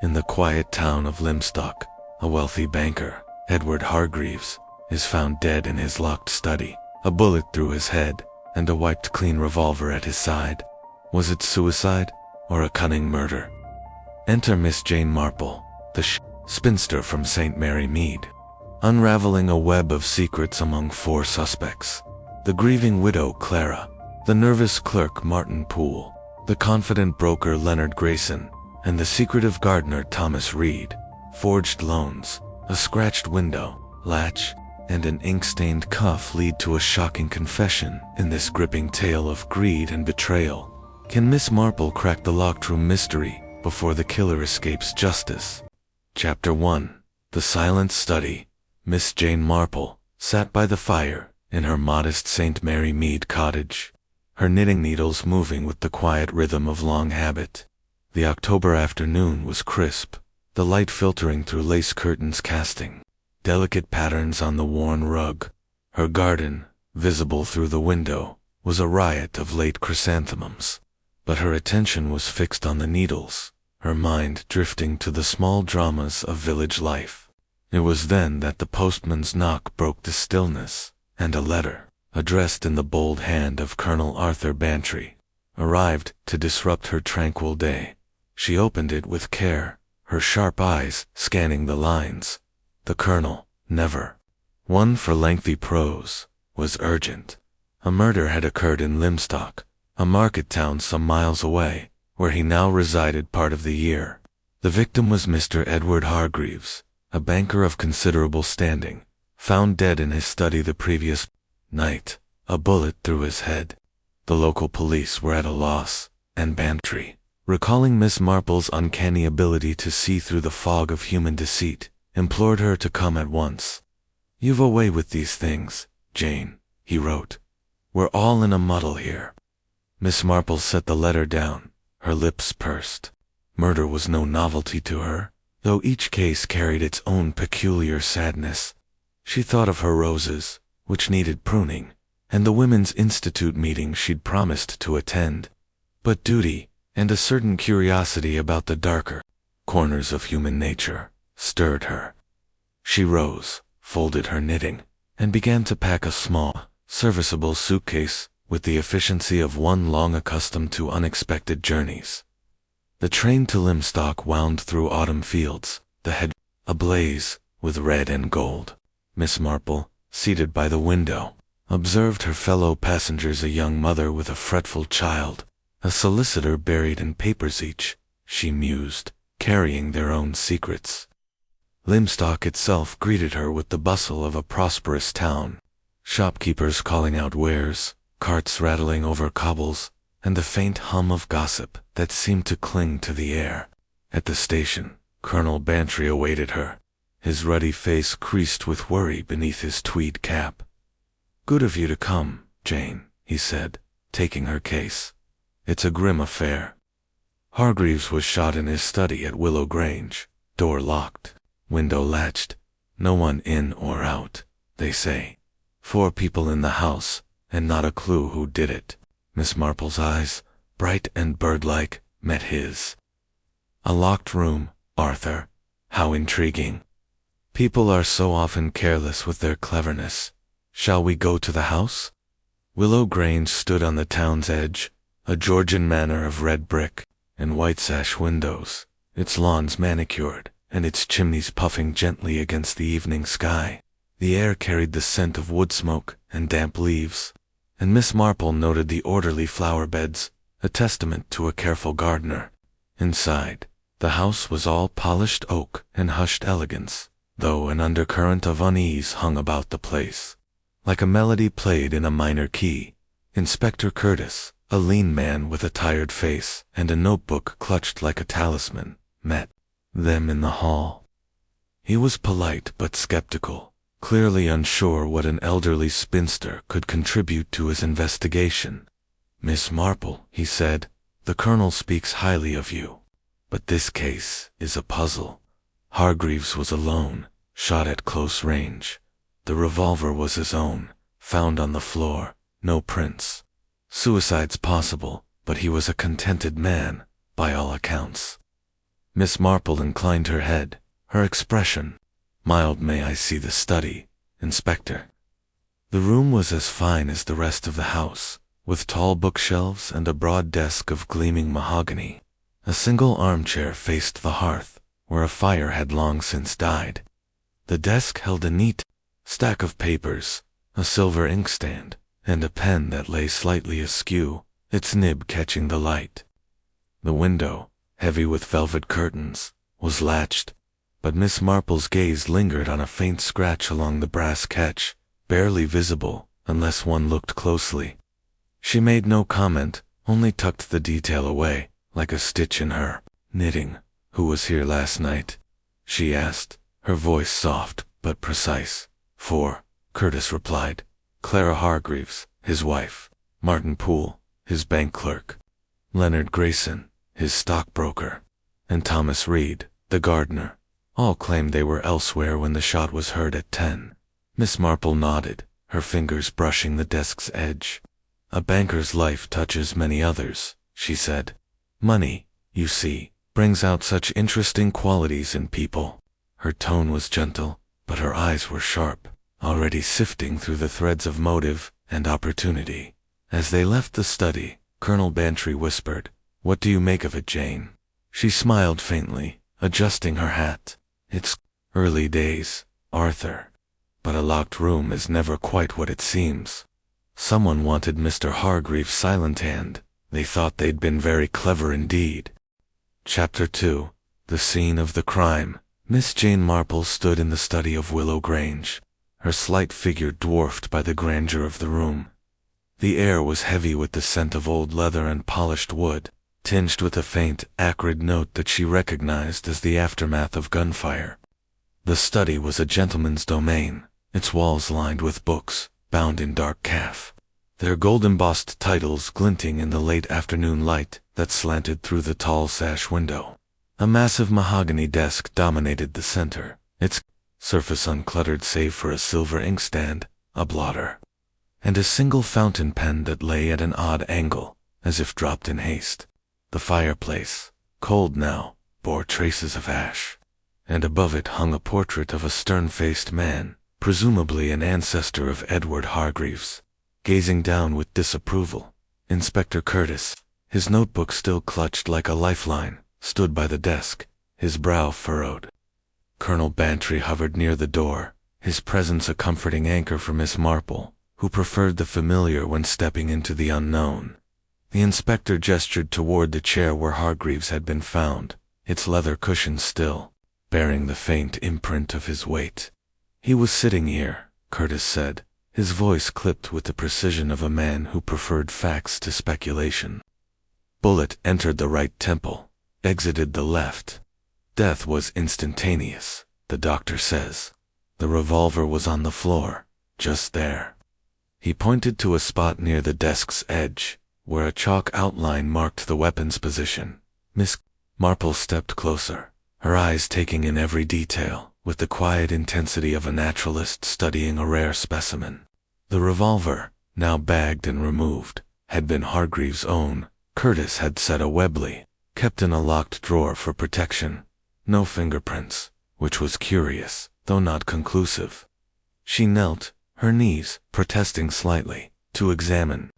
In the quiet town of Limstock, a wealthy banker, Edward Hargreaves, is found dead in his locked study, a bullet through his head, and a wiped-clean revolver at his side. Was it suicide or a cunning murder? Enter Miss Jane Marple, the spinster from St. Mary Mead, unraveling a web of secrets among 4 suspects: the grieving widow Clara, the nervous clerk Martin Poole, the confident broker Leonard Grayson, and the secretive gardener Thomas Reed. Forged loans, a scratched window, latch, and an ink-stained cuff lead to a shocking confession in this gripping tale of greed and betrayal. Can Miss Marple crack the locked room mystery before the killer escapes justice? Chapter 1. The Silent Study. Miss Jane Marple sat by the fire in her modest St. Mary Mead cottage, her knitting needles moving with the quiet rhythm of long habit. The October afternoon was crisp, the light filtering through lace curtains casting delicate patterns on the worn rug. Her garden, visible through the window, was a riot of late chrysanthemums, but her attention was fixed on the needles, her mind drifting to the small dramas of village life. It was then that the postman's knock broke the stillness, and a letter, addressed in the bold hand of Colonel Arthur Bantry, arrived to disrupt her tranquil day. She opened it with care, her sharp eyes scanning the lines. The Colonel, never one for lengthy prose, was urgent. A murder had occurred in Limstock, a market town some miles away, where he now resided part of the year. The victim was Mr. Edward Hargreaves, a banker of considerable standing, found dead in his study the previous night, a bullet through his head. The local police were at a loss, and Bantry, recalling Miss Marple's uncanny ability to see through the fog of human deceit, implored her to come at once. "You've a way with these things, Jane," he wrote. "We're all in a muddle here." Miss Marple set the letter down, her lips pursed. Murder was no novelty to her, though each case carried its own peculiar sadness. She thought of her roses, which needed pruning, and the Women's Institute meeting she'd promised to attend. But duty, and a certain curiosity about the darker corners of human nature, stirred her. She rose, folded her knitting, and began to pack a small, serviceable suitcase with the efficiency of one long accustomed to unexpected journeys. The train to Limstock wound through autumn fields, the head ablaze with red and gold. Miss Marple, seated by the window, observed her fellow passengers, a young mother with a fretful child, a solicitor buried in papers, each, she mused, carrying their own secrets. Limstock itself greeted her with the bustle of a prosperous town, shopkeepers calling out wares, carts rattling over cobbles, and the faint hum of gossip that seemed to cling to the air. At the station, Colonel Bantry awaited her, his ruddy face creased with worry beneath his tweed cap. "Good of you to come, Jane," he said, taking her case. "It's a grim affair. Hargreaves was shot in his study at Willow Grange, door locked, window latched, no one in or out, they say. 4 people in the house, and not a clue who did it." Miss Marple's eyes, bright and bird-like, met his. "A locked room, Arthur. How intriguing. People are so often careless with their cleverness. Shall we go to the house?" Willow Grange stood on the town's edge, a Georgian manor of red brick and white sash windows, its lawns manicured, and its chimneys puffing gently against the evening sky. The air carried the scent of wood smoke and damp leaves, and Miss Marple noted the orderly flower beds, a testament to a careful gardener. Inside, the house was all polished oak and hushed elegance, though an undercurrent of unease hung about the place. Like a melody played in a minor key, Inspector Curtis, a lean man with a tired face and a notebook clutched like a talisman, met them in the hall. He was polite but skeptical, clearly unsure what an elderly spinster could contribute to his investigation. "Miss Marple," he said, "the Colonel speaks highly of you. But this case is a puzzle. Hargreaves was alone, shot at close range. The revolver was his own, found on the floor, no prints. Suicide's possible, but he was a contented man, by all accounts." Miss Marple inclined her head, her expression mild. May I see the study, Inspector? The room was as fine as the rest of the house, with tall bookshelves and a broad desk of gleaming mahogany. A single armchair faced the hearth, where a fire had long since died. The desk held a neat stack of papers, a silver inkstand, and a pen that lay slightly askew, its nib catching the light. The window, heavy with velvet curtains, was latched, but Miss Marple's gaze lingered on a faint scratch along the brass catch, barely visible unless one looked closely. She made no comment, only tucked the detail away, like a stitch in her knitting. "Who was here last night?" she asked, her voice soft but precise. "4," Curtis replied. "Clara Hargreaves, his wife; Martin Poole, his bank clerk; Leonard Grayson, his stockbroker; and Thomas Reed, the gardener. All claimed they were elsewhere when the shot was heard at 10. Miss Marple nodded, her fingers brushing the desk's edge. "A banker's life touches many others," she said. "Money, you see, brings out such interesting qualities in people." Her tone was gentle, but her eyes were sharp, already sifting through the threads of motive and opportunity. As they left the study, Colonel Bantry whispered, "What do you make of it, Jane?" She smiled faintly, adjusting her hat. "It's early days, Arthur. But a locked room is never quite what it seems. Someone wanted Mr. Hargreaves' silent hand. They thought they'd been very clever indeed." Chapter 2. The Scene of the Crime. Miss Jane Marple stood in the study of Willow Grange, her slight figure dwarfed by the grandeur of the room. The air was heavy with the scent of old leather and polished wood, tinged with a faint, acrid note that she recognized as the aftermath of gunfire. The study was a gentleman's domain, its walls lined with books, bound in dark calf, their gold-embossed titles glinting in the late afternoon light that slanted through the tall sash window. A massive mahogany desk dominated the center, its surface uncluttered save for a silver inkstand, a blotter, and a single fountain pen that lay at an odd angle, as if dropped in haste. The fireplace, cold now, bore traces of ash, and above it hung a portrait of a stern-faced man, presumably an ancestor of Edward Hargreaves, gazing down with disapproval. Inspector Curtis, his notebook still clutched like a lifeline, stood by the desk, his brow furrowed. Colonel Bantry hovered near the door, his presence a comforting anchor for Miss Marple, who preferred the familiar when stepping into the unknown. The inspector gestured toward the chair where Hargreaves had been found, its leather cushion still, bearing the faint imprint of his weight. "He was sitting here," Curtis said, his voice clipped with the precision of a man who preferred facts to speculation. "Bullet entered the right temple, exited the left. Death was instantaneous, the doctor says. The revolver was on the floor, just there." He pointed to a spot near the desk's edge, where a chalk outline marked the weapon's position. Miss Marple stepped closer, her eyes taking in every detail, with the quiet intensity of a naturalist studying a rare specimen. The revolver, now bagged and removed, had been Hargreaves' own. Curtis had set a Webley, kept in a locked drawer for protection. No fingerprints, which was curious, though not conclusive. She knelt, her knees protesting slightly, to examine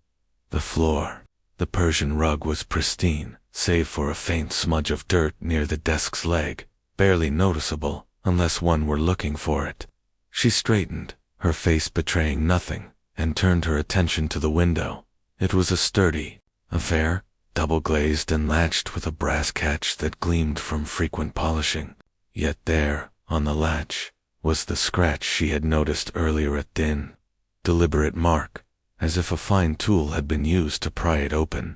the floor. The Persian rug was pristine, save for a faint smudge of dirt near the desk's leg, barely noticeable unless one were looking for it. She straightened, her face betraying nothing, and turned her attention to the window. It was a sturdy affair, double-glazed and latched with a brass catch that gleamed from frequent polishing. Yet there, on the latch, was the scratch she had noticed earlier, a thin, deliberate mark, as if a fine tool had been used to pry it open.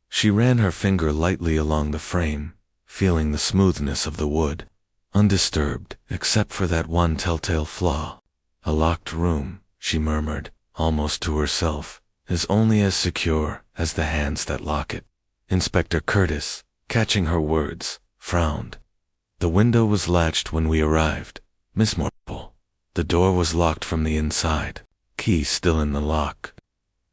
She ran her finger lightly along the frame, feeling the smoothness of the wood, undisturbed except for that one telltale flaw. "A locked room," she murmured, almost to herself, "is only as secure as the hands that lock it." Inspector Curtis, catching her words, frowned. "The window was latched when we arrived, Miss Marple. The door was locked from the inside, key still in the lock.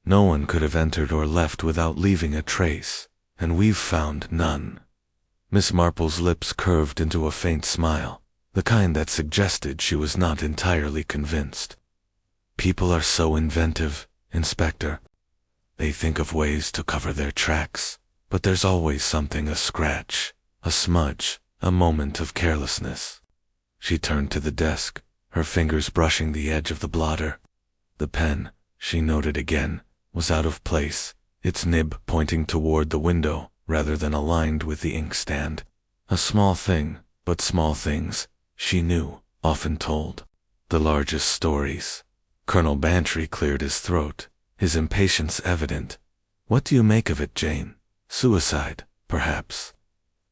No one could have entered or left without leaving a trace, and we've found none." Miss Marple's lips curved into a faint smile, the kind that suggested she was not entirely convinced. People are so inventive, Inspector. They think of ways to cover their tracks, but there's always something, a scratch, a smudge, a moment of carelessness. She turned to the desk, her fingers brushing the edge of the blotter. The pen, she noted again, was out of place, its nib pointing toward the window rather than aligned with the inkstand. A small thing, but small things, she knew, often told the largest stories. Colonel Bantry cleared his throat, his impatience evident. What do you make of it, Jane? Suicide, perhaps.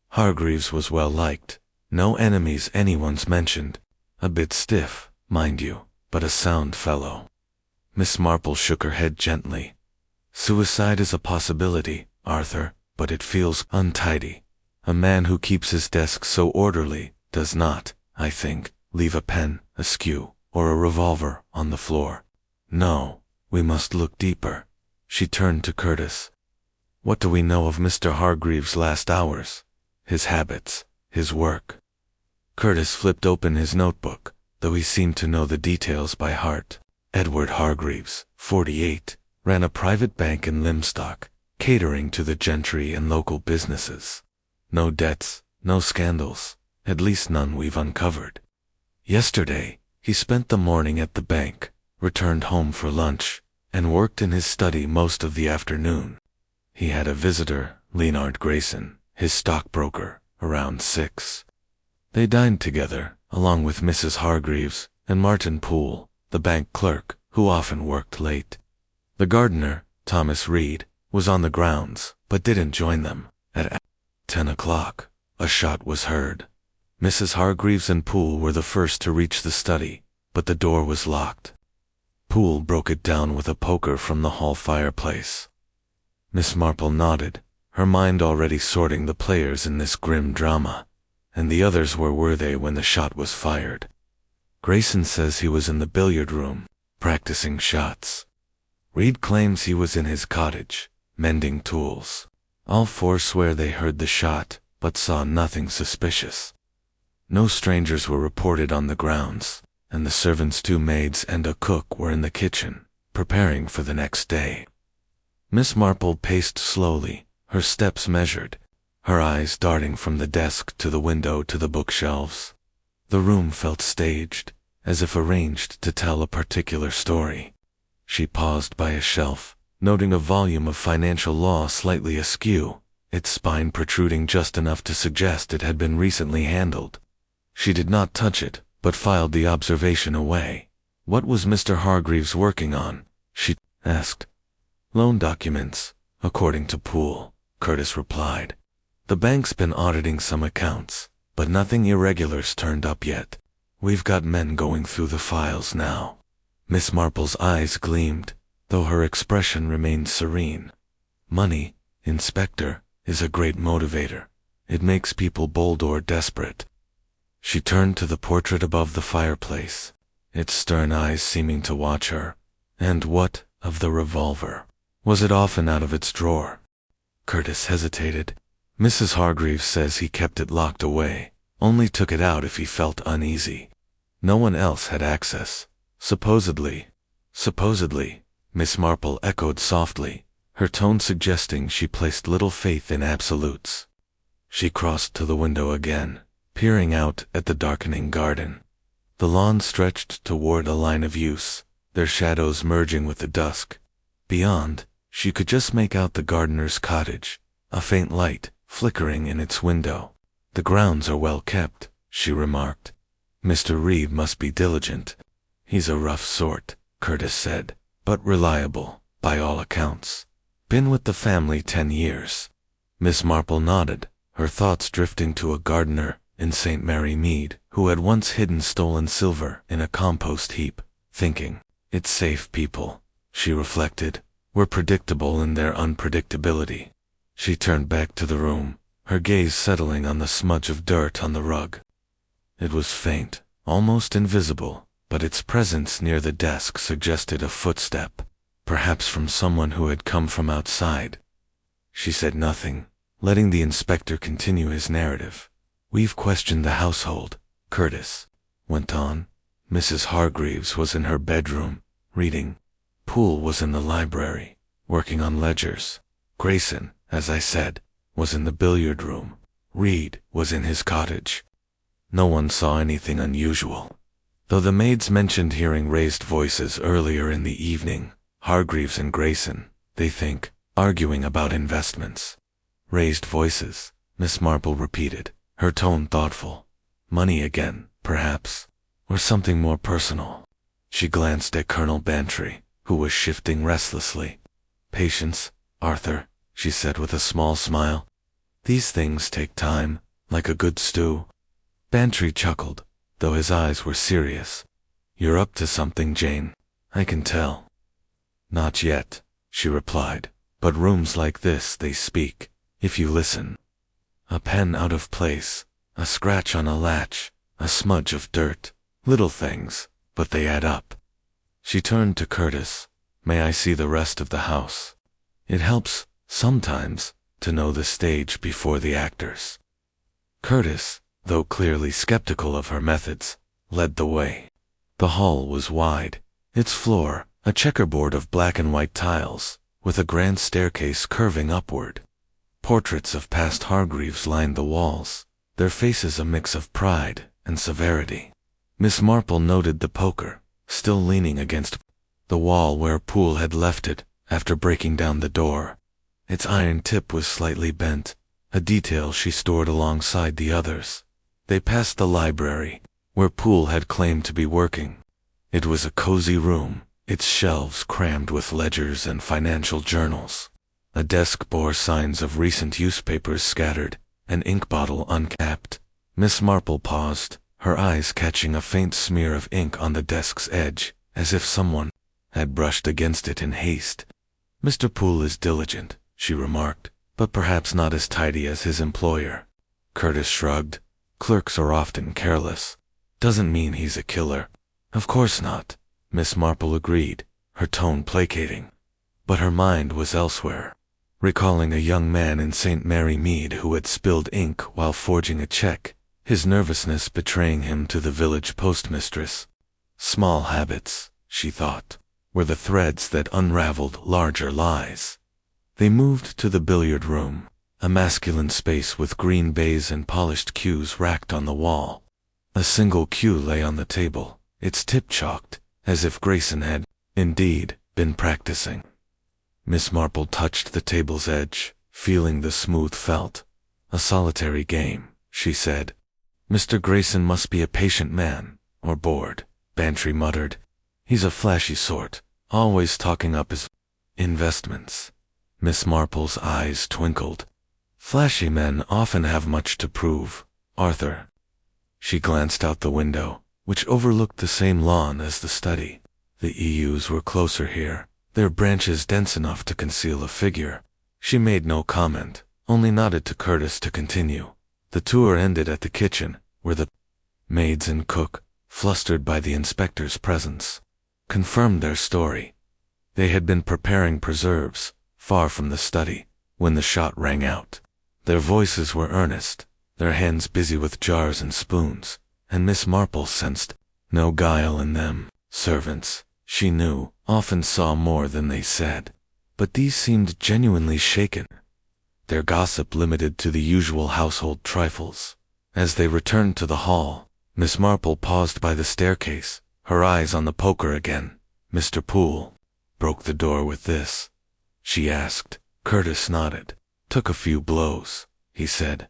Hargreaves was well liked. No enemies anyone's mentioned. A bit stiff, mind you, but a sound fellow. Miss Marple shook her head gently. Suicide is a possibility, Arthur, but it feels untidy. A man who keeps his desk so orderly does not, I think, leave a pen askew or a revolver on the floor. No, we must look deeper. She turned to Curtis. What do we know of Mr. Hargreaves' last hours? His habits, his work? Curtis flipped open his notebook, though he seemed to know the details by heart. Edward Hargreaves, 48, ran a private bank in Limstock, catering to the gentry and local businesses. No debts, no scandals, at least none we've uncovered. Yesterday, he spent the morning at the bank, returned home for lunch, and worked in his study most of the afternoon. He had a visitor, Leonard Grayson, his stockbroker, around 6. They dined together, along with Mrs. Hargreaves and Martin Poole, the bank clerk, who often worked late. The gardener, Thomas Reed, was on the grounds, but didn't join them. At 10 o'clock, a shot was heard. Mrs. Hargreaves and Poole were the first to reach the study, but the door was locked. Poole broke it down with a poker from the hall fireplace. Miss Marple nodded, her mind already sorting the players in this grim drama. And the others, where were they when the shot was fired? Grayson says he was in the billiard room, practicing shots. Reed claims he was in his cottage, mending tools. All 4 swear they heard the shot, but saw nothing suspicious. No strangers were reported on the grounds, and the servants' 2 maids and a cook were in the kitchen, preparing for the next day. Miss Marple paced slowly, her steps measured, her eyes darting from the desk to the window to the bookshelves. The room felt staged, as if arranged to tell a particular story. She paused by a shelf, noting a volume of financial law slightly askew, its spine protruding just enough to suggest it had been recently handled. She did not touch it, but filed the observation away. What was Mr. Hargreaves working on? She asked. Loan documents, according to Poole, Curtis replied. The bank's been auditing some accounts, but nothing irregular's turned up yet. We've got men going through the files now. Miss Marple's eyes gleamed, though her expression remained serene. Money, Inspector, is a great motivator. It makes people bold or desperate. She turned to the portrait above the fireplace, its stern eyes seeming to watch her. And what of the revolver? Was it often out of its drawer? Curtis hesitated. Mrs. Hargreaves says he kept it locked away, only took it out if he felt uneasy. No one else had access. Supposedly, Miss Marple echoed softly, her tone suggesting she placed little faith in absolutes. She crossed to the window again, peering out at the darkening garden. The lawn stretched toward a line of use, their shadows merging with the dusk. Beyond, she could just make out the gardener's cottage, a faint light flickering in its window. The grounds are well kept, she remarked. Mr. Reed must be diligent. He's a rough sort, Curtis said, but reliable, by all accounts. Been with the family 10 years. Miss Marple nodded, her thoughts drifting to a gardener in St. Mary Mead who had once hidden stolen silver in a compost heap, thinking, it's safe people, she reflected, were predictable in their unpredictability. She turned back to the room, her gaze settling on the smudge of dirt on the rug. It was faint, almost invisible, but its presence near the desk suggested a footstep, perhaps from someone who had come from outside. She said nothing, letting the inspector continue his narrative. We've questioned the household, Curtis went on. Mrs. Hargreaves was in her bedroom, reading. Poole was in the library, working on ledgers. Grayson, as I said, was in the billiard room. Reed was in his cottage. No one saw anything unusual, though the maids mentioned hearing raised voices earlier in the evening. Hargreaves and Grayson, they think, arguing about investments. Raised voices, Miss Marple repeated, her tone thoughtful. Money again, perhaps, or something more personal. She glanced at Colonel Bantry, who was shifting restlessly. Patience, Arthur, she said with a small smile. These things take time, like a good stew. Bantry chuckled, though his eyes were serious. You're up to something, Jane. I can tell. Not yet, she replied, but rooms like this, they speak, if you listen. A pen out of place, a scratch on a latch, a smudge of dirt, little things, but they add up. She turned to Curtis. May I see the rest of the house? It helps, sometimes, to know the stage before the actors. Curtis, though clearly skeptical of her methods, led the way. The hall was wide, its floor a checkerboard of black and white tiles, with a grand staircase curving upward. Portraits of past Hargreaves lined the walls, their faces a mix of pride and severity. Miss Marple noted the poker, still leaning against the wall where Poole had left it after breaking down the door. Its iron tip was slightly bent, a detail she stored alongside the others. They passed the library, where Poole had claimed to be working. It was a cozy room, its shelves crammed with ledgers and financial journals. A desk bore signs of recent use papers scattered, an ink bottle uncapped. Miss Marple paused, her eyes catching a faint smear of ink on the desk's edge, as if someone had brushed against it in haste. Mr. Poole is diligent, she remarked, but perhaps not as tidy as his employer. Curtis shrugged. Clerks are often careless. Doesn't mean he's a killer. Of course not, Miss Marple agreed, her tone placating. But her mind was elsewhere, recalling a young man in St. Mary Mead who had spilled ink while forging a check, his nervousness betraying him to the village postmistress. Small habits, she thought, were the threads that unraveled larger lies. They moved to the billiard room, a masculine space with green baize and polished cues racked on the wall. A single cue lay on the table, its tip chalked, as if Grayson had, indeed, been practicing. Miss Marple touched the table's edge, feeling the smooth felt. A solitary game, she said. Mr. Grayson must be a patient man, or bored, Bantry muttered. He's a flashy sort, always talking up his investments. Miss Marple's eyes twinkled. Flashy men often have much to prove, Arthur. She glanced out the window, which overlooked the same lawn as the study. The EUs were closer here, their branches dense enough to conceal a figure. She made no comment, only nodded to Curtis to continue. The tour ended at the kitchen, where the maids and cook, flustered by the inspector's presence, confirmed their story. They had been preparing preserves, far from the study, when the shot rang out. Their voices were earnest, their hands busy with jars and spoons, and Miss Marple sensed no guile in them. Servants, she knew, often saw more than they said, but these seemed genuinely shaken, their gossip limited to the usual household trifles. As they returned to the hall, Miss Marple paused by the staircase, her eyes on the poker again. Mr. Poole broke the door with this, she asked. Curtis nodded. Took a few blows, he said.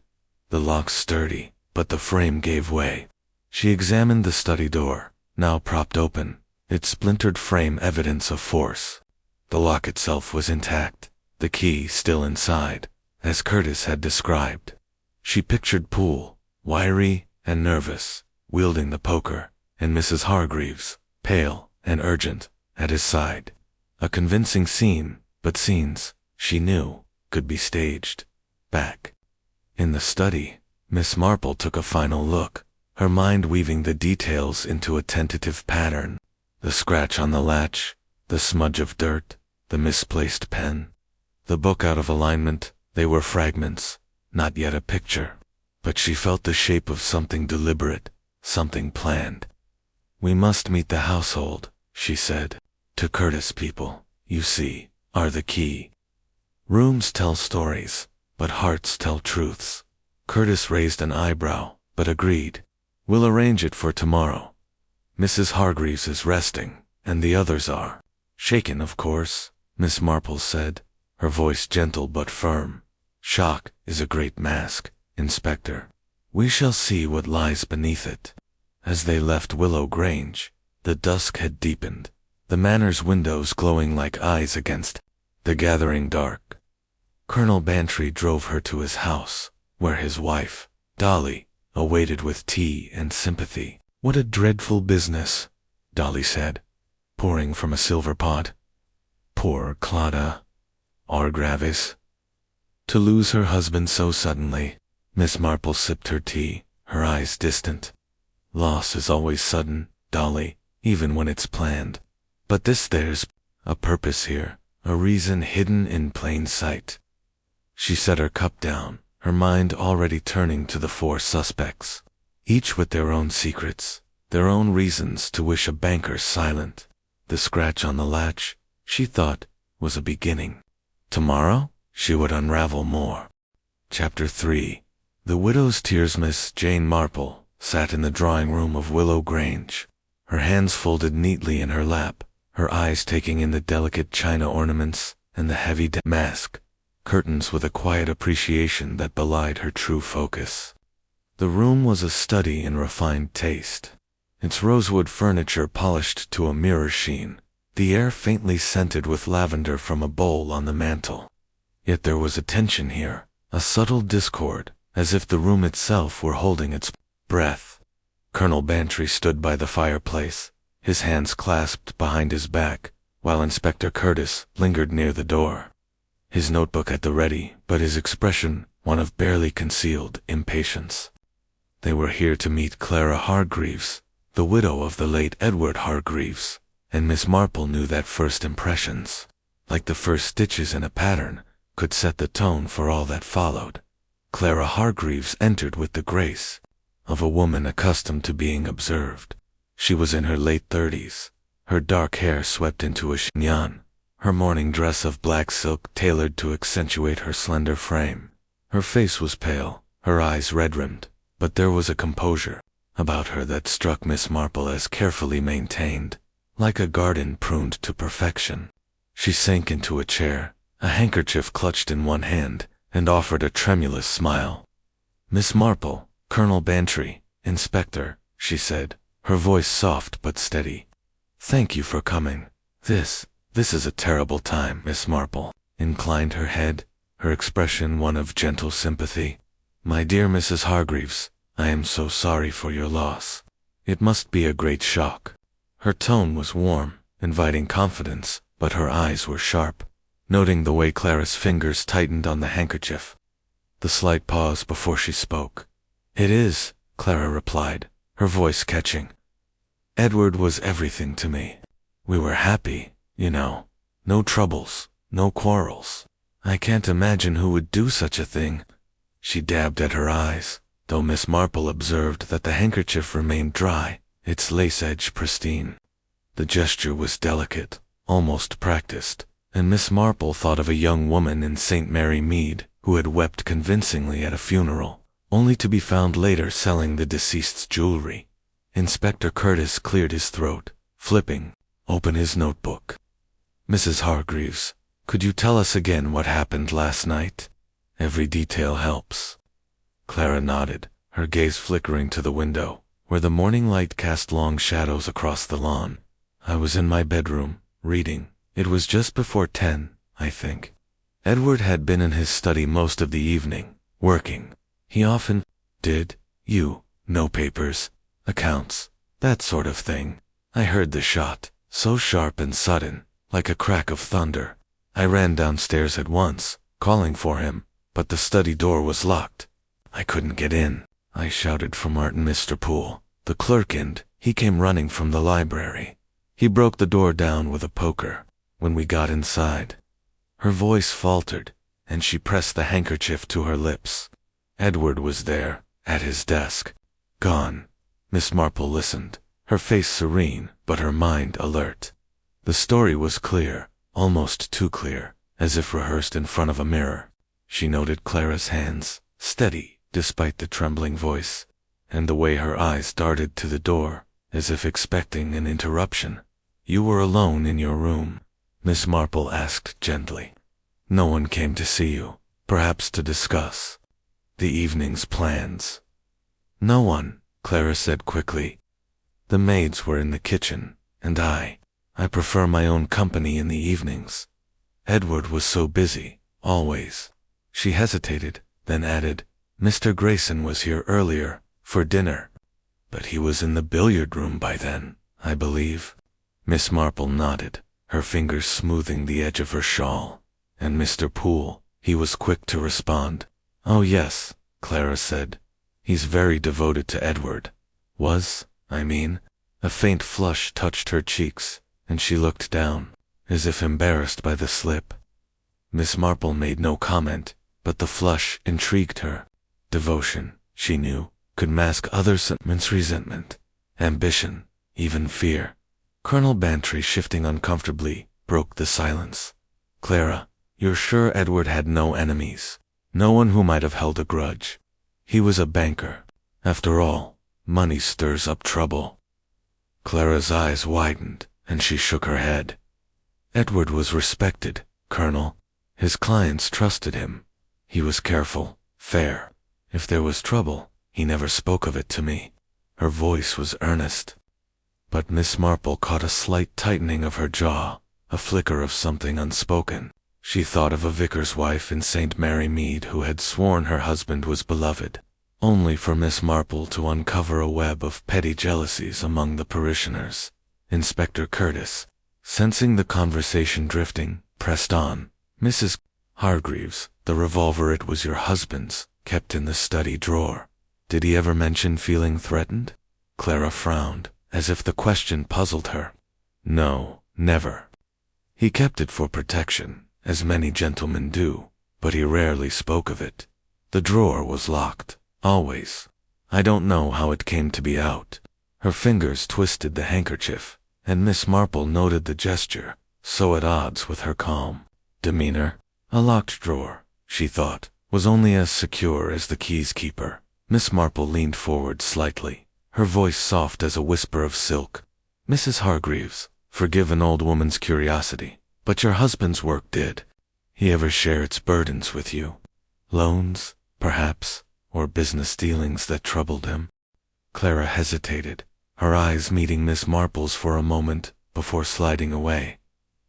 The lock's sturdy, but the frame gave way. She examined the study door, now propped open, its splintered frame evidence of force. The lock itself was intact, the key still inside, as Curtis had described. She pictured Poole, wiry and nervous, wielding the poker, and Mrs. Hargreaves, pale and urgent, at his side. A convincing scene, but scenes, she knew, could be staged. Back in the study, Miss Marple took a final look, her mind weaving the details into a tentative pattern. The scratch on the latch, the smudge of dirt, the misplaced pen, the book out of alignment. They were fragments, not yet a picture. But she felt the shape of something deliberate, something planned. "We must meet the household," she said. "To Curtis people, you see, are the key. Rooms tell stories, but hearts tell truths." Curtis raised an eyebrow, but agreed. "We'll arrange it for tomorrow. Mrs. Hargreaves is resting, and the others are." "Shaken, of course," Miss Marple said, her voice gentle but firm. "Shock is a great mask, Inspector. We shall see what lies beneath it." As they left Willow Grange, the dusk had deepened, the manor's windows glowing like eyes against the gathering dark. Colonel Bantry drove her to his house, where his wife, Dolly, awaited with tea and sympathy. "What a dreadful business," Dolly said, pouring from a silver pot. "Poor Clara. Or gravis. To lose her husband so suddenly." Miss Marple sipped her tea, her eyes distant. "Loss is always sudden, Dolly, even when it's planned. But there's a purpose here, a reason hidden in plain sight." She set her cup down, her mind already turning to the 4 suspects, each with their own secrets, their own reasons to wish a banker silent. The scratch on the latch, she thought, was a beginning. Tomorrow, she would unravel more. Chapter 3. The widow's tears. Miss Jane Marple sat in the drawing-room of Willow Grange, her hands folded neatly in her lap, her eyes taking in the delicate china ornaments and the heavy damask curtains with a quiet appreciation that belied her true focus. The room was a study in refined taste, its rosewood furniture polished to a mirror sheen, the air faintly scented with lavender from a bowl on the mantel. Yet there was a tension here, a subtle discord, as if the room itself were holding its breath. Colonel Bantry stood by the fireplace, his hands clasped behind his back, while Inspector Curtis lingered near the door, his notebook at the ready, but his expression one of barely concealed impatience. They were here to meet Clara Hargreaves, the widow of the late Edward Hargreaves, and Miss Marple knew that first impressions, like the first stitches in a pattern, could set the tone for all that followed. Clara Hargreaves entered with the grace of a woman accustomed to being observed. She was in her late 30s, her dark hair swept into a chignon, her morning dress of black silk tailored to accentuate her slender frame. Her face was pale, her eyes red-rimmed, but there was a composure about her that struck Miss Marple as carefully maintained, like a garden pruned to perfection. She sank into a chair, a handkerchief clutched in one hand, and offered a tremulous smile. "Miss Marple, Colonel Bantry, Inspector," she said, her voice soft but steady. "Thank you for coming. This is a terrible time." Miss Marple inclined her head, her expression one of gentle sympathy. "My dear Mrs. Hargreaves, I am so sorry for your loss. It must be a great shock." Her tone was warm, inviting confidence, but her eyes were sharp, noting the way Clara's fingers tightened on the handkerchief. The slight pause before she spoke. "It is," Clara replied, her voice catching. "Edward was everything to me. We were happy, you know. No troubles, no quarrels. I can't imagine who would do such a thing." She dabbed at her eyes, though Miss Marple observed that the handkerchief remained dry, its lace edge pristine. The gesture was delicate, almost practiced, and Miss Marple thought of a young woman in St. Mary Mead who had wept convincingly at a funeral, only to be found later selling the deceased's jewelry. Inspector Curtis cleared his throat, flipping open his notebook. "Mrs. Hargreaves, could you tell us again what happened last night? Every detail helps." Clara nodded, her gaze flickering to the window, where the morning light cast long shadows across the lawn. "I was in my bedroom, reading. It was just before 10, I think. Edward had been in his study most of the evening, working. He often did, no papers, accounts, that sort of thing. I heard the shot, so sharp and sudden, like a crack of thunder. I ran downstairs at once, calling for him, but the study door was locked. I couldn't get in. I shouted for Martin Mr. Poole, the clerk, and he came running from the library. He broke the door down with a poker. When we got inside..." Her voice faltered, and she pressed the handkerchief to her lips. Edward was there, at his desk. Gone. Miss Marple listened, her face serene, but her mind alert. The story was clear, almost too clear, as if rehearsed in front of a mirror. She noted Clara's hands, steady, despite the trembling voice, and the way her eyes darted to the door, as if expecting an interruption. "You were alone in your room?" Miss Marple asked gently. "No one came to see you, perhaps to discuss the evening's plans?" "No one," Clara said quickly. "The maids were in the kitchen, and I prefer my own company in the evenings. Edward was so busy, always." She hesitated, then added, "Mr. Grayson was here earlier, for dinner. But he was in the billiard room by then, I believe." Miss Marple nodded, her fingers smoothing the edge of her shawl. "And Mr. Poole," he was quick to respond. "Oh yes," Clara said. "He's very devoted to Edward. Was, I mean." A faint flush touched her cheeks, and she looked down, as if embarrassed by the slip. Miss Marple made no comment, but the flush intrigued her. Devotion, she knew, could mask other sentiments: resentment, ambition, even fear. Colonel Bantry, shifting uncomfortably, broke the silence. "Clara, you're sure Edward had no enemies? No one who might have held a grudge? He was a banker. After all, money stirs up trouble." Clara's eyes widened, and she shook her head. "Edward was respected, Colonel. His clients trusted him. He was careful, fair. If there was trouble, he never spoke of it to me." Her voice was earnest. But Miss Marple caught a slight tightening of her jaw, a flicker of something unspoken. She thought of a vicar's wife in St. Mary Mead who had sworn her husband was beloved, only for Miss Marple to uncover a web of petty jealousies among the parishioners. Inspector Curtis, sensing the conversation drifting, pressed on. "Mrs. Hargreaves, the revolver, it was your husband's, kept in the study drawer. Did he ever mention feeling threatened?" Clara frowned, as if the question puzzled her. "No, never. He kept it for protection, as many gentlemen do, but he rarely spoke of it. The drawer was locked, always. I don't know how it came to be out." Her fingers twisted the handkerchief, and Miss Marple noted the gesture, so at odds with her calm demeanor. A locked drawer, she thought, was only as secure as the key's keeper. Miss Marple leaned forward slightly, her voice soft as a whisper of silk. "Mrs. Hargreaves, forgive an old woman's curiosity, but your husband's work did he ever share its burdens with you? Loans, perhaps, or business dealings that troubled him?" Clara hesitated, her eyes meeting Miss Marple's for a moment before sliding away.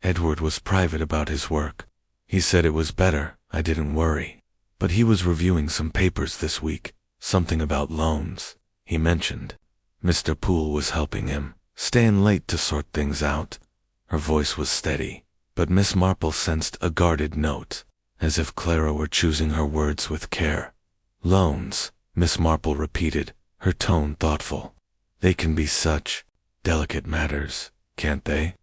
"Edward was private about his work. He said it was better I didn't worry. But he was reviewing some papers this week, something about loans, he mentioned. Mr. Poole was helping him, staying late to sort things out." Her voice was steady, but Miss Marple sensed a guarded note, as if Clara were choosing her words with care. "Loans," Miss Marple repeated, her tone thoughtful. "They can be such delicate matters, can't they?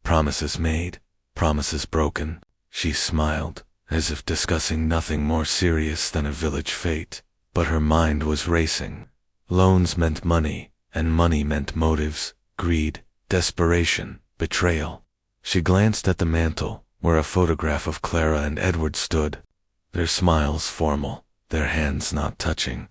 Promises made, promises broken." She smiled, as if discussing nothing more serious than a village fete, but her mind was racing. Loans meant money, and money meant motives, greed, desperation, betrayal. She glanced at the mantel, where a photograph of Clara and Edward stood, their smiles formal, their hands not touching.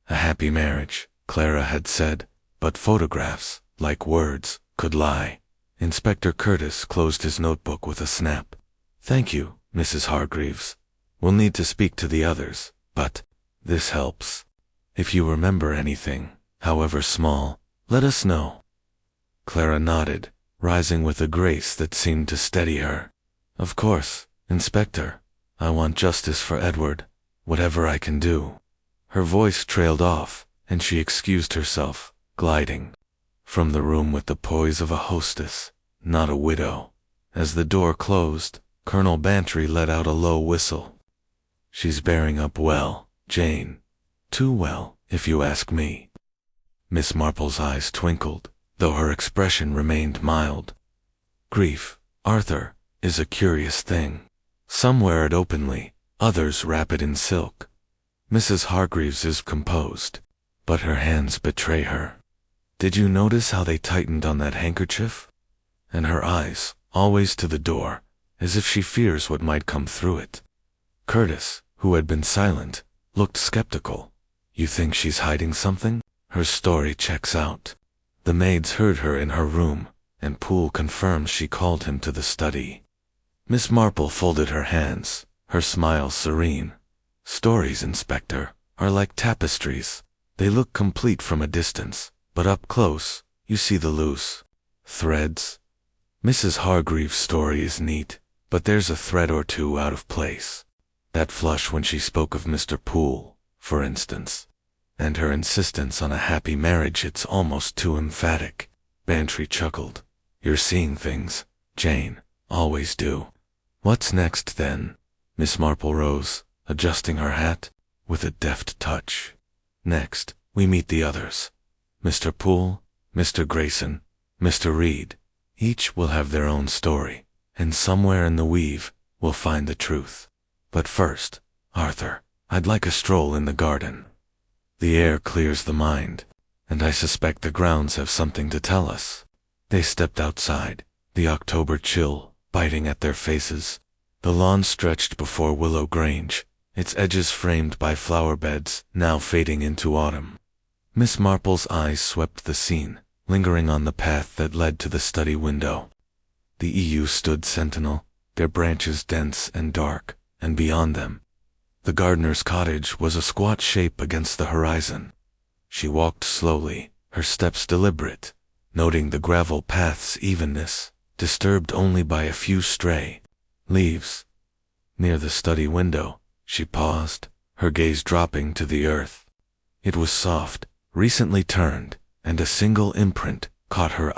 A happy marriage, Clara had said, but photographs, like words, could lie. Inspector Curtis closed his notebook with a snap. "Thank you, Mrs. Hargreaves. We'll need to speak to the others, but this helps. If you remember anything, however small, let us know." Clara nodded, rising with a grace that seemed to steady her. "Of course, Inspector. I want justice for Edward, whatever I can do." Her voice trailed off, and she excused herself, gliding from the room with the poise of a hostess, not a widow. As the door closed, Colonel Bantry let out a low whistle. "She's bearing up well, Jane. Too well, if you ask me." Miss Marple's eyes twinkled, though her expression remained mild. "Grief, Arthur, is a curious thing. Some wear it openly, others wrap it in silk. Mrs. Hargreaves is composed, but her hands betray her. Did you notice how they tightened on that handkerchief? And her eyes, always to the door, as if she fears what might come through it. Curtis, who had been silent, looked skeptical. You think she's hiding something? Her story checks out. The maids heard her in her room, and Poole confirms she called him to the study. Miss Marple folded her hands, her smile serene. Stories, Inspector, are like tapestries. They look complete from a distance, but up close, you see the loose threads. Mrs. Hargreaves' story is neat, but there's a thread or two out of place. That flush when she spoke of Mr. Poole, for instance. And her insistence on a happy marriage, it's almost too emphatic. Bantry chuckled. You're seeing things, Jane. Always do. What's next, then? Miss Marple rose, adjusting her hat, with a deft touch. Next, we meet the others. Mr. Poole, Mr. Grayson, Mr. Reed. Each will have their own story, and somewhere in the weave, we'll find the truth. But first, Arthur, I'd like a stroll in the garden. The air clears the mind, and I suspect the grounds have something to tell us. They stepped outside, the October chill biting at their faces. The lawn stretched before Willow Grange, its edges framed by flower beds now fading into autumn. Miss Marple's eyes swept the scene, lingering on the path that led to the study window. The EU stood sentinel, their branches dense and dark, and beyond them, the gardener's cottage was a squat shape against the horizon. She walked slowly, her steps deliberate, noting the gravel path's evenness, disturbed only by a few stray leaves. Near the study window, she paused, her gaze dropping to the earth. It was soft, recently turned, and a single imprint caught her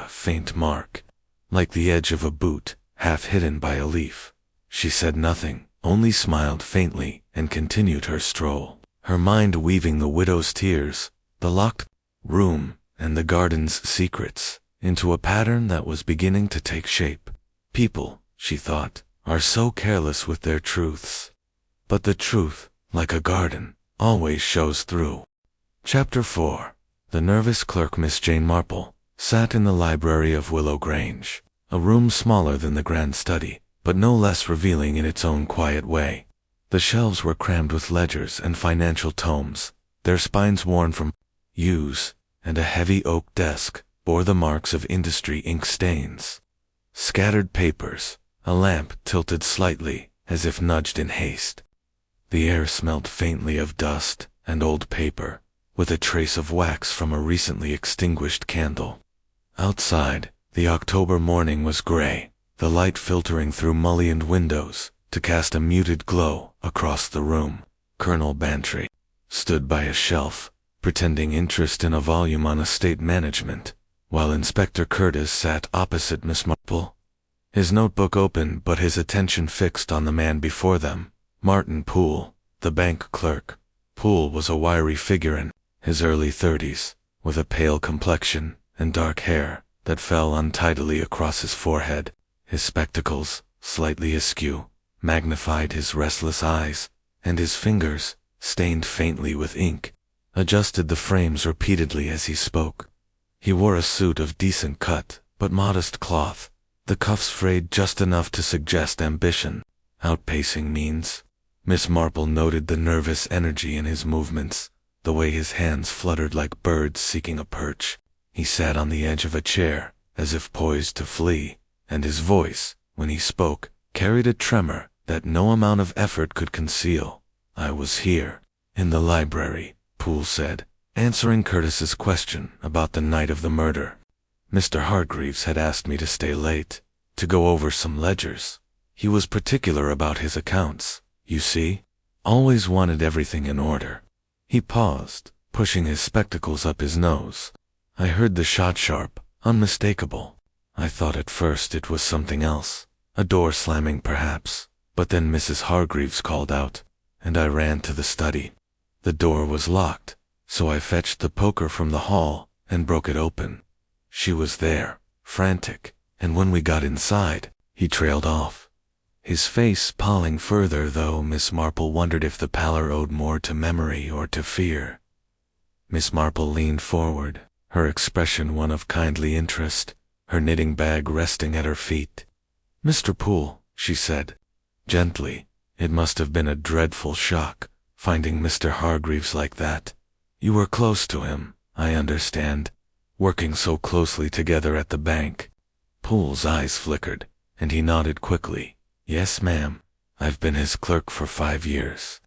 faint mark, like the edge of a boot, half hidden by a leaf. She said nothing, only smiled faintly and continued her stroll, her mind weaving the widow's tears, the locked room, and the garden's secrets into a pattern that was beginning to take shape. People, she thought, are so careless with their truths. But the truth, like a garden, always shows through. Chapter 4. The nervous clerk Miss Jane Marple sat in the library of Willow Grange, a room smaller than the grand study, but no less revealing in its own quiet way. The shelves were crammed with ledgers and financial tomes, their spines worn from use, and a heavy oak desk bore the marks of industry ink stains. Scattered papers, a lamp tilted slightly, as if nudged in haste. The air smelled faintly of dust and old paper, with a trace of wax from a recently extinguished candle. Outside, the October morning was gray, the light filtering through mullioned windows to cast a muted glow across the room. Colonel Bantry stood by a shelf, pretending interest in a volume on estate management, while Inspector Curtis sat opposite Miss Marple, his notebook open but his attention fixed on the man before them, Martin Poole, the bank clerk. Poole was a wiry figure in his early 30s, with a pale complexion and dark hair that fell untidily across his forehead. His spectacles, slightly askew, magnified his restless eyes, and his fingers, stained faintly with ink, adjusted the frames repeatedly as he spoke. He wore a suit of decent cut, but modest cloth, the cuffs frayed just enough to suggest ambition, outpacing means. Miss Marple noted the nervous energy in his movements, the way his hands fluttered like birds seeking a perch. He sat on the edge of a chair, as if poised to flee, and his voice, when he spoke, carried a tremor that no amount of effort could conceal. I was here, in the library, Poole said, answering Curtis's question about the night of the murder. Mr. Hargreaves had asked me to stay late, to go over some ledgers. He was particular about his accounts, you see. Always wanted everything in order. He paused, pushing his spectacles up his nose. I heard the shot sharp, unmistakable. I thought at first it was something else, a door slamming perhaps, but then Mrs. Hargreaves called out, and I ran to the study. The door was locked, so I fetched the poker from the hall and broke it open. She was there, frantic, and when we got inside, he trailed off. his face palling further, though Miss Marple wondered if the pallor owed more to memory or to fear. Miss Marple leaned forward, her expression one of kindly interest, her knitting bag resting at her feet. "Mr. Poole," she said, gently, "it must have been a dreadful shock, finding Mr. Hargreaves like that. You were close to him, I understand, working so closely together at the bank." Poole's eyes flickered, and he nodded quickly. "Yes, ma'am. I've been his clerk for 5 years.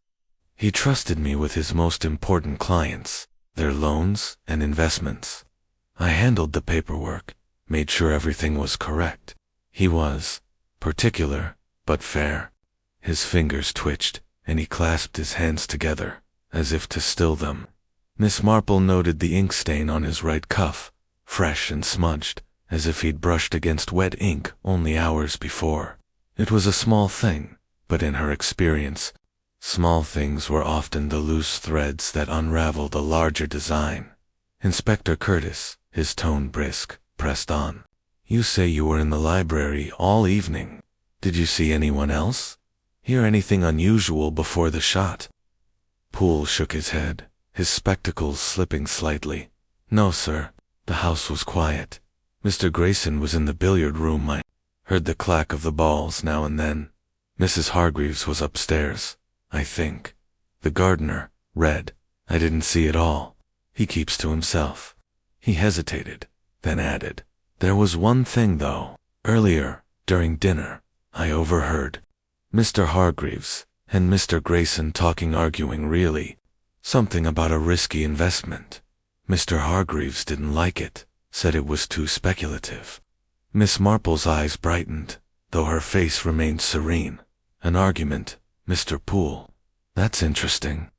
He trusted me with his most important clients, their loans and investments. I handled the paperwork, made sure everything was correct. He was particular, but fair." His fingers twitched, and he clasped his hands together, as if to still them. Miss Marple noted the ink stain on his right cuff, fresh and smudged, as if he'd brushed against wet ink only hours before. It was a small thing, but in her experience, small things were often the loose threads that unraveled a larger design. Inspector Curtis, his tone brisk, pressed on. "You say you were in the library all evening. Did you see anyone else? Hear anything unusual before the shot?" Poole shook his head, his spectacles slipping slightly. "No, sir. The house was quiet. Mr. Grayson was in the billiard room. I heard the clack of the balls now and then. Mrs. Hargreaves was upstairs, I think. The gardener, Red, I didn't see at all. He keeps to himself." He hesitated, then added, "There was one thing, though. Earlier, during dinner, I overheard Mr. Hargreaves and Mr. Grayson arguing really. Something about a risky investment. Mr. Hargreaves didn't like it, said it was too speculative." Miss Marple's eyes brightened, though her face remained serene. "An argument, Mr. Poole. That's interesting.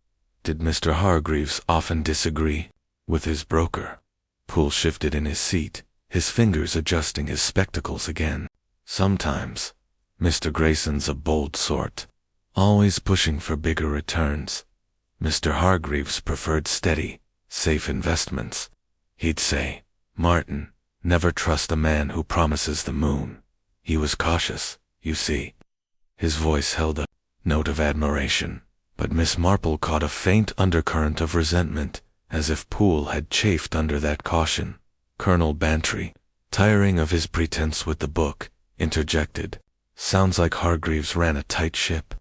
Did Mr. Hargreaves often disagree with his broker?" Poole shifted in his seat, his fingers adjusting his spectacles again. "Sometimes. Mr. Grayson's a bold sort, always pushing for bigger returns. Mr. Hargreaves preferred steady, safe investments. He'd say, 'Martin, never trust a man who promises the moon.' He was cautious, you see." His voice held a note of admiration, but Miss Marple caught a faint undercurrent of resentment, as if Poole had chafed under that caution. Colonel Bantry, tiring of his pretense with the book, interjected, "Sounds like Hargreaves ran a tight ship.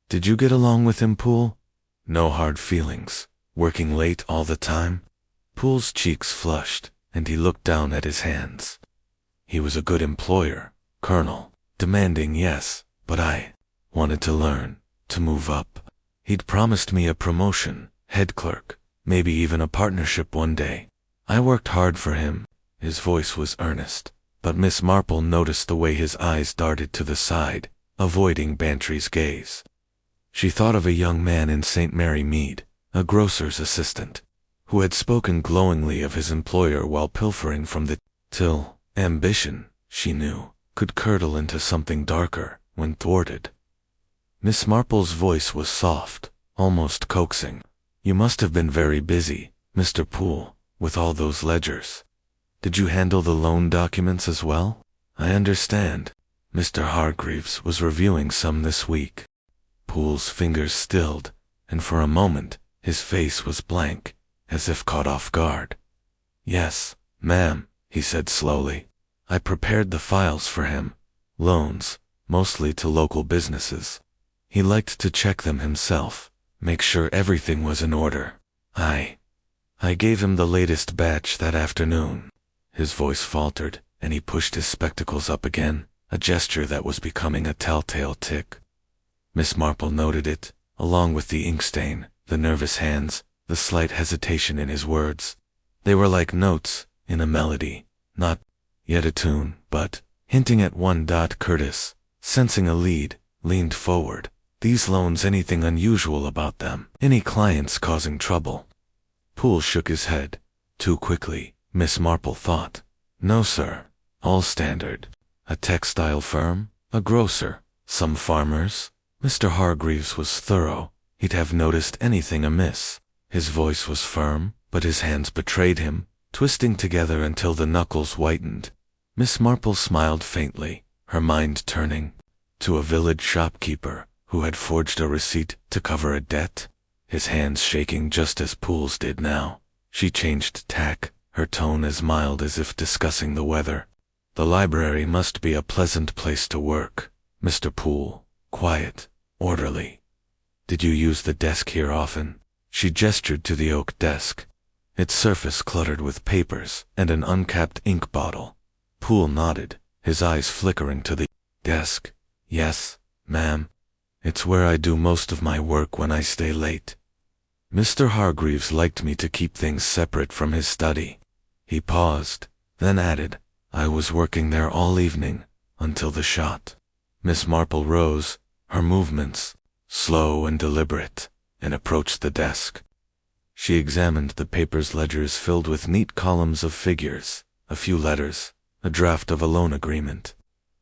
Did you get along with him, Poole? No hard feelings, working late all the time?" Poole's cheeks flushed, and he looked down at his hands. "He was a good employer, Colonel. Demanding, yes, but I wanted to learn, to move up. He'd promised me a promotion, head clerk, maybe even a partnership one day. I worked hard for him." His voice was earnest, but Miss Marple noticed the way his eyes darted to the side, avoiding Bantry's gaze. She thought of a young man in St. Mary Mead, a grocer's assistant, who had spoken glowingly of his employer while pilfering from the till. Ambition, she knew, could curdle into something darker when thwarted. Miss Marple's voice was soft, almost coaxing. "You must have been very busy, Mr. Poole, with all those ledgers. Did you handle the loan documents as well? I understand Mr. Hargreaves was reviewing some this week." Poole's fingers stilled, and for a moment his face was blank, as if caught off guard. "Yes, ma'am," he said slowly. "I prepared the files for him. Loans, mostly to local businesses. He liked to check them himself, make sure everything was in order. I gave him the latest batch that afternoon." His voice faltered, and he pushed his spectacles up again, a gesture that was becoming a telltale tic. Miss Marple noted it, along with the ink stain, the nervous hands, the slight hesitation in his words. They were like notes in a melody, not yet a tune, but hinting at one. Curtis, sensing a lead, leaned forward. "These loans, anything unusual about them? Any clients causing trouble?" Poole shook his head. Too quickly, Miss Marple thought. "No, sir. All standard. A textile firm, a grocer, some farmers. Mr. Hargreaves was thorough. He'd have noticed anything amiss." His voice was firm, but his hands betrayed him, twisting together until the knuckles whitened. Miss Marple smiled faintly, her mind turning. To a village shopkeeper who had forged a receipt to cover a debt? His hands shaking just as Poole's did now. She changed tack, her tone as mild as if discussing the weather. The library must be a pleasant place to work, Mr. Poole. Quiet, orderly. Did you use the desk here often? She gestured to the oak desk, its surface cluttered with papers and an uncapped ink bottle. Poole nodded, his eyes flickering to the desk. Yes, ma'am. It's where I do most of my work when I stay late. Mr. Hargreaves liked me to keep things separate from his study. He paused, then added, I was working there all evening, until the shot. Miss Marple rose, her movements slow and deliberate, and approached the desk. She examined the paper's ledgers filled with neat columns of figures, a few letters, a draft of a loan agreement.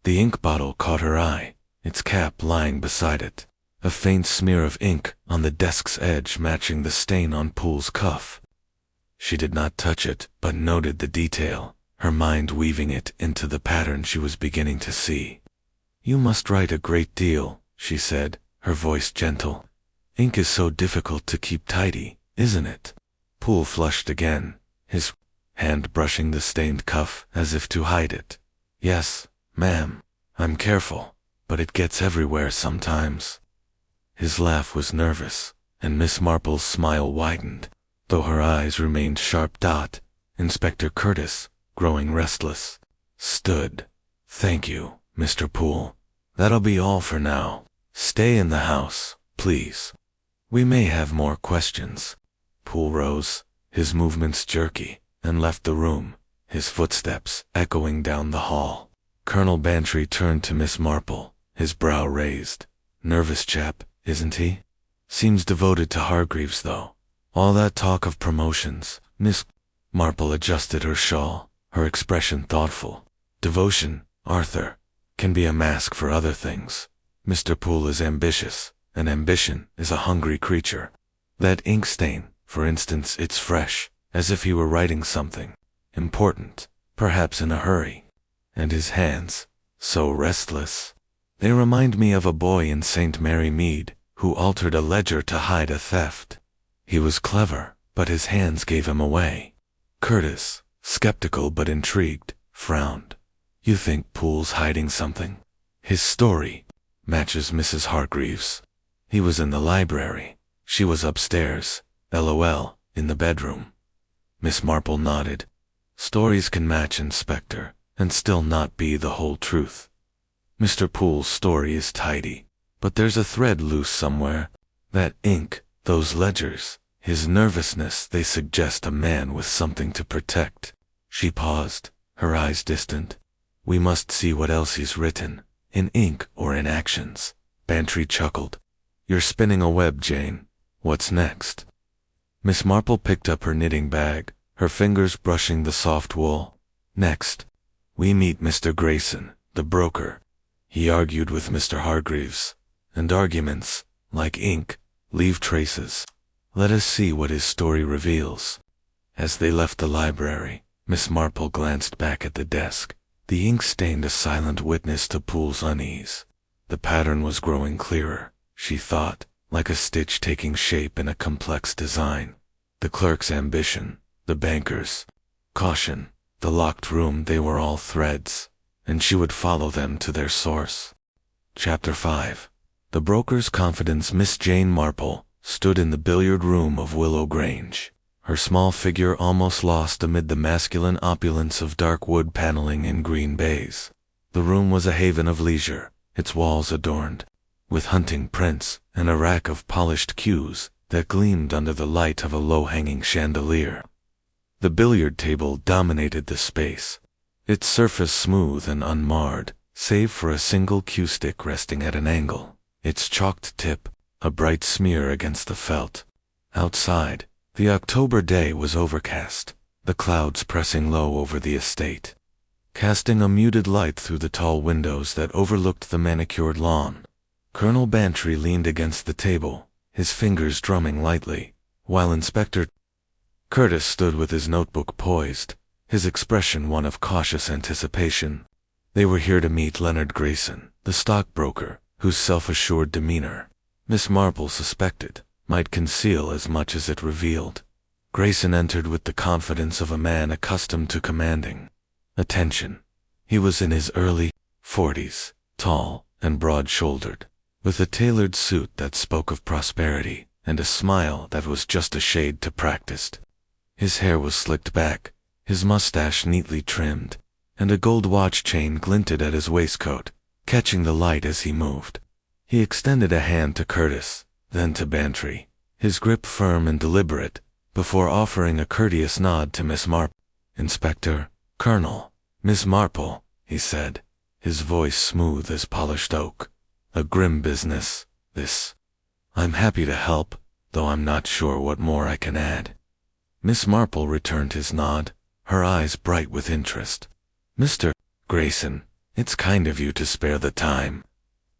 The ink bottle caught her eye, its cap lying beside it, a faint smear of ink on the desk's edge matching the stain on Poole's cuff. She did not touch it, but noted the detail, her mind weaving it into the pattern she was beginning to see. You must write a great deal, she said, her voice gentle. Ink is so difficult to keep tidy, isn't it? Poole flushed again, his hand brushing the stained cuff as if to hide it. Yes, ma'am, I'm careful, but it gets everywhere sometimes. His laugh was nervous, and Miss Marple's smile widened, though her eyes remained sharp. Inspector Curtis, growing restless, stood. Thank you, Mr. Poole. That'll be all for now. Stay in the house, please. We may have more questions. Poole rose, his movements jerky, and left the room, his footsteps echoing down the hall. Colonel Bantry turned to Miss Marple, his brow raised. Nervous chap, isn't he? Seems devoted to Hargreaves, though. All that talk of promotions. Miss Marple adjusted her shawl, her expression thoughtful. Devotion, Arthur, can be a mask for other things. Mr. Poole is ambitious, and ambition is a hungry creature. That ink stain, for instance, it's fresh, as if he were writing something important, perhaps in a hurry. And his hands, so restless. They remind me of a boy in St. Mary Mead, who altered a ledger to hide a theft. He was clever, but his hands gave him away. Curtis, skeptical but intrigued, frowned. You think Poole's hiding something? His story matches Mrs. Hargreaves. He was in the library. She was upstairs, LOL, in the bedroom. Miss Marple nodded. Stories can match, Inspector, and still not be the whole truth. Mr. Poole's story is tidy, but there's a thread loose somewhere. That ink, those ledgers, his nervousness, they suggest a man with something to protect. She paused, her eyes distant. We must see what else he's written, in ink or in actions. Bantry chuckled. You're spinning a web, Jane. What's next? Miss Marple picked up her knitting bag, her fingers brushing the soft wool. Next, we meet Mr. Grayson, the broker. He argued with Mr. Hargreaves, and arguments, like ink, leave traces. Let us see what his story reveals. As they left the library, Miss Marple glanced back at the desk. The ink stained a silent witness to Poole's unease. The pattern was growing clearer, she thought, like a stitch taking shape in a complex design. The clerk's ambition, the banker's caution, the locked room, they were all threads, and she would follow them to their source. Chapter 5. The broker's confidence. Miss Jane Marple stood in the billiard room of Willow Grange, her small figure almost lost amid the masculine opulence of dark wood paneling in green baize. The room was a haven of leisure, its walls adorned with hunting prints and a rack of polished cues that gleamed under the light of a low-hanging chandelier. The billiard table dominated the space, its surface smooth and unmarred, save for a single cue stick resting at an angle, its chalked tip a bright smear against the felt. Outside, the October day was overcast, the clouds pressing low over the estate, casting a muted light through the tall windows that overlooked the manicured lawn. Colonel Bantry leaned against the table, his fingers drumming lightly, while Inspector Curtis stood with his notebook poised, his expression one of cautious anticipation. They were here to meet Leonard Grayson, The stockbroker, whose self-assured demeanor Miss Marple suspected might conceal as much as it revealed. Grayson entered with the confidence of a man accustomed to commanding attention. He was in his early 40s, tall and broad-shouldered, with a tailored suit that spoke of prosperity and a smile that was just a shade too practiced. His hair was slicked back, his mustache neatly trimmed, and a gold watch chain glinted at his waistcoat, catching the light as he moved. He extended a hand to Curtis, then to Bantry, his grip firm and deliberate, before offering a courteous nod to Miss Marple. "Inspector, Colonel, Miss Marple," he said, his voice smooth as polished oak. "A grim business, this. I'm happy to help, though I'm not sure what more I can add." Miss Marple returned his nod, her eyes bright with interest. "Mr. Grayson, it's kind of you to spare the time.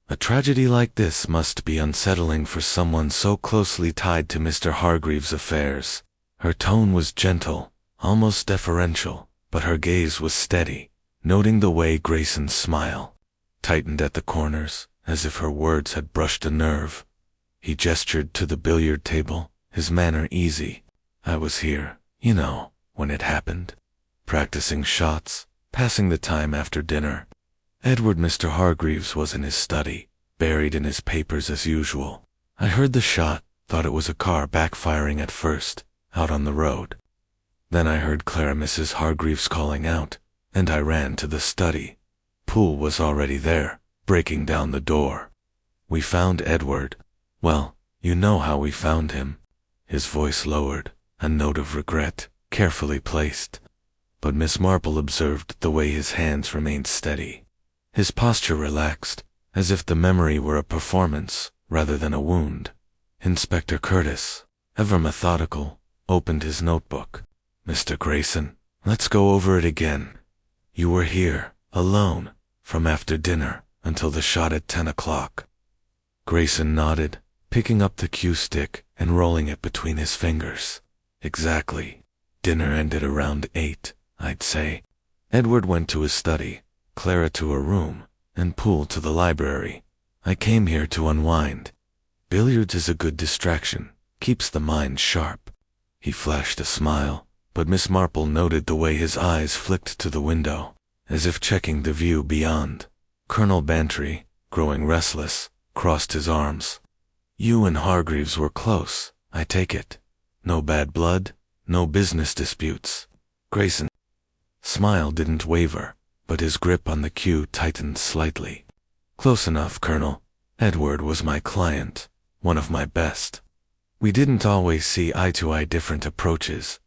A tragedy like this must be unsettling for someone so closely tied to Mr. Hargreaves' affairs." Her tone was gentle, almost deferential, but her gaze was steady, noting the way Grayson's smile tightened at the corners, as if her words had brushed a nerve. He gestured to the billiard table, his manner easy. "I was here, when it happened. Practicing shots, passing the time after dinner." Mr. Hargreaves was in his study, buried in his papers as usual. "I heard the shot, thought it was a car backfiring at first, out on the road. Then I heard Mrs. Hargreaves calling out, and I ran to the study. Poole was already there, breaking down the door. We found Edward. Well, you know how we found him." His voice lowered, a note of regret, carefully placed. But Miss Marple observed the way his hands remained steady. His posture relaxed, as if the memory were a performance rather than a wound. Inspector Curtis, ever methodical, opened his notebook. "Mr. Grayson, let's go over it again. You were here, alone, from after dinner until the shot at 10 o'clock. Grayson nodded, picking up the cue stick and rolling it between his fingers. "Exactly. Dinner ended around 8, I'd say. Edward went to his study, Clara to her room, and Poole to the library. I came here to unwind. Billiards is a good distraction, keeps the mind sharp." He flashed a smile, but Miss Marple noted the way his eyes flicked to the window, as if checking the view beyond. Colonel Bantry, growing restless, crossed his arms. "You and Hargreaves were close, I take it. No bad blood, no business disputes." Grayson's smile didn't waver, but his grip on the cue tightened slightly. "Close enough, Colonel. Edward was my client, one of my best. We didn't always see eye-to-eye different approaches,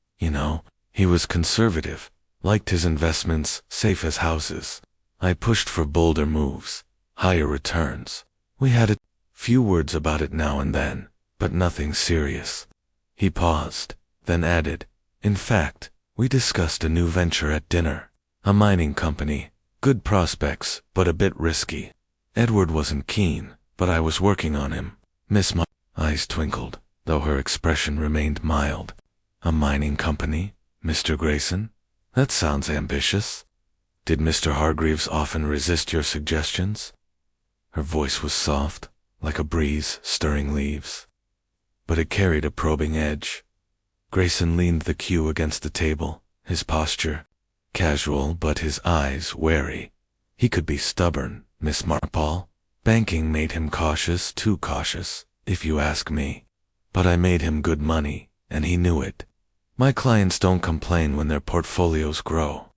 He was conservative, liked his investments safe as houses. I pushed for bolder moves, higher returns. We had a few words about it now and then, but nothing serious." He paused, then added, "In fact, we discussed a new venture at dinner. A mining company, good prospects, but a bit risky. Edward wasn't keen, but I was working on him." Miss Marple's eyes twinkled, though her expression remained mild. "A mining company, Mr. Grayson? That sounds ambitious. Did Mr. Hargreaves often resist your suggestions?" Her voice was soft, like a breeze stirring leaves, but it carried a probing edge. Grayson leaned the cue against the table, his posture casual but his eyes wary. He could be stubborn, Miss Marple. Banking made him cautious, too cautious, if you ask me. But I made him good money, and he knew it. My clients don't complain when their portfolios grow.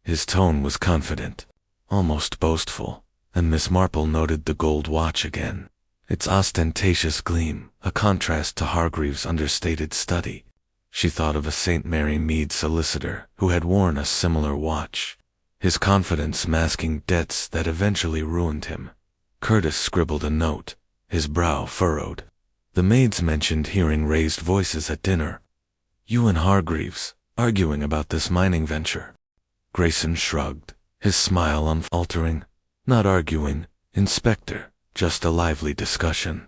His tone was confident, almost boastful, and Miss Marple noted the gold watch again, its ostentatious gleam, a contrast to Hargreaves' understated study. She thought of a St. Mary Mead solicitor who had worn a similar watch, his confidence masking debts that eventually ruined him. Curtis scribbled a note, his brow furrowed. The maids mentioned hearing raised voices at dinner. "You and Hargreaves, arguing about this mining venture." Grayson shrugged, his smile unfaltering. "Not arguing, Inspector, just a lively discussion.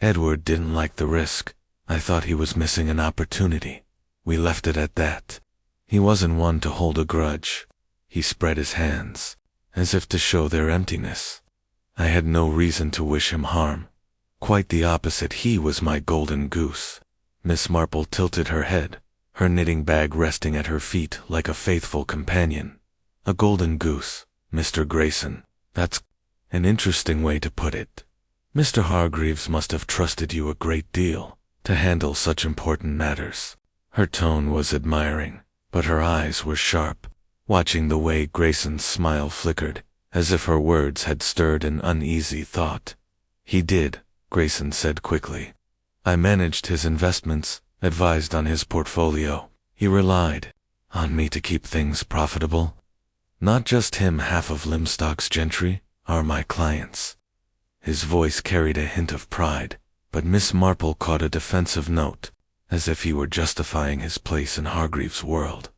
Edward didn't like the risk. I thought he was missing an opportunity. We left it at that. He wasn't one to hold a grudge." He spread his hands, as if to show their emptiness. I had no reason to wish him harm. Quite the opposite, he was my golden goose. Miss Marple tilted her head, her knitting bag resting at her feet like a faithful companion. A golden goose, Mr. Grayson. That's an interesting way to put it. Mr. Hargreaves must have trusted you a great deal to handle such important matters. Her tone was admiring, but her eyes were sharp, watching the way Grayson's smile flickered, as if her words had stirred an uneasy thought. He did, Grayson said quickly. I managed his investments, advised on his portfolio. He relied on me to keep things profitable. Not just him, half of Limstock's gentry are my clients. His voice carried a hint of pride, but Miss Marple caught a defensive note, as if he were justifying his place in Hargreaves' world.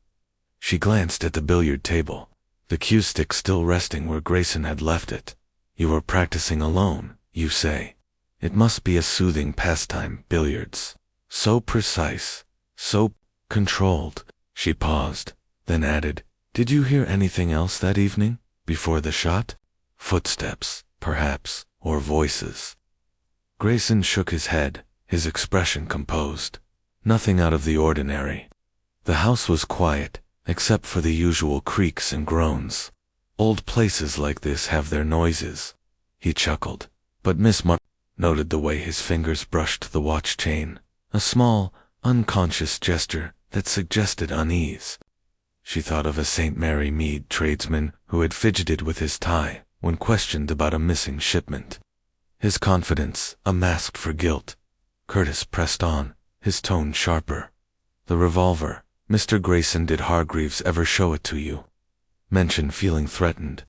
She glanced at the billiard table, the cue stick still resting where Grayson had left it. You are practicing alone, you say. It must be a soothing pastime, billiards. So precise, so controlled. She paused, then added, Did you hear anything else that evening, before the shot? Footsteps, perhaps, or voices. Grayson shook his head, his expression composed. Nothing out of the ordinary. The house was quiet, except for the usual creaks and groans. Old places like this have their noises. He chuckled, but Miss Marple noted the way his fingers brushed the watch chain, a small, unconscious gesture that suggested unease. She thought of a St. Mary Mead tradesman who had fidgeted with his tie when questioned about a missing shipment. His confidence, a mask for guilt. Curtis pressed on, his tone sharper. The revolver, Mr. Grayson, did Hargreaves ever show it to you? Mentioned feeling threatened.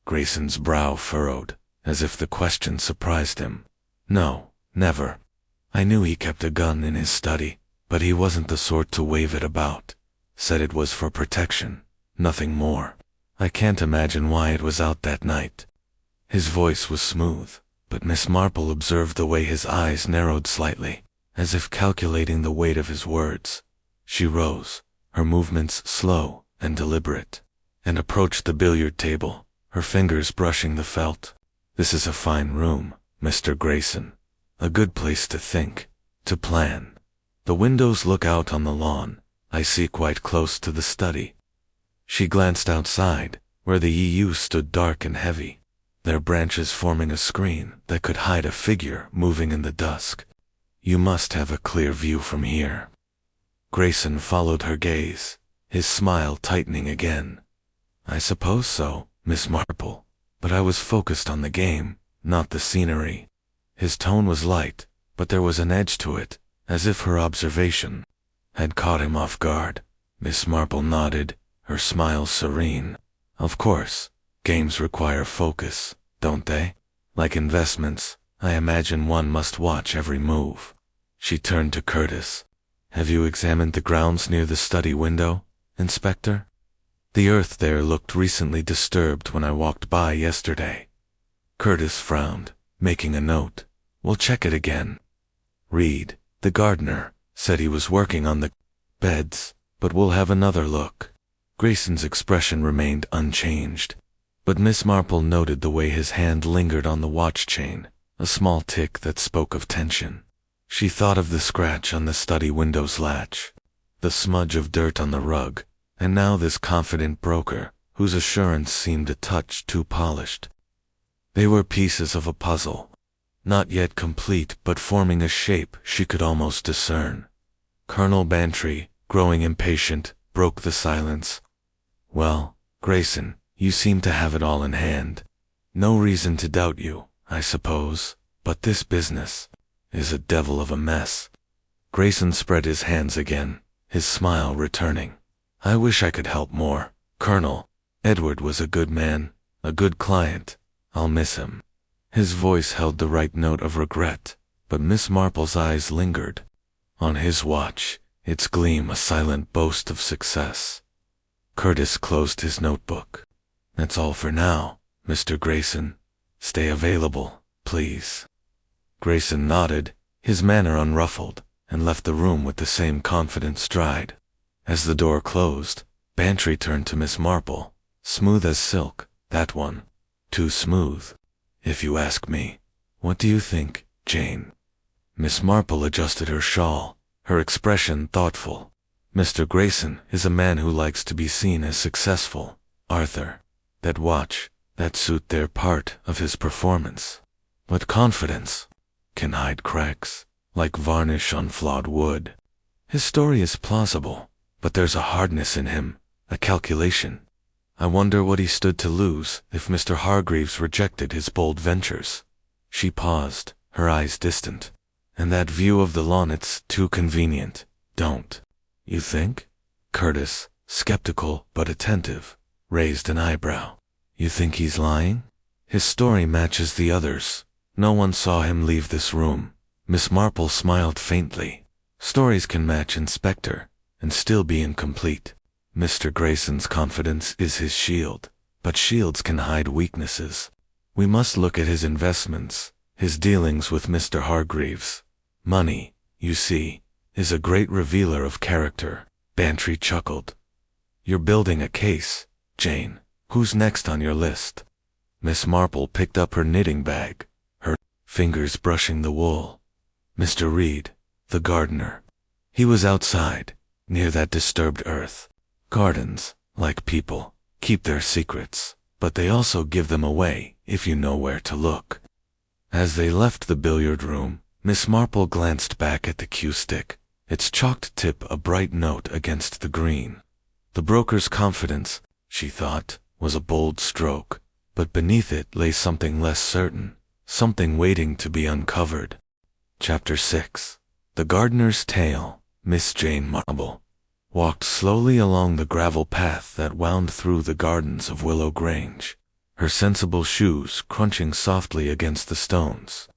Grayson's brow furrowed, as if the question surprised him. No, never. I knew he kept a gun in his study, but he wasn't the sort to wave it about. Said it was for protection, nothing more. I can't imagine why it was out that night. His voice was smooth, but Miss Marple observed the way his eyes narrowed slightly, as if calculating the weight of his words. She rose, her movements slow and deliberate, and approached the billiard table, her fingers brushing the felt. This is a fine room, Mr. Grayson. A good place to think, to plan. The windows look out on the lawn. I see quite close to the study. She glanced outside, where the yew stood dark and heavy, their branches forming a screen that could hide a figure moving in the dusk. You must have a clear view from here. Grayson followed her gaze, his smile tightening again. I suppose so, Miss Marple, but I was focused on the game, not the scenery. His tone was light, but there was an edge to it, as if her observation had caught him off guard. Miss Marple nodded, her smile serene. Of course, games require focus, don't they? Like investments, I imagine one must watch every move. She turned to Curtis. Have you examined the grounds near the study window, Inspector? The earth there looked recently disturbed when I walked by yesterday. Curtis frowned, making a note. We'll check it again. Reed, the gardener, said he was working on the beds, but we'll have another look. Grayson's expression remained unchanged, but Miss Marple noted the way his hand lingered on the watch chain, a small tick that spoke of tension. She thought of the scratch on the study window's latch, the smudge of dirt on the rug, and now this confident broker, whose assurance seemed a touch too polished. They were pieces of a puzzle, not yet complete but forming a shape she could almost discern. Colonel Bantry, growing impatient, broke the silence. Well, Grayson, you seem to have it all in hand. No reason to doubt you, I suppose, but this business is a devil of a mess. Grayson spread his hands again, his smile returning. I wish I could help more, Colonel. Edward was a good man, a good client. I'll miss him. His voice held the right note of regret, but Miss Marple's eyes lingered. On his watch, its gleam a silent boast of success. Curtis closed his notebook. That's all for now, Mr. Grayson. Stay available, please. Grayson nodded, his manner unruffled, and left the room with the same confident stride. As the door closed, Bantry turned to Miss Marple. Smooth as silk, that one. Too smooth. if you ask me. What do you think, Jane? Miss Marple adjusted her shawl, her expression thoughtful. Mr. Grayson is a man who likes to be seen as successful, Arthur. That watch, that suit, they're part of his performance. But confidence can hide cracks, like varnish on flawed wood. His story is plausible, but there's a hardness in him, a calculation. I wonder what he stood to lose if Mr. Hargreaves rejected his bold ventures. She paused, her eyes distant. And that view of the lawn, it's too convenient, don't you think? Curtis, skeptical but attentive, raised an eyebrow. You think he's lying? His story matches the others. No one saw him leave this room. Miss Marple smiled faintly. Stories can match, Inspector, and still be incomplete. Mr. Grayson's confidence is his shield, but shields can hide weaknesses. We must look at his investments, his dealings with Mr. Hargreaves. Money, you see, is a great revealer of character. Bantry chuckled. You're building a case, Jane. Who's next on your list? Miss Marple picked up her knitting bag, her fingers brushing the wool. Mr. Reed, the gardener. He was outside, near that disturbed earth. Gardens, like people, keep their secrets, but they also give them away if you know where to look. As they left the billiard room, Miss Marple glanced back at the cue stick, its chalked tip a bright note against the green. The broker's confidence, she thought, was a bold stroke, but beneath it lay something less certain, something waiting to be uncovered. Chapter 6. The Gardener's Tale. Miss Jane Marple walked slowly along the gravel path that wound through the gardens of Willow Grange, her sensible shoes crunching softly against the stones.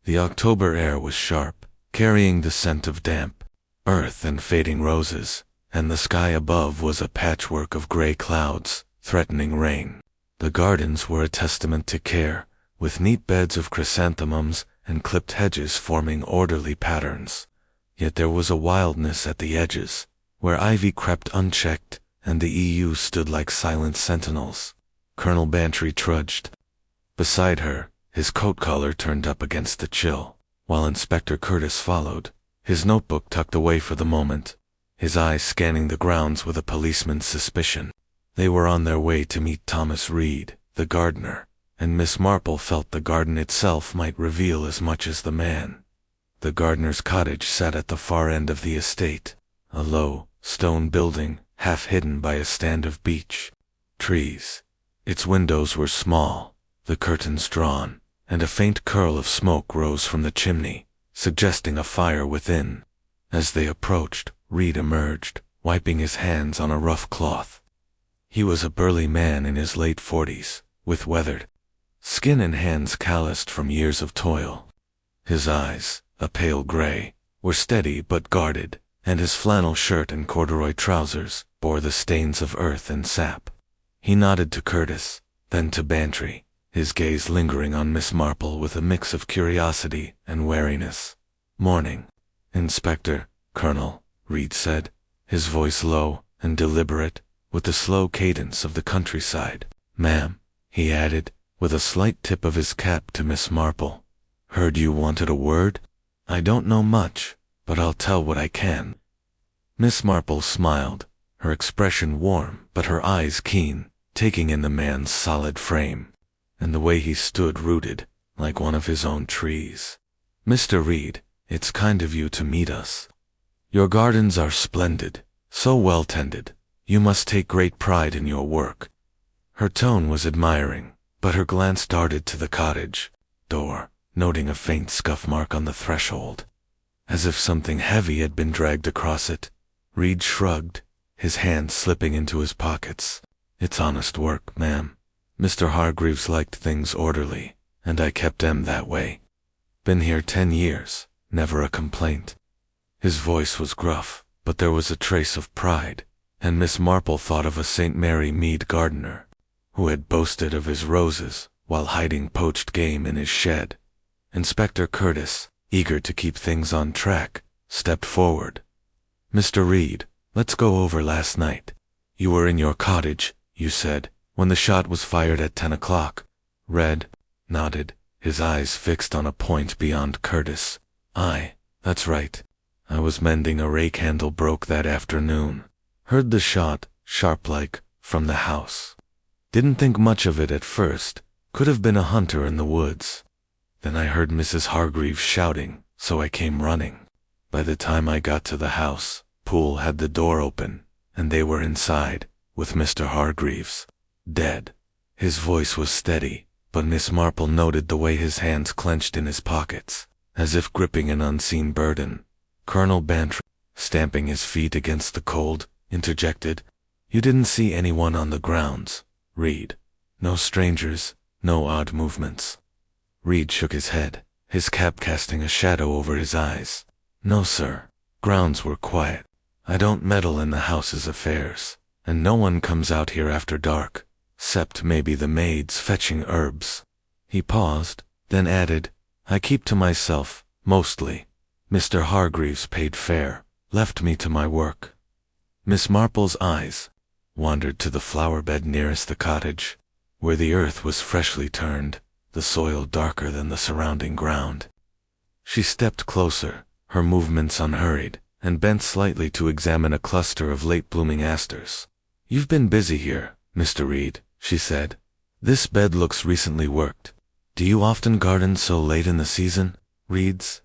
The October air was sharp, carrying the scent of damp earth and fading roses, and the sky above was a patchwork of gray clouds, threatening rain. The gardens were a testament to care, with neat beds of chrysanthemums and clipped hedges forming orderly patterns. Yet there was a wildness at the edges, where ivy crept unchecked and the EU stood like silent sentinels. Colonel Bantry trudged beside her, his coat collar turned up against the chill, while Inspector Curtis followed, his notebook tucked away for the moment, his eyes scanning the grounds with a policeman's suspicion. They were on their way to meet Thomas Reed, the gardener, and Miss Marple felt the garden itself might reveal as much as the man. The gardener's cottage sat at the far end of the estate, a low, stone building, half hidden by a stand of beech trees. Its windows were small, the curtains drawn, and a faint curl of smoke rose from the chimney, suggesting a fire within. As they approached, Reed emerged, wiping his hands on a rough cloth. He was a burly man in his late 40s, with weathered skin and hands calloused from years of toil. His eyes, a pale gray, were steady but guarded, and his flannel shirt and corduroy trousers bore the stains of earth and sap. He nodded to Curtis, then to Bantry, his gaze lingering on Miss Marple with a mix of curiosity and wariness. "Morning, Inspector, Colonel," Reed said, his voice low and deliberate, with the slow cadence of the countryside. "Ma'am," he added, with a slight tip of his cap to Miss Marple. "Heard you wanted a word? I don't know much, but I'll tell what I can." Miss Marple smiled, her expression warm but her eyes keen, taking in the man's solid frame, and the way he stood rooted, like one of his own trees. "Mr. Reed, it's kind of you to meet us. Your gardens are splendid, so well tended. You must take great pride in your work." Her tone was admiring, but her glance darted to the cottage door, noting a faint scuff mark on the threshold, as if something heavy had been dragged across it. Reed shrugged, his hands slipping into his pockets. "It's honest work, ma'am. Mr. Hargreaves liked things orderly, and I kept them that way. Been here 10 years, never a complaint." His voice was gruff, but there was a trace of pride, and Miss Marple thought of a St. Mary Mead gardener, who had boasted of his roses while hiding poached game in his shed. Inspector Curtis, eager to keep things on track, stepped forward. "Mr. Reed, let's go over last night. You were in your cottage, you said, when the shot was fired at 10 o'clock. Read nodded, his eyes fixed on a point beyond Curtis. Aye, that's right. I was mending a rake handle broke that afternoon. Heard the shot, sharp-like, from the house. Didn't think much of it at first. Could have been a hunter in the woods. Then I heard Mrs. Hargreaves shouting, so I came running. By the time I got to the house, Poole had the door open, and they were inside, with Mr. Hargreaves. Dead. His voice was steady, but Miss Marple noted the way his hands clenched in his pockets, as if gripping an unseen burden. Colonel Bantry, stamping his feet against the cold, interjected, "You didn't see anyone on the grounds, Reed? No strangers, no odd movements?" Reed shook his head, his cap casting a shadow over his eyes. "No, sir. Grounds were quiet. I don't meddle in the house's affairs, and no one comes out here after dark, 'cept maybe the maids fetching herbs." He paused, then added, "I keep to myself, mostly. Mr. Hargreaves paid fare, left me to my work." Miss Marple's eyes wandered to the flower bed nearest the cottage, where the earth was freshly turned, the soil darker than the surrounding ground. She stepped closer, her movements unhurried, and bent slightly to examine a cluster of late-blooming asters. "You've been busy here, Mr. Reed," she said. "This bed looks recently worked. Do you often garden so late in the season?" Reed's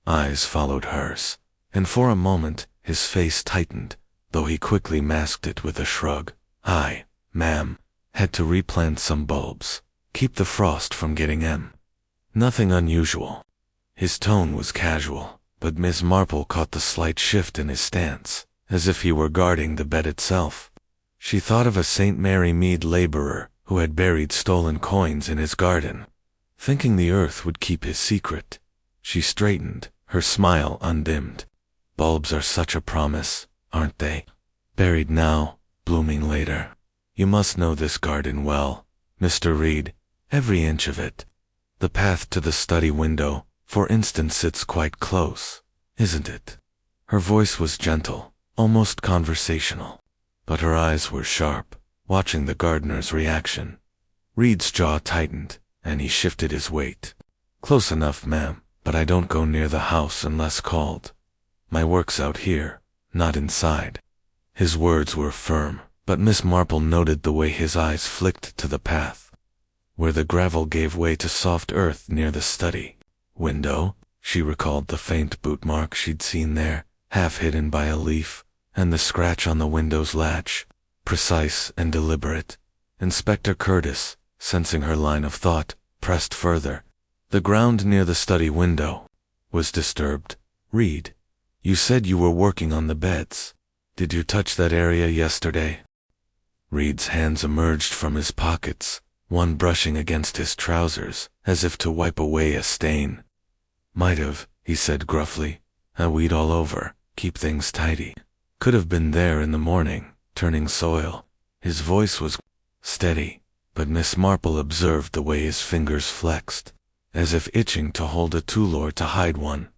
eyes followed hers, and for a moment his face tightened, though he quickly masked it with a shrug. "Aye, ma'am. Had to replant some bulbs. Keep the frost from getting em." Nothing unusual. His tone was casual, but Miss Marple caught the slight shift in his stance, as if he were guarding the bed itself. She thought of a St. Mary Mead laborer who had buried stolen coins in his garden, thinking the earth would keep his secret. She straightened, her smile undimmed. "Bulbs are such a promise, aren't they? Buried now, blooming later. You must know this garden well, Mr. Reed, every inch of it. The path to the study window, for instance, sits quite close, isn't it?" Her voice was gentle, almost conversational, but her eyes were sharp, watching the gardener's reaction. Reed's jaw tightened, and he shifted his weight. "Close enough, ma'am, but I don't go near the house unless called. My work's out here, not inside." His words were firm, but Miss Marple noted the way his eyes flicked to the path, where the gravel gave way to soft earth near the study window. She recalled the faint boot mark she'd seen there, half hidden by a leaf, and the scratch on the window's latch, precise and deliberate. Inspector Curtis, sensing her line of thought, pressed further. "The ground near the study window was disturbed. Reed, you said you were working on the beds. Did you touch that area yesterday?" Reed's hands emerged from his pockets, one brushing against his trousers, as if to wipe away a stain. "Might have," he said gruffly. "I weed all over, keep things tidy. Could have been there in the morning, turning soil." His voice was steady, but Miss Marple observed the way his fingers flexed, as if itching to hold a tool or to hide one.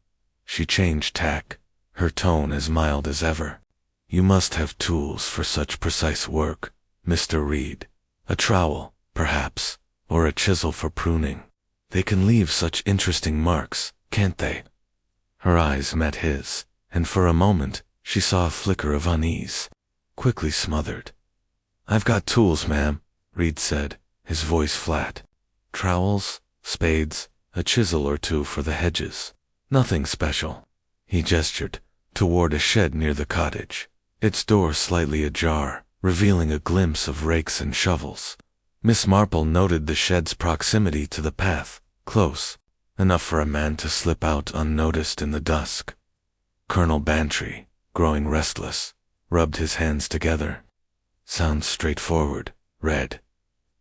She changed tack, her tone as mild as ever. "You must have tools for such precise work, Mr. Reed. A trowel, perhaps, or a chisel for pruning. They can leave such interesting marks, can't they?" Her eyes met his, and for a moment she saw a flicker of unease, quickly smothered. "I've got tools, ma'am," Reed said, his voice flat. "Trowels, spades, a chisel or two for the hedges. Nothing special." He gestured toward a shed near the cottage, its door slightly ajar, revealing a glimpse of rakes and shovels. Miss Marple noted the shed's proximity to the path, close enough for a man to slip out unnoticed in the dusk. Colonel Bantry, growing restless, rubbed his hands together. "Sounds straightforward, Red.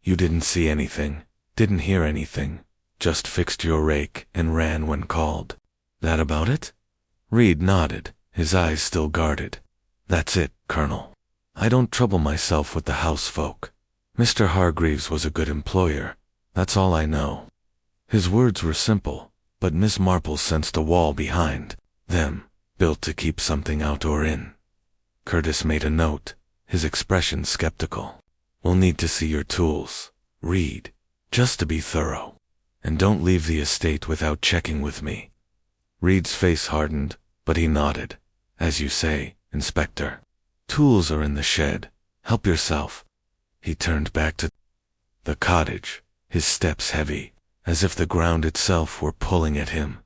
You didn't see anything, didn't hear anything, just fixed your rake and ran when called. That about it?" Reed nodded, his eyes still guarded. "That's it, Colonel. I don't trouble myself with the house folk. Mr. Hargreaves was a good employer, that's all I know." His words were simple, but Miss Marple sensed a wall behind them, built to keep something out or in. Curtis made a note, his expression skeptical. "We'll need to see your tools, Reed, just to be thorough." And don't leave the estate without checking with me. Reed's face hardened, but he nodded. As you say, Inspector. Tools are in the shed. Help yourself. He turned back to the cottage, his steps heavy, as if the ground itself were pulling at him.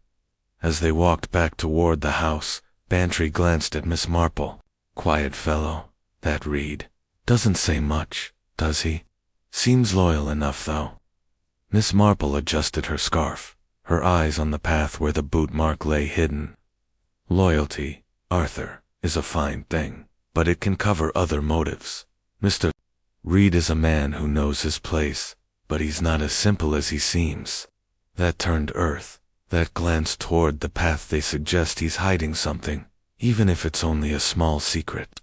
As they walked back toward the house, Bantry glanced at Miss Marple. Quiet fellow, that Reed. Doesn't say much, does he? Seems loyal enough, though. Miss Marple adjusted her scarf, her eyes on the path where the boot mark lay hidden. Loyalty, Arthur, is a fine thing, but it can cover other motives. Mr. Reed is a man who knows his place, but he's not as simple as he seems. That turned earth, that glance toward the path, they suggest he's hiding something, even if it's only a small secret.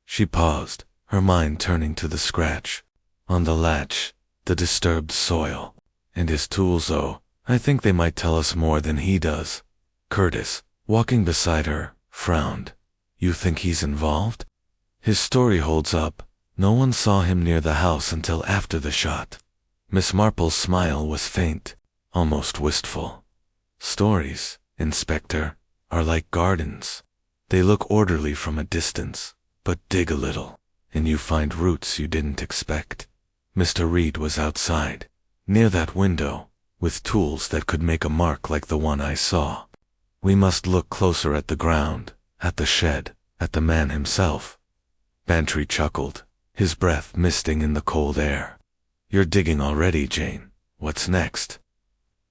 She paused, her mind turning to the scratch on the latch, the disturbed soil, and his tools. Oh, I think they might tell us more than he does. Curtis, walking beside her, frowned. You think he's involved? His story holds up. No one saw him near the house until after the shot. Miss Marple's smile was faint, almost wistful. Stories, Inspector, are like gardens. They look orderly from a distance, but dig a little, and you find roots you didn't expect. Mr. Reed was outside, near that window, with tools that could make a mark like the one I saw. We must look closer at the ground, at the shed, at the man himself. Bantry chuckled, his breath misting in the cold air. You're digging already, Jane. What's next?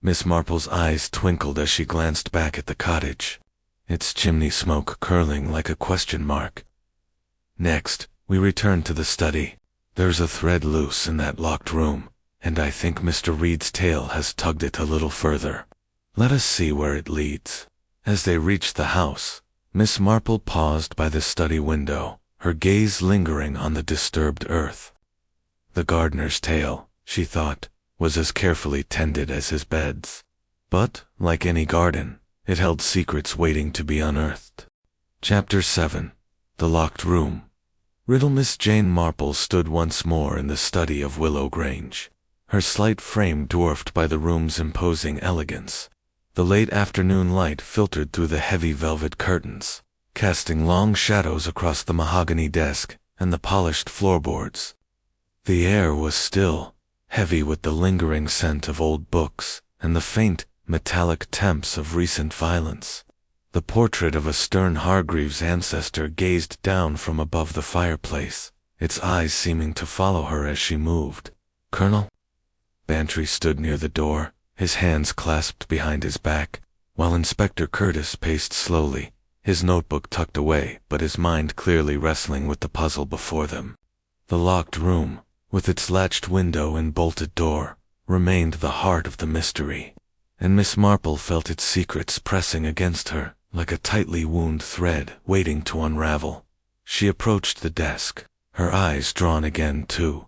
Miss Marple's eyes twinkled as she glanced back at the cottage, its chimney smoke curling like a question mark. Next, we return to the study. There's a thread loose in that locked room, and I think Mr. Reed's tail has tugged it a little further. Let us see where it leads. As they reached the house, Miss Marple paused by the study window, her gaze lingering on the disturbed earth. The gardener's tail, she thought, was as carefully tended as his bed's. But, like any garden, it held secrets waiting to be unearthed. Chapter 7. The Locked Room. Riddle Miss Jane Marple stood once more in the study of Willow Grange, her slight frame dwarfed by the room's imposing elegance. The late afternoon light filtered through the heavy velvet curtains, casting long shadows across the mahogany desk and the polished floorboards. The air was still, heavy with the lingering scent of old books and the faint, metallic temps of recent violence. The portrait of a stern Hargreaves ancestor gazed down from above the fireplace, its eyes seeming to follow her as she moved. Colonel? Bantry stood near the door, his hands clasped behind his back, while Inspector Curtis paced slowly, his notebook tucked away but his mind clearly wrestling with the puzzle before them. The locked room, with its latched window and bolted door, remained the heart of the mystery, and Miss Marple felt its secrets pressing against her like a tightly wound thread waiting to unravel. She approached the desk, her eyes drawn again to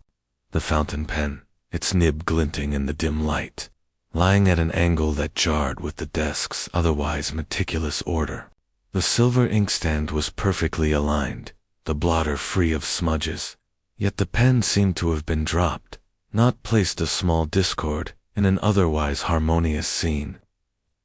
the fountain pen, its nib glinting in the dim light, lying at an angle that jarred with the desk's otherwise meticulous order. The silver inkstand was perfectly aligned, the blotter free of smudges, yet the pen seemed to have been dropped, not placed a small discord in an otherwise harmonious scene.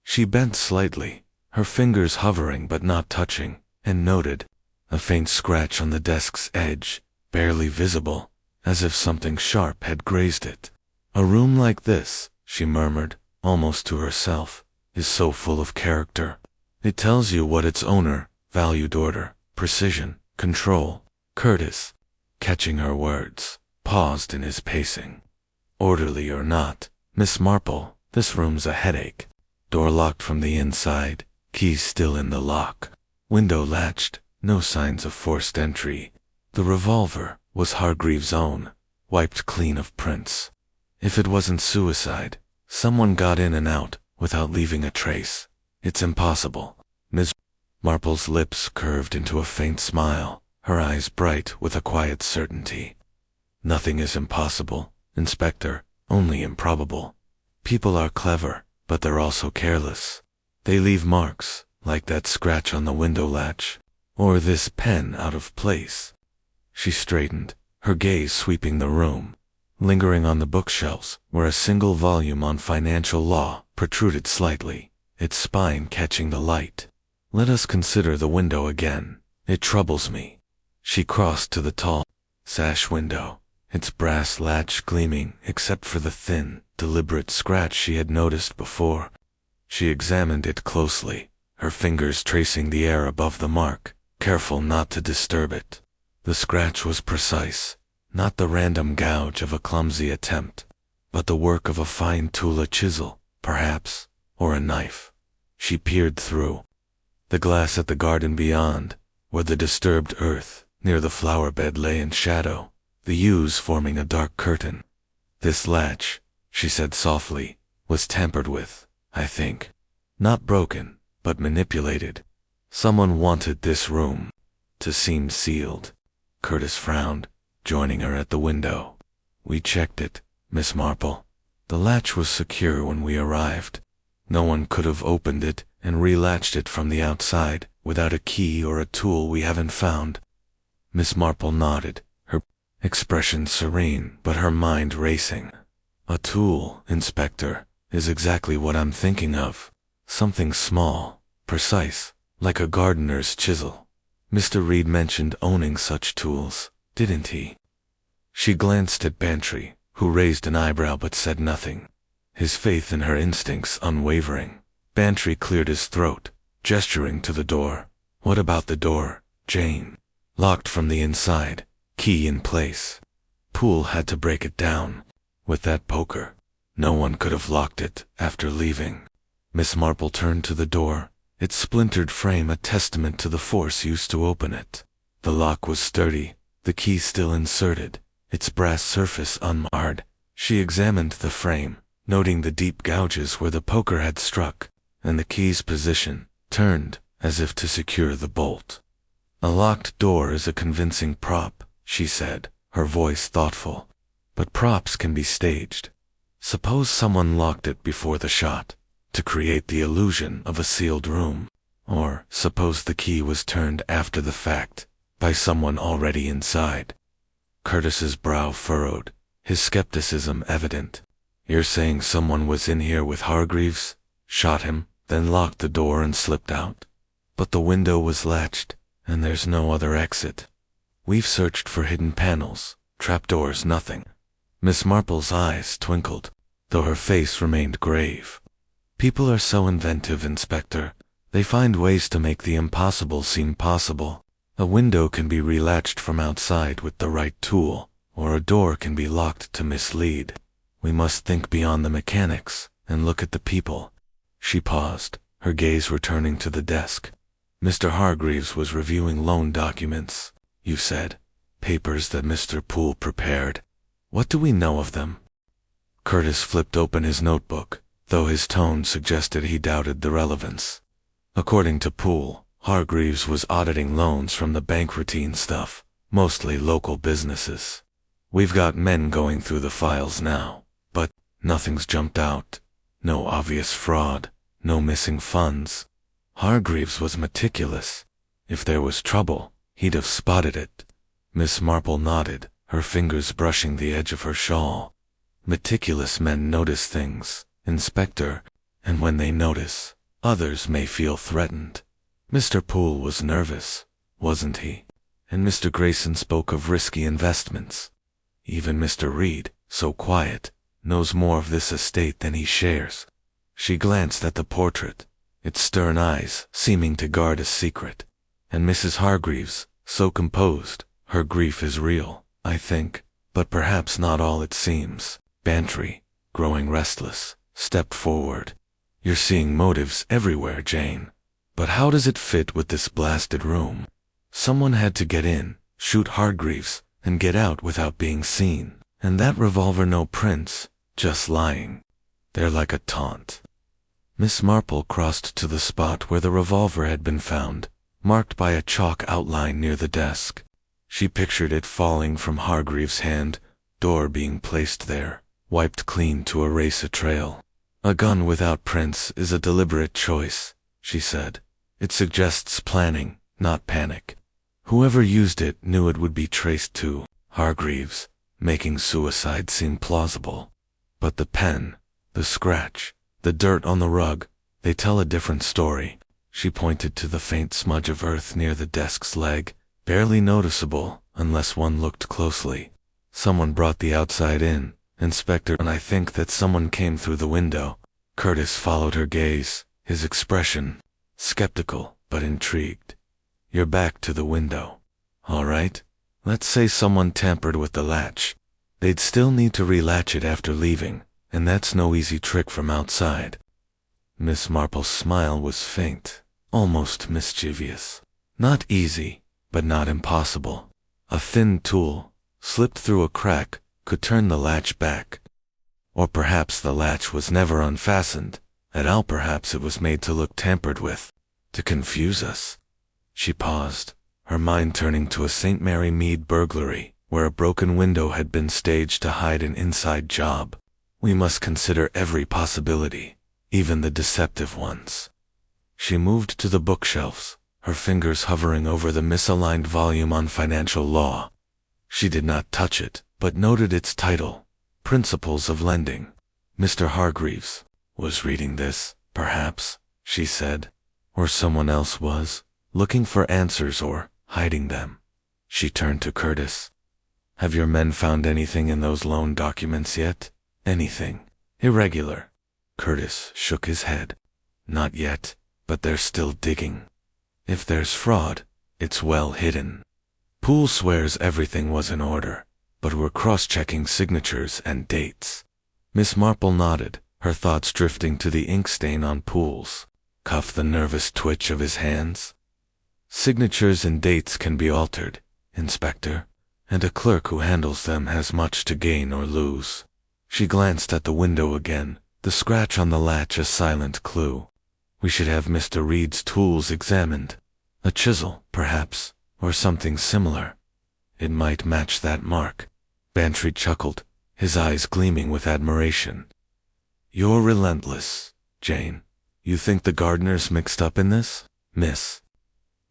She bent slightly, her fingers hovering but not touching, and noted a faint scratch on the desk's edge, barely visible, as if something sharp had grazed it. A room like this, she murmured, almost to herself, is so full of character. It tells you what its owner valued: order, precision, control. Curtis, catching her words, paused in his pacing. Orderly or not, Miss Marple, this room's a headache. Door locked from the inside, keys still in the lock. Window latched, no signs of forced entry. The revolver was Hargreaves' own, wiped clean of prints. If it wasn't suicide, someone got in and out without leaving a trace. It's impossible. Miss Marple's lips curved into a faint smile, her eyes bright with a quiet certainty. Nothing is impossible, Inspector, only improbable. People are clever, but they're also careless. They leave marks, like that scratch on the window latch, or this pen out of place. She straightened, her gaze sweeping the room. lingering on the bookshelves, where a single volume on financial law protruded slightly, its spine catching the light. Let us consider the window again. It troubles me. She crossed to the tall sash window, its brass latch gleaming except for the thin, deliberate scratch she had noticed before. She examined it closely, her fingers tracing the air above the mark, careful not to disturb it. The scratch was precise, not the random gouge of a clumsy attempt, but the work of a fine tool, a chisel, perhaps, or a knife. She peered through the glass at the garden beyond, where the disturbed earth near the flower bed lay in shadow, the yews forming a dark curtain. This latch, she said softly, was tampered with, I think. Not broken, but manipulated. Someone wanted this room to seem sealed. Curtis frowned, joining her at the window. We checked it, Miss Marple. The latch was secure when we arrived. No one could have opened it and relatched it from the outside without a key or a tool we haven't found. Miss Marple nodded, her expression serene but her mind racing. A tool, Inspector, is exactly what I'm thinking of. Something small, precise, like a gardener's chisel. Mr. Reed mentioned owning such tools, didn't he? She glanced at Bantry, who raised an eyebrow but said nothing, his faith in her instincts unwavering. Bantry cleared his throat, gesturing to the door. What about the door, Jane? Locked from the inside, key in place. Poole had to break it down. With that poker, no one could have locked it after leaving. Miss Marple turned to the door, its splintered frame a testament to the force used to open it. The lock was sturdy, the key still inserted, its brass surface unmarred. She examined the frame, noting the deep gouges where the poker had struck, and the key's position, turned, as if to secure the bolt. A locked door is a convincing prop, she said, her voice thoughtful. But props can be staged. Suppose someone locked it before the shot, to create the illusion of a sealed room. Or suppose the key was turned after the fact, by someone already inside. Curtis's brow furrowed, his skepticism evident. You're saying someone was in here with Hargreaves, shot him, then locked the door and slipped out? But the window was latched, and there's no other exit. We've searched for hidden panels, trapdoors, nothing. Miss Marple's eyes twinkled, though her face remained grave. People are so inventive, Inspector. They find ways to make the impossible seem possible. A window can be relatched from outside with the right tool, or a door can be locked to mislead. We must think beyond the mechanics and look at the people. She paused, her gaze returning to the desk. Mr. Hargreaves was reviewing loan documents, you said, papers that Mr. Poole prepared. What do we know of them? Curtis flipped open his notebook, though his tone suggested he doubted the relevance. According to Poole, Hargreaves was auditing loans from the bank, routine stuff, mostly local businesses. We've got men going through the files now, but nothing's jumped out. No obvious fraud, no missing funds. Hargreaves was meticulous. If there was trouble, he'd have spotted it. Miss Marple nodded, her fingers brushing the edge of her shawl. Meticulous men notice things, Inspector, and when they notice, others may feel threatened. Mr. Poole was nervous, wasn't he? And Mr. Grayson spoke of risky investments. Even Mr. Reed, so quiet, knows more of this estate than he shares. She glanced at the portrait, its stern eyes seeming to guard a secret. And Mrs. Hargreaves, so composed, her grief is real, I think, but perhaps not all it seems. Bantry, growing restless, stepped forward. You're seeing motives everywhere, Jane. But how does it fit with this blasted room? Someone had to get in, shoot Hargreaves, and get out without being seen. And that revolver, no prints, just lying. They're like a taunt. Miss Marple crossed to the spot where the revolver had been found, marked by a chalk outline near the desk. She pictured it falling from Hargreaves' hand, door being placed there, wiped clean to erase a trail. A gun without prints is a deliberate choice, she said. It suggests planning, not panic. Whoever used it knew it would be traced to Hargreaves, making suicide seem plausible. But the pen, the scratch, the dirt on the rug, they tell a different story. She pointed to the faint smudge of earth near the desk's leg, barely noticeable unless one looked closely. Someone brought the outside in, Inspector, and I think that someone came through the window. Curtis followed her gaze, his expression skeptical but intrigued. You're back to the window. All right. Let's say someone tampered with the latch. They'd still need to relatch it after leaving, and that's no easy trick from outside. Miss Marple's smile was faint, almost mischievous. Not easy, but not impossible. A thin tool, slipped through a crack, could turn the latch back. Or perhaps the latch was never unfastened, at all. Perhaps it was made to look tampered with, to confuse us. She paused, her mind turning to a St. Mary Mead burglary, where a broken window had been staged to hide an inside job. We must consider every possibility, even the deceptive ones. She moved to the bookshelves, her fingers hovering over the misaligned volume on financial law. She did not touch it, but noted its title, Principles of Lending. Mr. Hargreaves was reading this, perhaps, she said, or someone else was, looking for answers or hiding them. She turned to Curtis. Have your men found anything in those loan documents yet? Anything irregular? Curtis shook his head. Not yet, but they're still digging. If there's fraud, it's well hidden. Poole swears everything was in order, but we're cross-checking signatures and dates. Miss Marple nodded, her thoughts drifting to the ink stain on Poole's cuff, the nervous twitch of his hands. Signatures and dates can be altered, Inspector, and a clerk who handles them has much to gain or lose. She glanced at the window again, the scratch on the latch a silent clue. We should have Mr. Reed's tools examined. A chisel, perhaps, or something similar. It might match that mark. Bantry chuckled, his eyes gleaming with admiration. You're relentless, Jane. You think the gardener's mixed up in this, Miss?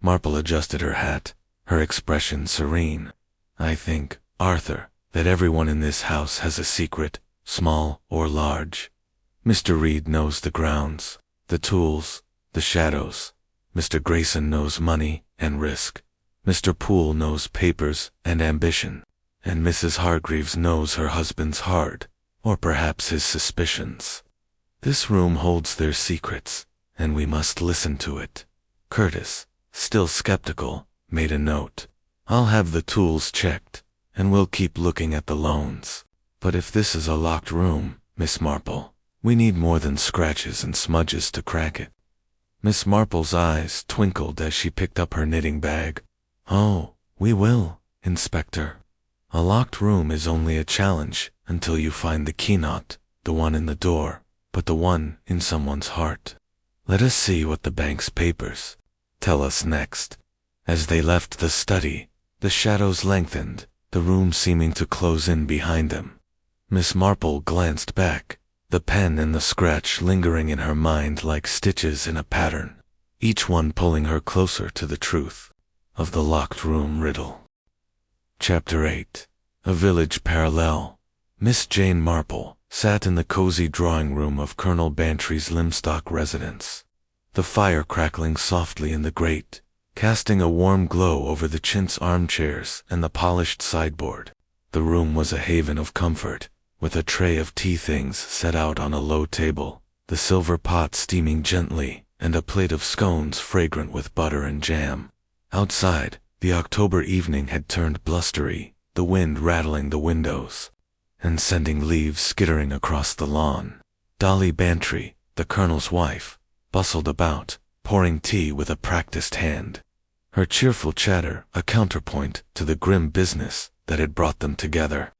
Marple adjusted her hat, her expression serene. I think, Arthur, that everyone in this house has a secret, small or large. Mr. Reed knows the grounds, the tools, the shadows. Mr. Grayson knows money and risk. Mr. Poole knows papers and ambition. And Mrs. Hargreaves knows her husband's heart, or perhaps his suspicions. This room holds their secrets, and we must listen to it. Curtis, still skeptical, made a note. I'll have the tools checked, and we'll keep looking at the loans. But if this is a locked room, Miss Marple, we need more than scratches and smudges to crack it. Miss Marple's eyes twinkled as she picked up her knitting bag. Oh, we will, Inspector. A locked room is only a challenge until you find the key, not the one in the door, but the one in someone's heart. Let us see what the bank's papers tell us next. As they left the study, the shadows lengthened, the room seeming to close in behind them. Miss Marple glanced back, the pen and the scratch lingering in her mind like stitches in a pattern, each one pulling her closer to the truth of the locked room riddle. Chapter 8. A Village Parallel. Miss Jane Marple sat in the cozy drawing room of Colonel Bantry's Limstock residence, the fire crackling softly in the grate, casting a warm glow over the chintz armchairs and the polished sideboard. The room was a haven of comfort, with a tray of tea things set out on a low table, the silver pot steaming gently, and a plate of scones fragrant with butter and jam. Outside, the October evening had turned blustery, the wind rattling the windows and sending leaves skittering across the lawn. Dolly Bantry, the colonel's wife, bustled about, pouring tea with a practiced hand. Her cheerful chatter a counterpoint to the grim business that had brought them together.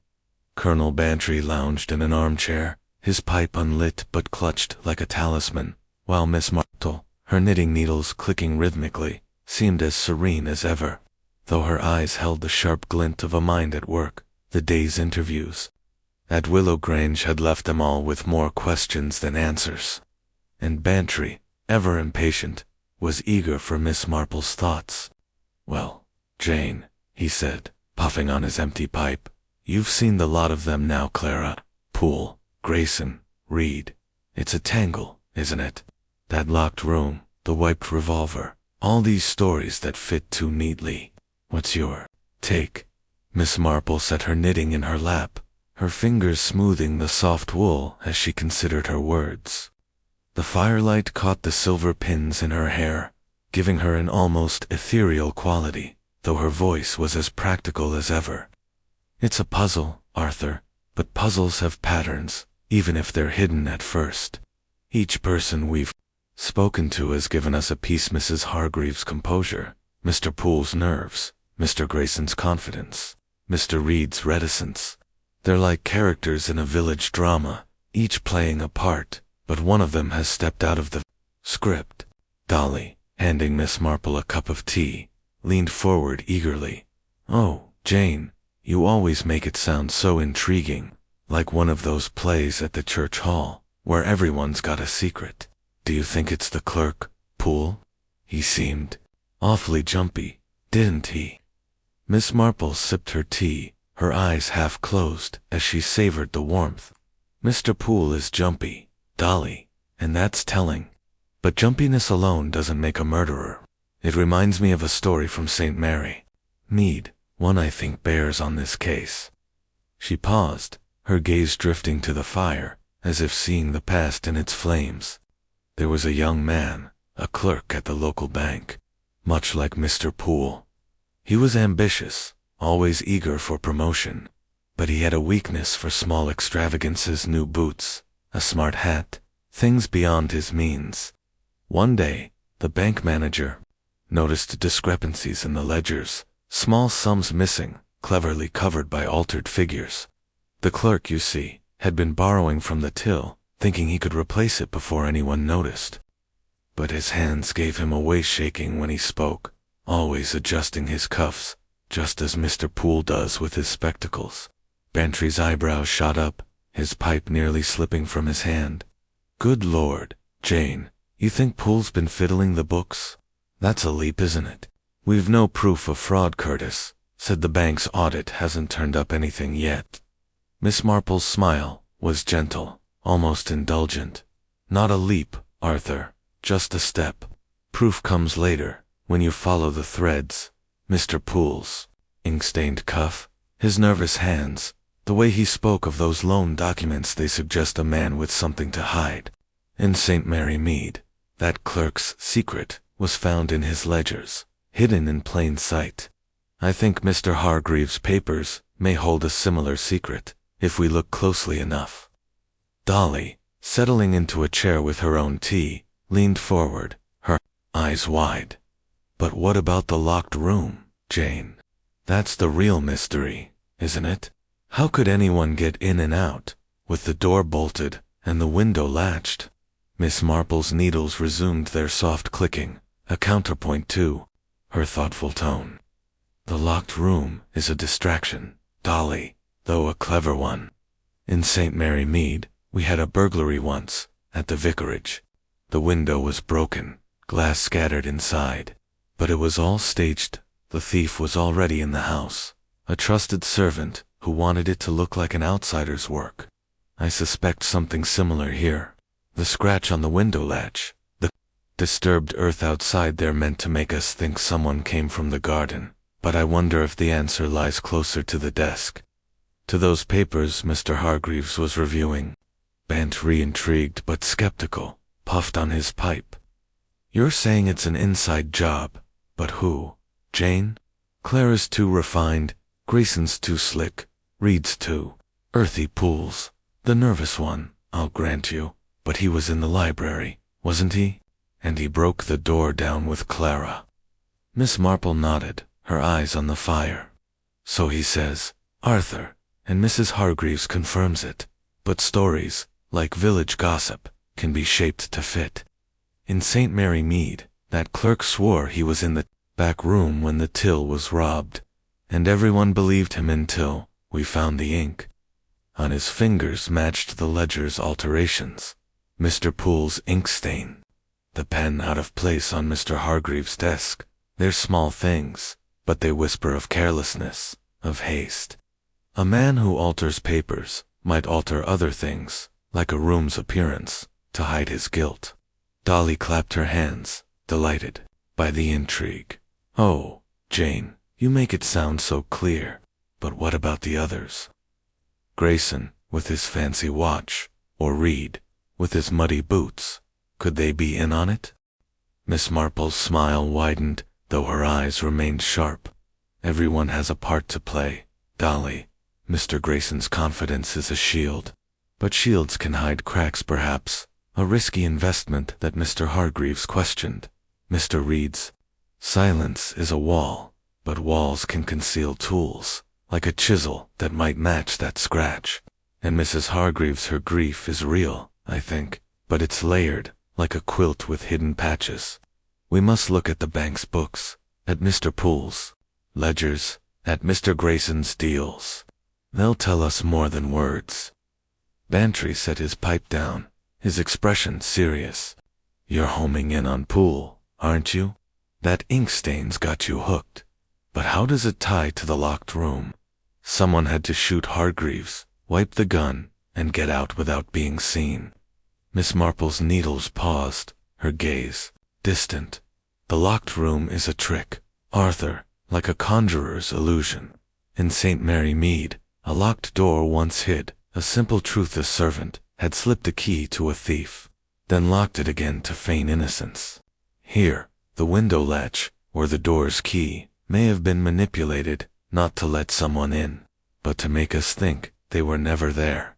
Colonel Bantry lounged in an armchair, his pipe unlit but clutched like a talisman, while Miss Marple, her knitting needles clicking rhythmically, seemed as serene as ever, though her eyes held the sharp glint of a mind at work. The day's interviews at Willow Grange had left them all with more questions than answers, and Bantry, ever impatient, was eager for Miss Marple's thoughts. Well, Jane, he said, puffing on his empty pipe, You've seen the lot of them now, Clara. Poole, Grayson, Reed. It's a tangle, isn't it? That locked room, the wiped revolver, all these stories that fit too neatly. What's your take? Miss Marple set her knitting in her lap, her fingers smoothing the soft wool as she considered her words. The firelight caught the silver pins in her hair, giving her an almost ethereal quality, though her voice was as practical as ever. It's a puzzle, Arthur, but puzzles have patterns, even if they're hidden at first. Each person we've spoken to has given us a piece: Mrs. Hargreaves' composure, Mr. Poole's nerves, Mr. Grayson's confidence, Mr. Reed's reticence. They're like characters in a village drama, each playing a part, but one of them has stepped out of the script. Dolly, handing Miss Marple a cup of tea, leaned forward eagerly. Oh, Jane, you always make it sound so intriguing, like one of those plays at the church hall, where everyone's got a secret. Do you think it's the clerk, Poole? He seemed awfully jumpy, didn't he? Miss Marple sipped her tea, her eyes half closed as she savored the warmth. Mr. Poole is jumpy, Dolly, and that's telling. But jumpiness alone doesn't make a murderer. It reminds me of a story from St. Mary Mead, one I think bears on this case. She paused, her gaze drifting to the fire, as if seeing the past in its flames. There was a young man, a clerk at the local bank, much like Mr. Poole. He was ambitious, always eager for promotion, but he had a weakness for small extravagances: new boots, a smart hat, things beyond his means. One day, the bank manager noticed discrepancies in the ledgers, small sums missing, cleverly covered by altered figures. The clerk, you see, had been borrowing from the till, thinking he could replace it before anyone noticed. But his hands gave him away shaking when he spoke, always adjusting his cuffs, just as Mr. Poole does with his spectacles. Bantry's eyebrows shot up, his pipe nearly slipping from his hand. Good Lord, Jane, you think Poole's been fiddling the books? That's a leap, isn't it? We've no proof of fraud, Curtis, said the bank's audit hasn't turned up anything yet. Miss Marple's smile was gentle, almost indulgent. Not a leap, Arthur, just a step. Proof comes later, when you follow the threads. Mr. Poole's ink-stained cuff, his nervous hands, the way he spoke of those loan documents, they suggest a man with something to hide. In St. Mary Mead, that clerk's secret was found in his ledgers, hidden in plain sight. I think Mr. Hargreaves' papers may hold a similar secret, if we look closely enough. Dolly, settling into a chair with her own tea, leaned forward, her eyes wide. But what about the locked room, Jane? That's the real mystery, isn't it? How could anyone get in and out, with the door bolted and the window latched? Miss Marple's needles resumed their soft clicking, a counterpoint to her thoughtful tone. The locked room is a distraction, Dolly, though a clever one. In St. Mary Mead, we had a burglary once, at the vicarage. The window was broken, glass scattered inside. But it was all staged. The thief was already in the house, a trusted servant who wanted it to look like an outsider's work. I suspect something similar here. The scratch on the window latch, the disturbed earth outside there meant to make us think someone came from the garden, but I wonder if the answer lies closer to the desk. To those papers Mr. Hargreaves was reviewing. Bantry, intrigued but skeptical, puffed on his pipe. You're saying it's an inside job, but who? Jane? Clara's too refined, Grayson's too slick, Reed's too earthy. Poole's the nervous one, I'll grant you, but he was in the library, wasn't he? And he broke the door down with Clara. Miss Marple nodded, her eyes on the fire. So he says, Arthur, and Mrs. Hargreaves confirms it. But stories, like village gossip, can be shaped to fit. In St. Mary Mead, that clerk swore he was in the back room when the till was robbed, and everyone believed him until we found the ink. On his fingers matched the ledger's alterations. Mr. Poole's ink stain. The pen out of place on Mr. Hargreaves' desk. They're small things, but they whisper of carelessness, of haste. A man who alters papers might alter other things, like a room's appearance, to hide his guilt. Dolly clapped her hands, delighted by the intrigue. Oh, Jane, you make it sound so clear. But what about the others? Grayson, with his fancy watch, or Reed, with his muddy boots, could they be in on it? Miss Marple's smile widened, though her eyes remained sharp. Everyone has a part to play, Dolly. Mr. Grayson's confidence is a shield. But shields can hide cracks perhaps, a risky investment that Mr. Hargreaves questioned. Mr. Reed's silence is a wall, but walls can conceal tools, like a chisel that might match that scratch. And Mrs. Hargreaves, her grief is real, I think, but it's layered, like a quilt with hidden patches. We must look at the bank's books, at Mr. Poole's ledgers, at Mr. Grayson's deals. They'll tell us more than words. Bantry set his pipe down, his expression serious. You're homing in on Poole, aren't you? That ink stain's got you hooked. But how does it tie to the locked room? Someone had to shoot Hargreaves, wipe the gun, and get out without being seen. Miss Marple's needles paused, her gaze distant. The locked room is a trick, Arthur, like a conjurer's illusion. In St. Mary Mead, a locked door once hid. A simple truth: a servant had slipped a key to a thief, then locked it again to feign innocence. Here, the window latch, or the door's key, may have been manipulated, not to let someone in, but to make us think they were never there.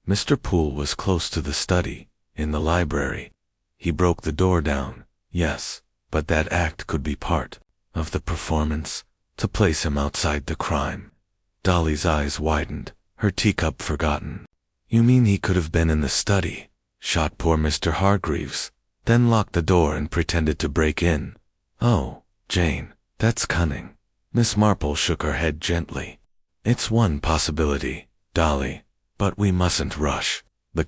Mr. Poole was close to the study, in the library. He broke the door down, yes, but that act could be part of the performance, to place him outside the crime. Dolly's eyes widened, her teacup forgotten. You mean he could have been in the study, shot poor Mr. Hargreaves, then locked the door and pretended to break in? Oh, Jane, that's cunning. Miss Marple shook her head gently. It's one possibility, Dolly, but we mustn't rush. The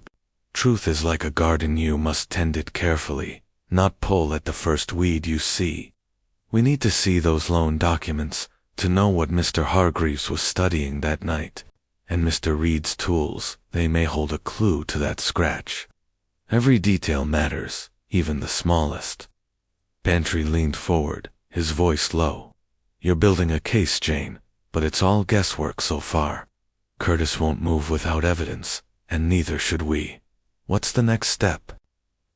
truth is like a garden, you must tend it carefully, not pull at the first weed you see. We need to see those loan documents, to know what Mr. Hargreaves was studying that night. And Mr. Reed's tools, they may hold a clue to that scratch. Every detail matters, even the smallest. Bantry leaned forward, his voice low. You're building a case, Jane, but it's all guesswork so far. Curtis won't move without evidence, and neither should we. What's the next step?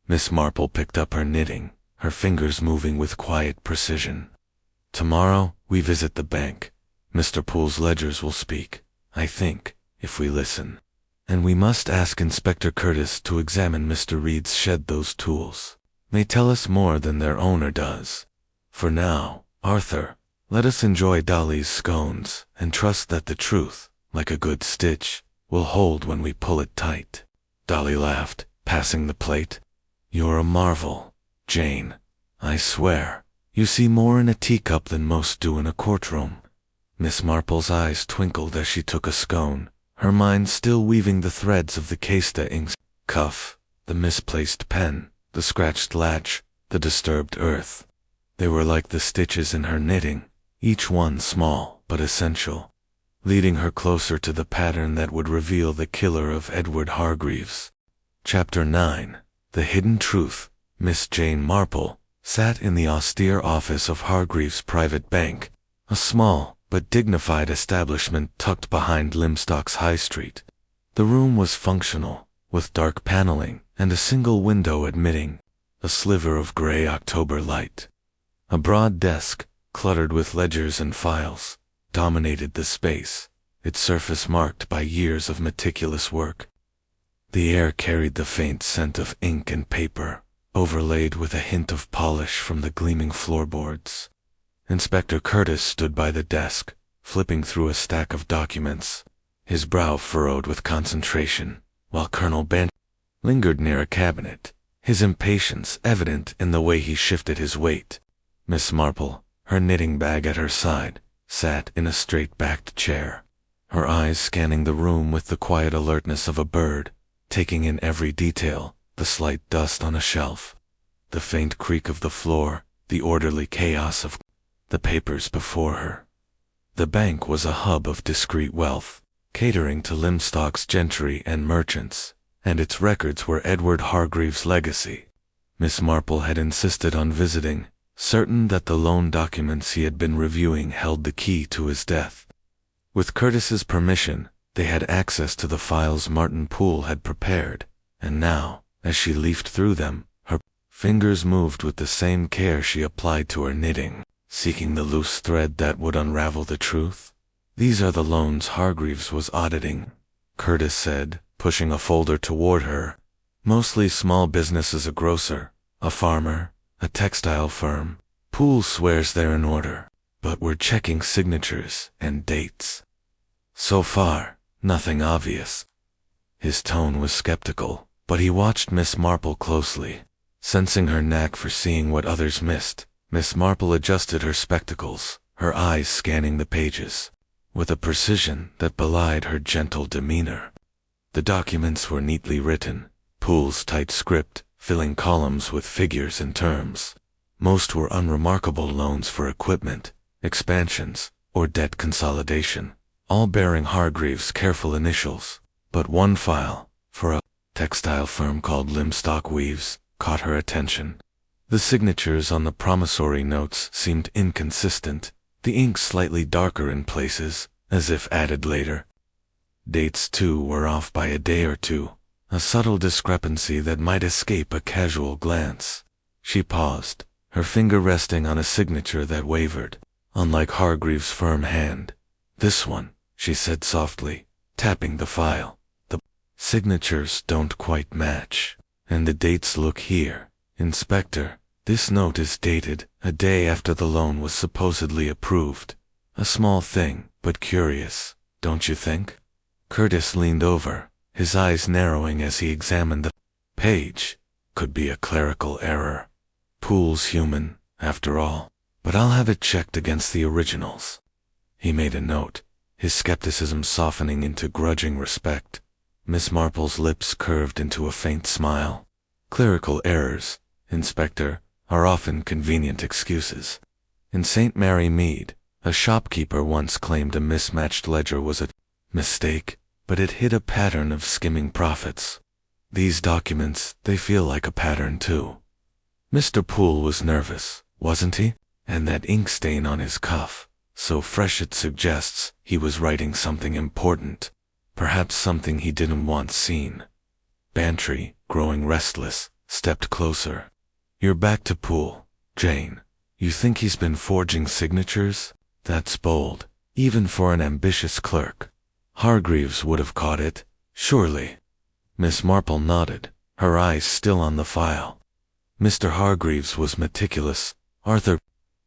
Miss Marple picked up her knitting, her fingers moving with quiet precision. Tomorrow, we visit the bank. Mr. Poole's ledgers will speak, I think, if we listen. And we must ask Inspector Curtis to examine Mr. Reed's shed. Those tools may tell us more than their owner does. For now, Arthur, let us enjoy Dolly's scones and trust that the truth, like a good stitch, will hold when we pull it tight. Dolly laughed, passing the plate. You're a marvel, Jane. I swear, you see more in a teacup than most do in a courtroom. Miss Marple's eyes twinkled as she took a scone, her mind still weaving the threads of the Casta ink cuff, the misplaced pen, the scratched latch, the disturbed earth. They were like the stitches in her knitting, each one small but essential, leading her closer to the pattern that would reveal the killer of Edward Hargreaves. Chapter 9. The Hidden Truth. Miss Jane Marple sat in the austere office of Hargreaves' private bank, a small but dignified establishment tucked behind Limstock's High Street. The room was functional, with dark paneling and a single window admitting a sliver of gray October light. A broad desk, cluttered with ledgers and files, dominated the space, its surface marked by years of meticulous work. The air carried the faint scent of ink and paper, overlaid with a hint of polish from the gleaming floorboards. Inspector Curtis stood by the desk, flipping through a stack of documents, his brow furrowed with concentration, while Colonel Bant lingered near a cabinet, his impatience evident in the way he shifted his weight. Miss Marple, her knitting bag at her side, sat in a straight-backed chair, her eyes scanning the room with the quiet alertness of a bird, taking in every detail, the slight dust on a shelf, the faint creak of the floor, the orderly chaos of the papers before her. The bank was a hub of discreet wealth, catering to Lymstock's gentry and merchants, and its records were Edward Hargreaves' legacy. Miss Marple had insisted on visiting, certain that the loan documents he had been reviewing held the key to his death. With Curtis's permission, they had access to the files Martin Poole had prepared, and now, as she leafed through them, her fingers moved with the same care she applied to her knitting, seeking the loose thread that would unravel the truth. "These are the loans Hargreaves was auditing," Curtis said, pushing a folder toward her. "Mostly small businesses, a grocer, a farmer, a textile firm. Poole swears they're in order, but we're checking signatures and dates. So far, nothing obvious." His tone was skeptical, but he watched Miss Marple closely. Sensing her knack for seeing what others missed, Miss Marple adjusted her spectacles, her eyes scanning the pages, with a precision that belied her gentle demeanor. The documents were neatly written, Poole's tight script, filling columns with figures and terms. Most were unremarkable loans for equipment, expansions, or debt consolidation, all bearing Hargreaves' careful initials. But one file, for a textile firm called Lymstock Weaves, caught her attention. The signatures on the promissory notes seemed inconsistent, the ink slightly darker in places, as if added later. Dates, too, were off by a day or two, a subtle discrepancy that might escape a casual glance. She paused, her finger resting on a signature that wavered, unlike Hargreaves' firm hand. "This one," she said softly, tapping the file. "The signatures don't quite match, and the dates look here. Inspector, this note is dated a day after the loan was supposedly approved. A small thing, but curious, don't you think?" Curtis leaned over, his eyes narrowing as he examined the page. Could be a clerical error. Poole's human, after all, but I'll have it checked against the originals. He made a note, his skepticism softening into grudging respect. Miss Marple's lips curved into a faint smile. "Clerical errors, Inspector, are often convenient excuses. In St. Mary Mead, a shopkeeper once claimed a mismatched ledger was a mistake, but it hid a pattern of skimming profits. These documents, they feel like a pattern too." Mr. Poole was nervous, wasn't he? And that ink stain on his cuff, so fresh it suggests he was writing something important, perhaps something he didn't want seen. Bantry, growing restless, stepped closer. "You're back to Poole, Jane. You think he's been forging signatures? That's bold, even for an ambitious clerk. Hargreaves would have caught it, surely." Miss Marple nodded, her eyes still on the file. "Mr. Hargreaves was meticulous, Arthur.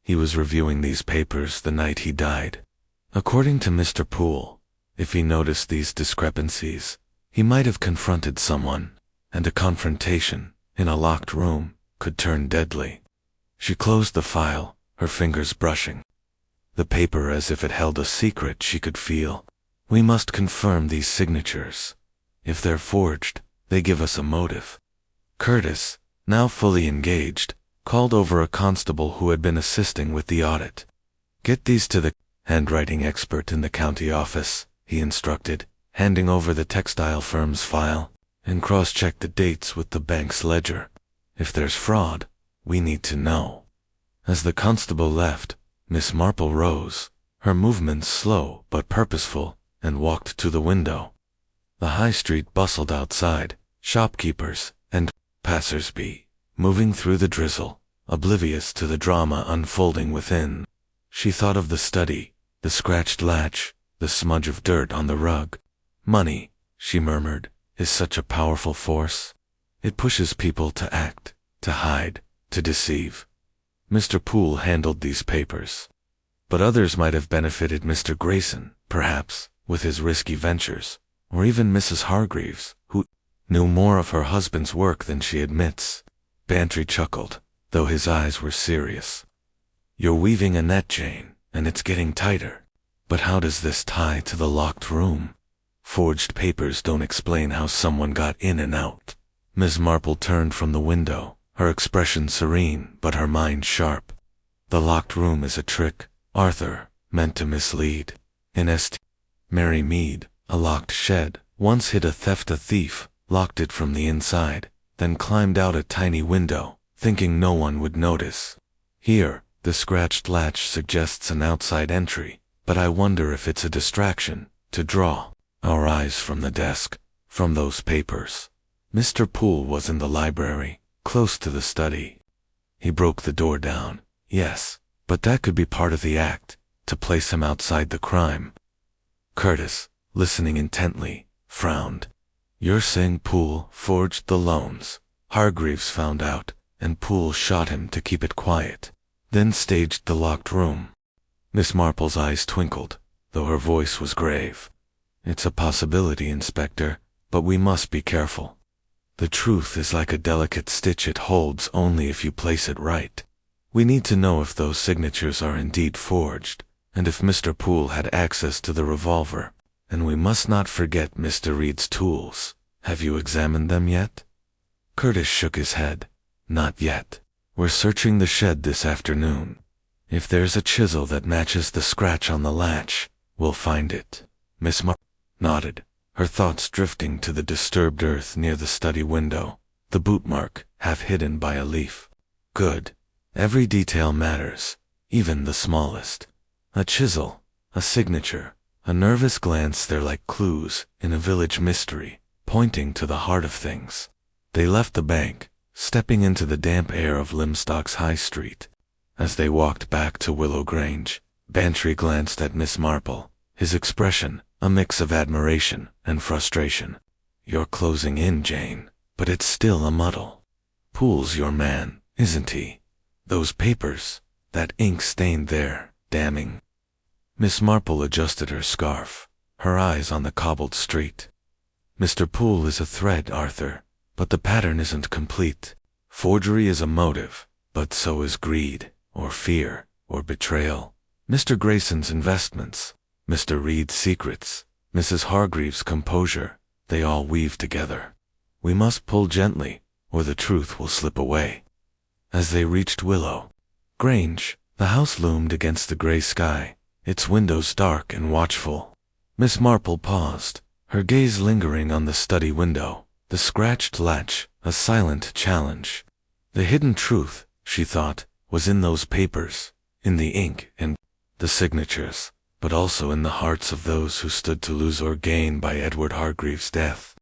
He was reviewing these papers the night he died. According to Mr. Poole, if he noticed these discrepancies, he might have confronted someone, and a confrontation, in a locked room, could turn deadly." She closed the file, her fingers brushing the paper as if it held a secret she could feel. "We must confirm these signatures. If they're forged, they give us a motive." Curtis, now fully engaged, called over a constable who had been assisting with the audit. "Get these to the handwriting expert in the county office," he instructed, handing over the textile firm's file, "and cross-check the dates with the bank's ledger. If there's fraud, we need to know." As the constable left, Miss Marple rose, her movements slow but purposeful, and walked to the window. The high street bustled outside, shopkeepers and passers-by, moving through the drizzle, oblivious to the drama unfolding within. She thought of the study, the scratched latch, the smudge of dirt on the rug. "Money," she murmured, "is such a powerful force. It pushes people to act, to hide, to deceive." Mr. Poole handled these papers, but others might have benefited. Mr. Grayson, perhaps, with his risky ventures, or even Mrs. Hargreaves, who knew more of her husband's work than she admits. Bantry chuckled, though his eyes were serious. "You're weaving a net, Jane, and it's getting tighter. But how does this tie to the locked room? Forged papers don't explain how someone got in and out." Miss Marple turned from the window, her expression serene but her mind sharp. "The locked room is a trick, Arthur, meant to mislead. In St. Mary Mead, a locked shed, once hid a thief, locked it from the inside, then climbed out a tiny window, thinking no one would notice. Here, the scratched latch suggests an outside entry, but I wonder if it's a distraction, to draw our eyes from the desk, from those papers. Mr. Poole was in the library, close to the study. He broke the door down, yes, but that could be part of the act, to place him outside the crime. Curtis, listening intently, frowned. You're saying Poole forged the loans? Hargreaves found out, and Poole shot him to keep it quiet, then staged the locked room. Miss Marple's eyes twinkled, though her voice was grave. It's a possibility, Inspector, but we must be careful. The truth is like a delicate stitch, it holds only if you place it right. We need to know if those signatures are indeed forged, and if Mr. Poole had access to the revolver. And we must not forget Mr. Reed's tools. Have you examined them yet? Curtis shook his head. Not yet. We're searching the shed this afternoon. If there's a chisel that matches the scratch on the latch, we'll find it. Miss Marple nodded, her thoughts drifting to the disturbed earth near the study window, the boot mark half hidden by a leaf. Good. Every detail matters, even the smallest. A chisel, a signature, a nervous glance, they're like clues in a village mystery, pointing to the heart of things. They left the bank, stepping into the damp air of Limstock's High Street. As they walked back to Willow Grange, Bantry glanced at Miss Marple, his expression a mix of admiration and frustration. You're closing in, Jane, but it's still a muddle. Poole's your man, isn't he? Those papers, that ink stained there, damning. Miss Marple adjusted her scarf, her eyes on the cobbled street. Mr. Poole is a thread, Arthur, but the pattern isn't complete. Forgery is a motive, but so is greed, or fear, or betrayal. Mr. Grayson's investments, Mr. Reed's secrets, Mrs. Hargreaves' composure, they all weave together. We must pull gently, or the truth will slip away. As they reached Willow Grange, the house loomed against the gray sky, its windows dark and watchful. Miss Marple paused, her gaze lingering on the study window, the scratched latch, a silent challenge. The hidden truth, she thought, was in those papers, in the ink and the signatures, but also in the hearts of those who stood to lose or gain by Edward Hargreaves' death.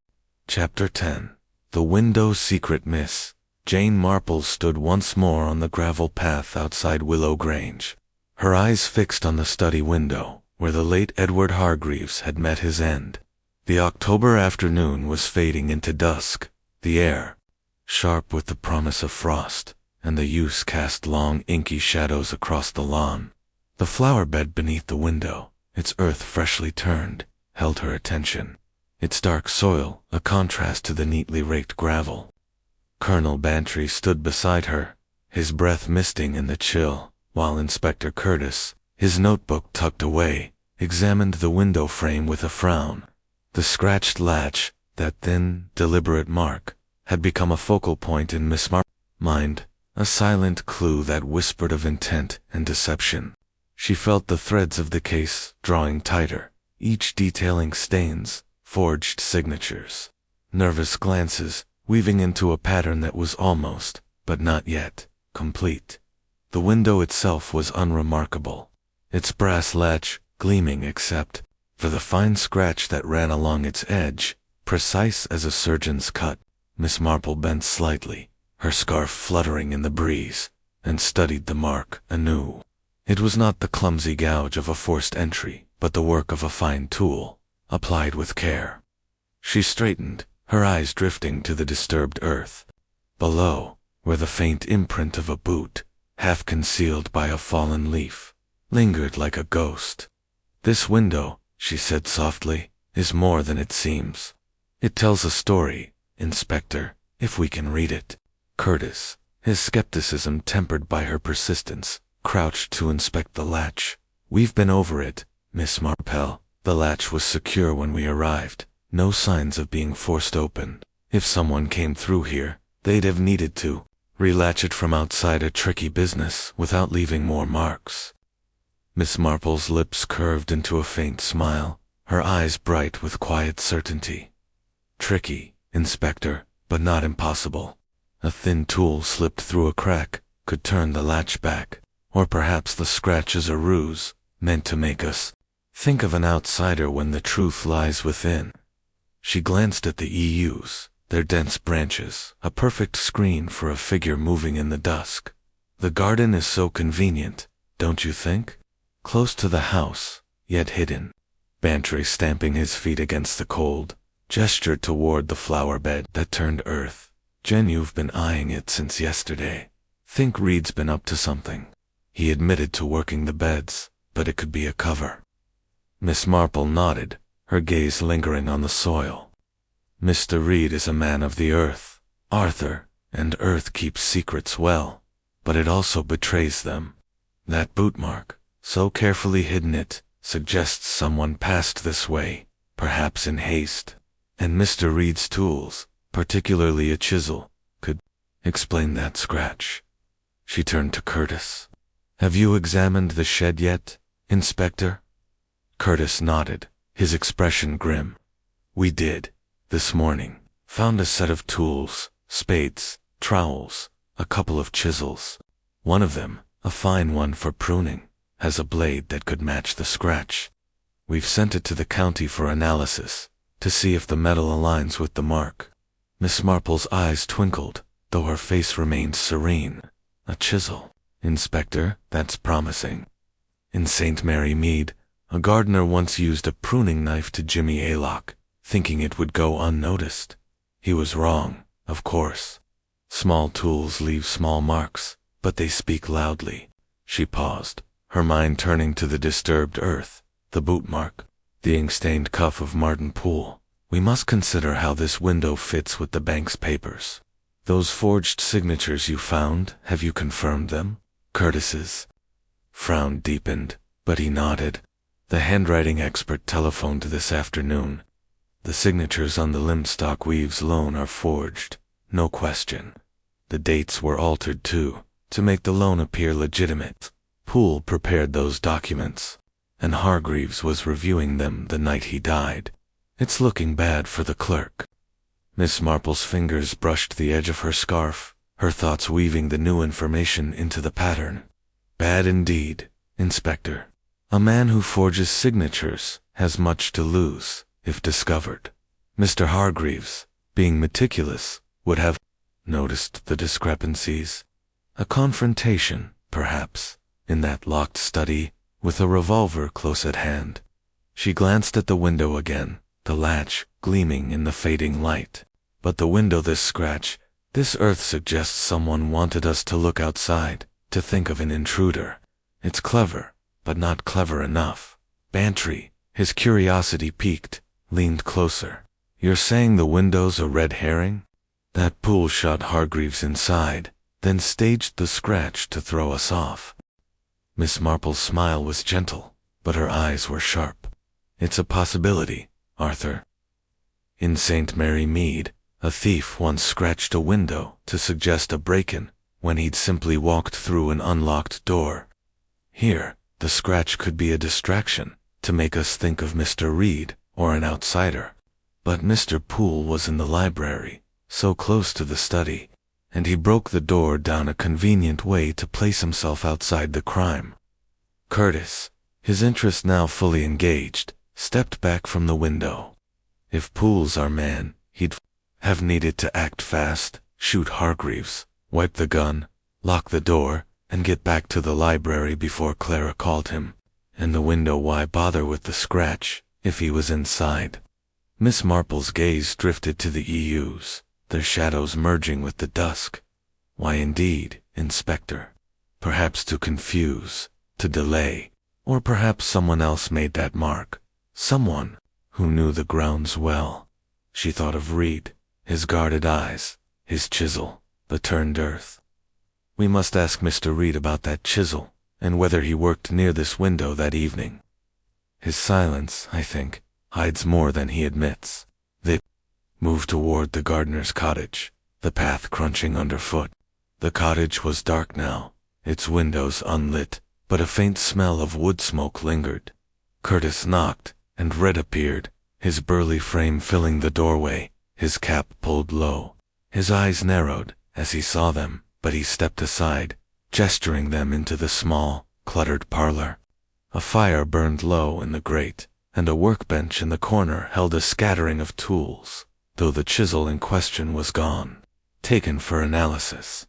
Chapter 10. The Window's Secret Miss. Jane Marple stood once more on the gravel path outside Willow Grange, her eyes fixed on the study window, where the late Edward Hargreaves had met his end. The October afternoon was fading into dusk, the air sharp with the promise of frost, and the yews cast long inky shadows across the lawn. The flower bed beneath the window, its earth freshly turned, held her attention, its dark soil a contrast to the neatly raked gravel. Colonel Bantry stood beside her, his breath misting in the chill, while Inspector Curtis, his notebook tucked away, examined the window frame with a frown. The scratched latch, that thin, deliberate mark, had become a focal point in Miss Marple's mind, a silent clue that whispered of intent and deception. She felt the threads of the case drawing tighter, each detailing stains, forged signatures, nervous glances, weaving into a pattern that was almost, but not yet, complete. The window itself was unremarkable, its brass latch gleaming except for the fine scratch that ran along its edge, precise as a surgeon's cut. Miss Marple bent slightly, her scarf fluttering in the breeze, and studied the mark anew. It was not the clumsy gouge of a forced entry, but the work of a fine tool, applied with care. She straightened, her eyes drifting to the disturbed earth. Below, where the faint imprint of a boot, half concealed by a fallen leaf, lingered like a ghost. This window, she said softly, is more than it seems. It tells a story, Inspector, if we can read it. Curtis, his skepticism tempered by her persistence, crouched to inspect the latch. We've been over it, Miss Marple. The latch was secure when we arrived, no signs of being forced open. If someone came through here, they'd have needed to relatch it from outside, a tricky business without leaving more marks. Miss Marple's lips curved into a faint smile, her eyes bright with quiet certainty. Tricky, Inspector, but not impossible. A thin tool slipped through a crack could turn the latch back, or perhaps the scratch is a ruse, meant to make us think of an outsider when the truth lies within. She glanced at the EUs, their dense branches, a perfect screen for a figure moving in the dusk. The garden is so convenient, don't you think? Close to the house, yet hidden. Bantry, stamping his feet against the cold, gestured toward the flower bed that turned earth. Jen, you've been eyeing it since yesterday. Think Reed's been up to something. He admitted to working the beds, but it could be a cover. Miss Marple nodded, her gaze lingering on the soil. Mr. Reed is a man of the earth, Arthur, and earth keeps secrets well, but it also betrays them. That boot mark, so carefully hidden, it suggests someone passed this way, perhaps in haste. And Mr. Reed's tools, particularly a chisel, could explain that scratch. She turned to Curtis. Have you examined the shed yet, Inspector? Curtis nodded, his expression grim. We did, this morning. Found a set of tools, spades, trowels, a couple of chisels. One of them, a fine one for pruning, has a blade that could match the scratch. We've sent it to the county for analysis, to see if the metal aligns with the mark. Miss Marple's eyes twinkled, though her face remained serene. A chisel, Inspector, that's promising. In St. Mary Mead, a gardener once used a pruning knife to Jimmy Aylock, thinking it would go unnoticed. He was wrong, of course. Small tools leave small marks, but they speak loudly. She paused, her mind turning to the disturbed earth, the boot mark, the ink-stained cuff of Martin Poole. We must consider how this window fits with the bank's papers. Those forged signatures you found, have you confirmed them? Curtis's frown deepened, but he nodded. The handwriting expert telephoned this afternoon. The signatures on the Limstock Weaves loan are forged, no question. The dates were altered too, to make the loan appear legitimate. Poole prepared those documents, and Hargreaves was reviewing them the night he died. It's looking bad for the clerk. Miss Marple's fingers brushed the edge of her scarf, her thoughts weaving the new information into the pattern. Bad indeed, Inspector. A man who forges signatures has much to lose, if discovered. Mr. Hargreaves, being meticulous, would have noticed the discrepancies. A confrontation, perhaps, in that locked study, with a revolver close at hand. She glanced at the window again, the latch gleaming in the fading light. But the window, this scratch, this earth suggests someone wanted us to look outside, to think of an intruder. It's clever, but not clever enough. Bantry, his curiosity piqued, leaned closer. You're saying the window's a red herring? That Poole shot Hargreaves inside, then staged the scratch to throw us off. Miss Marple's smile was gentle, but her eyes were sharp. It's a possibility, Arthur. In St. Mary Mead, a thief once scratched a window to suggest a break-in when he'd simply walked through an unlocked door. Here, the scratch could be a distraction to make us think of Mr. Reed or an outsider. But Mr. Poole was in the library, so close to the study, and he broke the door down a convenient way to place himself outside the crime. Curtis, his interest now fully engaged, stepped back from the window. If Poole's our man, he'd have needed to act fast, shoot Hargreaves, wipe the gun, lock the door, and get back to the library before Clara called him. And the window, why bother with the scratch, if he was inside? Miss Marple's gaze drifted to the EUs, their shadows merging with the dusk. Why indeed, Inspector? Perhaps to confuse, to delay, or perhaps someone else made that mark. Someone who knew the grounds well. She thought of Reed, his guarded eyes, his chisel, the turned earth. We must ask Mr. Reed about that chisel, and whether he worked near this window that evening. His silence, I think, hides more than he admits. They moved toward the gardener's cottage, the path crunching underfoot. The cottage was dark now, its windows unlit, but a faint smell of wood smoke lingered. Curtis knocked, and Red appeared, his burly frame filling the doorway, his cap pulled low. His eyes narrowed as he saw them, but he stepped aside, gesturing them into the small, cluttered parlor. A fire burned low in the grate, and a workbench in the corner held a scattering of tools, though the chisel in question was gone, taken for analysis.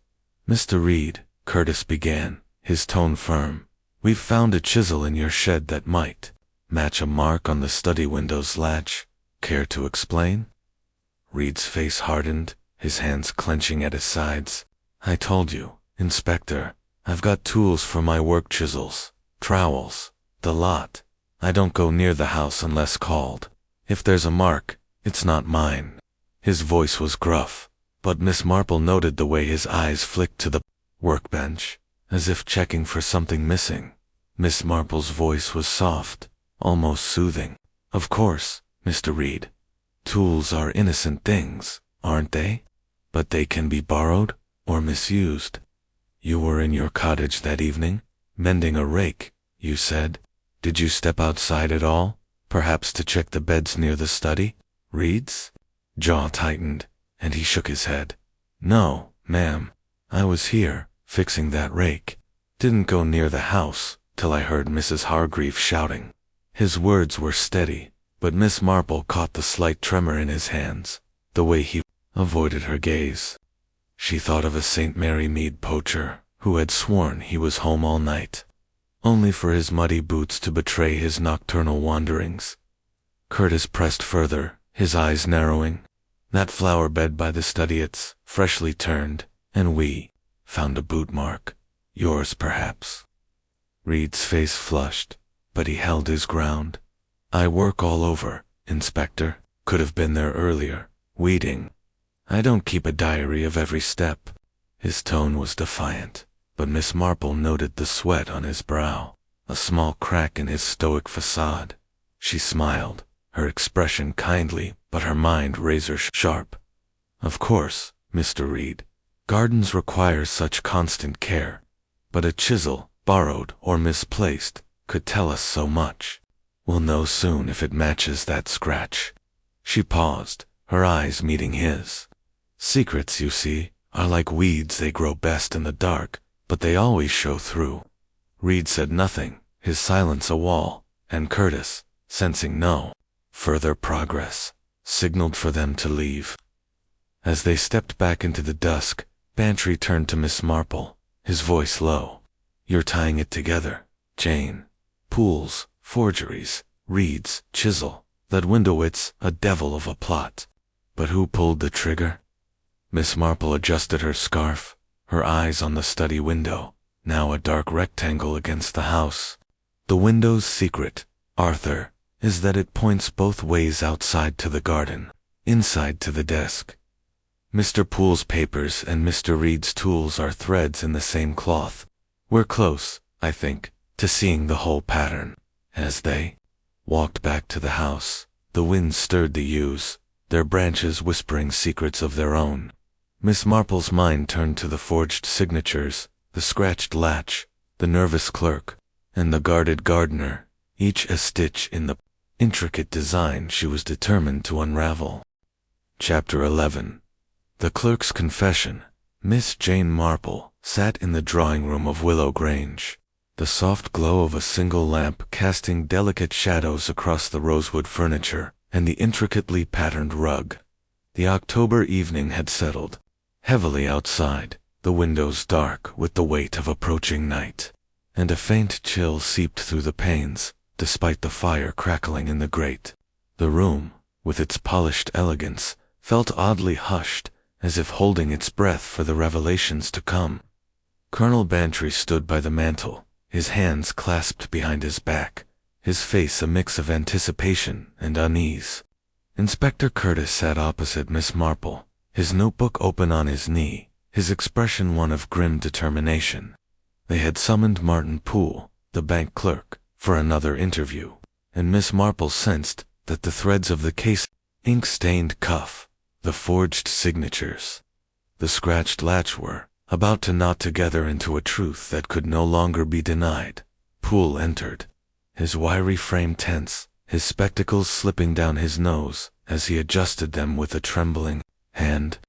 "Mr. Reed," Curtis began, his tone firm, "we've found a chisel in your shed that might match a mark on the study window's latch. Care to explain?" Reed's face hardened, his hands clenching at his sides. "I told you, Inspector, I've got tools for my work chisels, trowels, the lot. I don't go near the house unless called. If there's a mark, it's not mine." His voice was gruff, but Miss Marple noted the way his eyes flicked to the workbench, as if checking for something missing. Miss Marple's voice was soft, almost soothing. "Of course, Mr. Reed. Tools are innocent things, aren't they? But they can be borrowed or misused. You were in your cottage that evening, mending a rake, you said. Did you step outside at all, perhaps to check the beds near the study?" Reed's jaw tightened, and he shook his head. "No, ma'am. I was here, fixing that rake. Didn't go near the house till I heard Mrs. Hargreaves shouting." His words were steady, but Miss Marple caught the slight tremor in his hands, the way he avoided her gaze. She thought of a St. Mary Mead poacher who had sworn he was home all night, only for his muddy boots to betray his nocturnal wanderings. Curtis pressed further, his eyes narrowing. "That flower bed by the study, it's freshly turned, and we found a boot mark. Yours, perhaps." Reed's face flushed, but he held his ground. "I work all over, Inspector. Could have been there earlier, weeding. I don't keep a diary of every step." His tone was defiant, but Miss Marple noted the sweat on his brow, a small crack in his stoic facade. She smiled, her expression kindly, but her mind razor-sharp. "Of course, Mr. Reed, gardens require such constant care, but a chisel, borrowed or misplaced, could tell us so much. We'll know soon if it matches that scratch." She paused, her eyes meeting his. "Secrets, you see, are like weeds, they grow best in the dark, but they always show through." Reed said nothing, his silence a wall, and Curtis, sensing no further progress, signaled for them to leave. As they stepped back into the dusk, Bantry turned to Miss Marple, his voice low. "You're tying it together, Jane. Pools, forgeries, Reed's chisel, that window, it's a devil of a plot. But who pulled the trigger?" Miss Marple adjusted her scarf, her eyes on the study window, now a dark rectangle against the house. "The window's secret, Arthur, is that it points both ways outside to the garden, inside to the desk. Mr. Poole's papers and Mr. Reed's tools are threads in the same cloth. We're close, I think, to seeing the whole pattern." As they walked back to the house, the wind stirred the yews, their branches whispering secrets of their own. Miss Marple's mind turned to the forged signatures, the scratched latch, the nervous clerk, and the guarded gardener, each a stitch in the intricate design she was determined to unravel. Chapter 11. The Clerk's Confession. Miss Jane Marple sat in the drawing-room of Willow Grange, the soft glow of a single lamp casting delicate shadows across the rosewood furniture and the intricately patterned rug. The October evening had settled heavily outside, the windows dark with the weight of approaching night, and a faint chill seeped through the panes, despite the fire crackling in the grate. The room, with its polished elegance, felt oddly hushed, as if holding its breath for the revelations to come. Colonel Bantry stood by the mantel, his hands clasped behind his back, his face a mix of anticipation and unease. Inspector Curtis sat opposite Miss Marple, his notebook open on his knee, his expression one of grim determination. They had summoned Martin Poole, the bank clerk, for another interview, and Miss Marple sensed that the threads of the case, ink-stained cuff, the forged signatures, the scratched latch were about to knot together into a truth that could no longer be denied. Poole entered, his wiry frame tense, his spectacles slipping down his nose as he adjusted them with a trembling hand.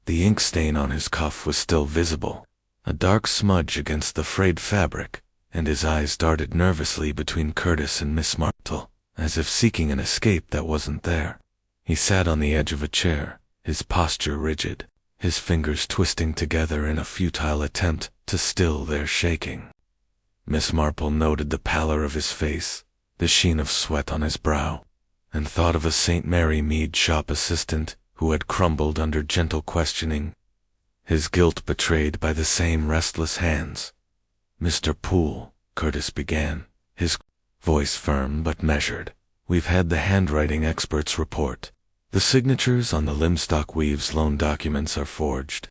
The ink stain on his cuff was still visible, a dark smudge against the frayed fabric, and his eyes darted nervously between Curtis and Miss Marple, as if seeking an escape that wasn't there. He sat on the edge of a chair, his posture rigid, his fingers twisting together in a futile attempt to still their shaking. Miss Marple noted the pallor of his face, the sheen of sweat on his brow, and thought of a St. Mary Mead shop assistant who had crumbled under gentle questioning, his guilt betrayed by the same restless hands. "Mr. Poole," Curtis began, his voice firm but measured, "we've had the handwriting experts report. The signatures on the Limstock Weaves loan documents are forged.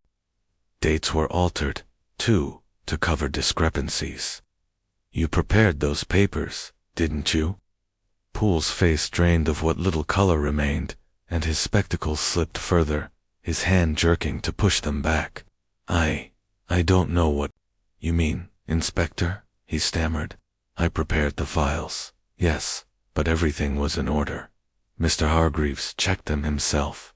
Dates were altered, too, to cover discrepancies. You prepared those papers, didn't you?" Poole's face drained of what little color remained, and his spectacles slipped further, his hand jerking to push them back. I don't know what you mean, Inspector," he stammered. "I prepared the files, yes, but everything was in order. Mr. Hargreaves checked them himself."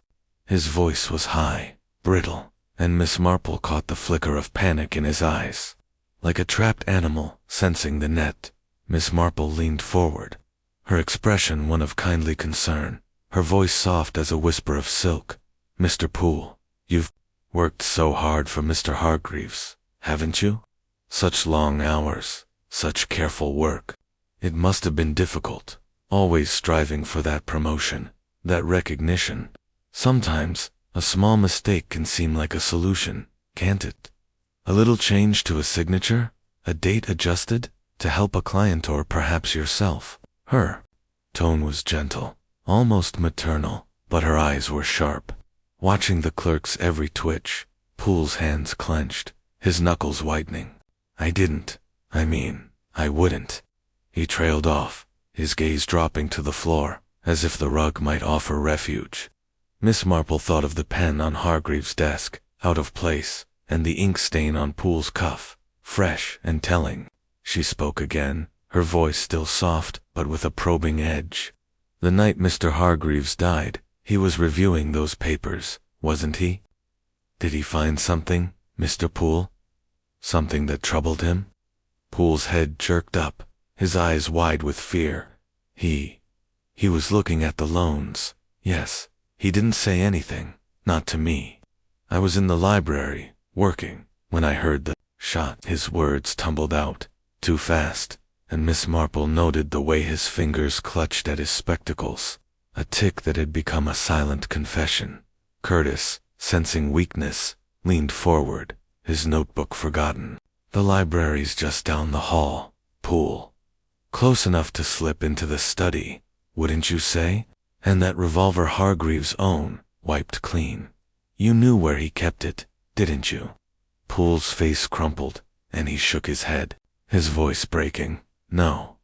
His voice was high, brittle, and Miss Marple caught the flicker of panic in his eyes. Like a trapped animal sensing the net, Miss Marple leaned forward, her expression one of kindly concern, her voice soft as a whisper of silk. "Mr. Poole, you've worked so hard for Mr. Hargreaves, haven't you? Such long hours, such careful work. It must have been difficult, always striving for that promotion, that recognition. Sometimes, a small mistake can seem like a solution, can't it? A little change to a signature, a date adjusted, to help a client or perhaps yourself." Her tone was gentle, almost maternal, but her eyes were sharp. Watching the clerk's every twitch, Poole's hands clenched, his knuckles whitening. I wouldn't." He trailed off, his gaze dropping to the floor, as if the rug might offer refuge. Miss Marple thought of the pen on Hargreaves' desk, out of place, and the ink stain on Poole's cuff, fresh and telling. She spoke again, her voice still soft but with a probing edge. "The night Mr. Hargreaves died, he was reviewing those papers, wasn't he? Did he find something, Mr. Poole? Something that troubled him?" Poole's head jerked up, his eyes wide with fear. He was looking at the loans. Yes, he didn't say anything, not to me. I was in the library, working, when I heard the shot." His words tumbled out, too fast, and Miss Marple noted the way his fingers clutched at his spectacles, a tic that had become a silent confession. Curtis, sensing weakness, leaned forward, his notebook forgotten. "The library's just down the hall, Poole. Close enough to slip into the study, wouldn't you say? And that revolver Hargreaves owned, wiped clean. You knew where he kept it, didn't you?" Poole's face crumpled, and he shook his head, his voice breaking. No,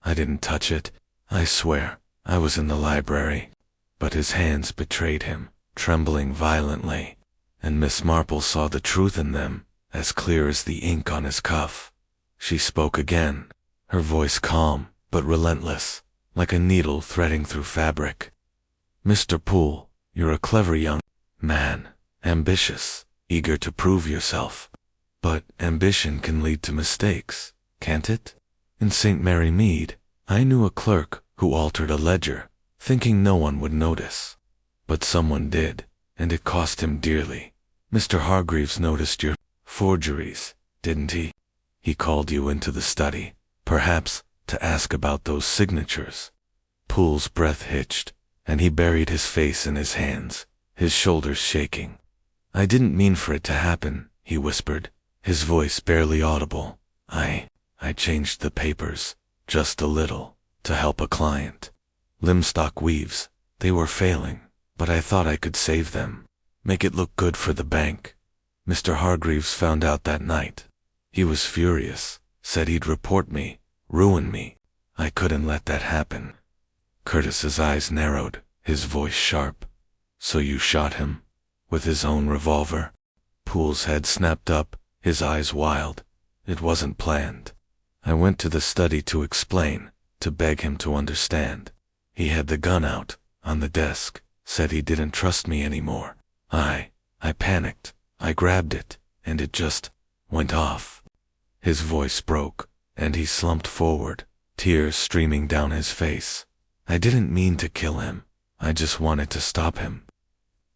I didn't touch it. I swear, I was in the library." But his hands betrayed him, trembling violently, and Miss Marple saw the truth in them, as clear as the ink on his cuff. She spoke again, her voice calm but relentless, like a needle threading through fabric. "Mr. Poole, you're a clever young man, ambitious, eager to prove yourself. But ambition can lead to mistakes, can't it? In St. Mary Mead, I knew a clerk who altered a ledger, thinking no one would notice. But someone did, and it cost him dearly. Mr. Hargreaves noticed your forgeries, didn't he? He called you into the study, perhaps to ask about those signatures." Poole's breath hitched, and he buried his face in his hands, his shoulders shaking. "I didn't mean for it to happen," he whispered, his voice barely audible. I changed the papers, just a little, to help a client. Limstock Weaves, they were failing, but I thought I could save them, make it look good for the bank. Mr. Hargreaves found out that night. He was furious, said he'd report me, ruin me. I couldn't let that happen." Curtis's eyes narrowed, his voice sharp. "So you shot him? With his own revolver?" Poole's head snapped up, his eyes wild. "It wasn't planned. I went to the study to explain, to beg him to understand. He had the gun out, on the desk, said he didn't trust me anymore. I panicked. I grabbed it, and it just went off. His voice broke, and he slumped forward, tears streaming down his face. I didn't mean to kill him. I just wanted to stop him.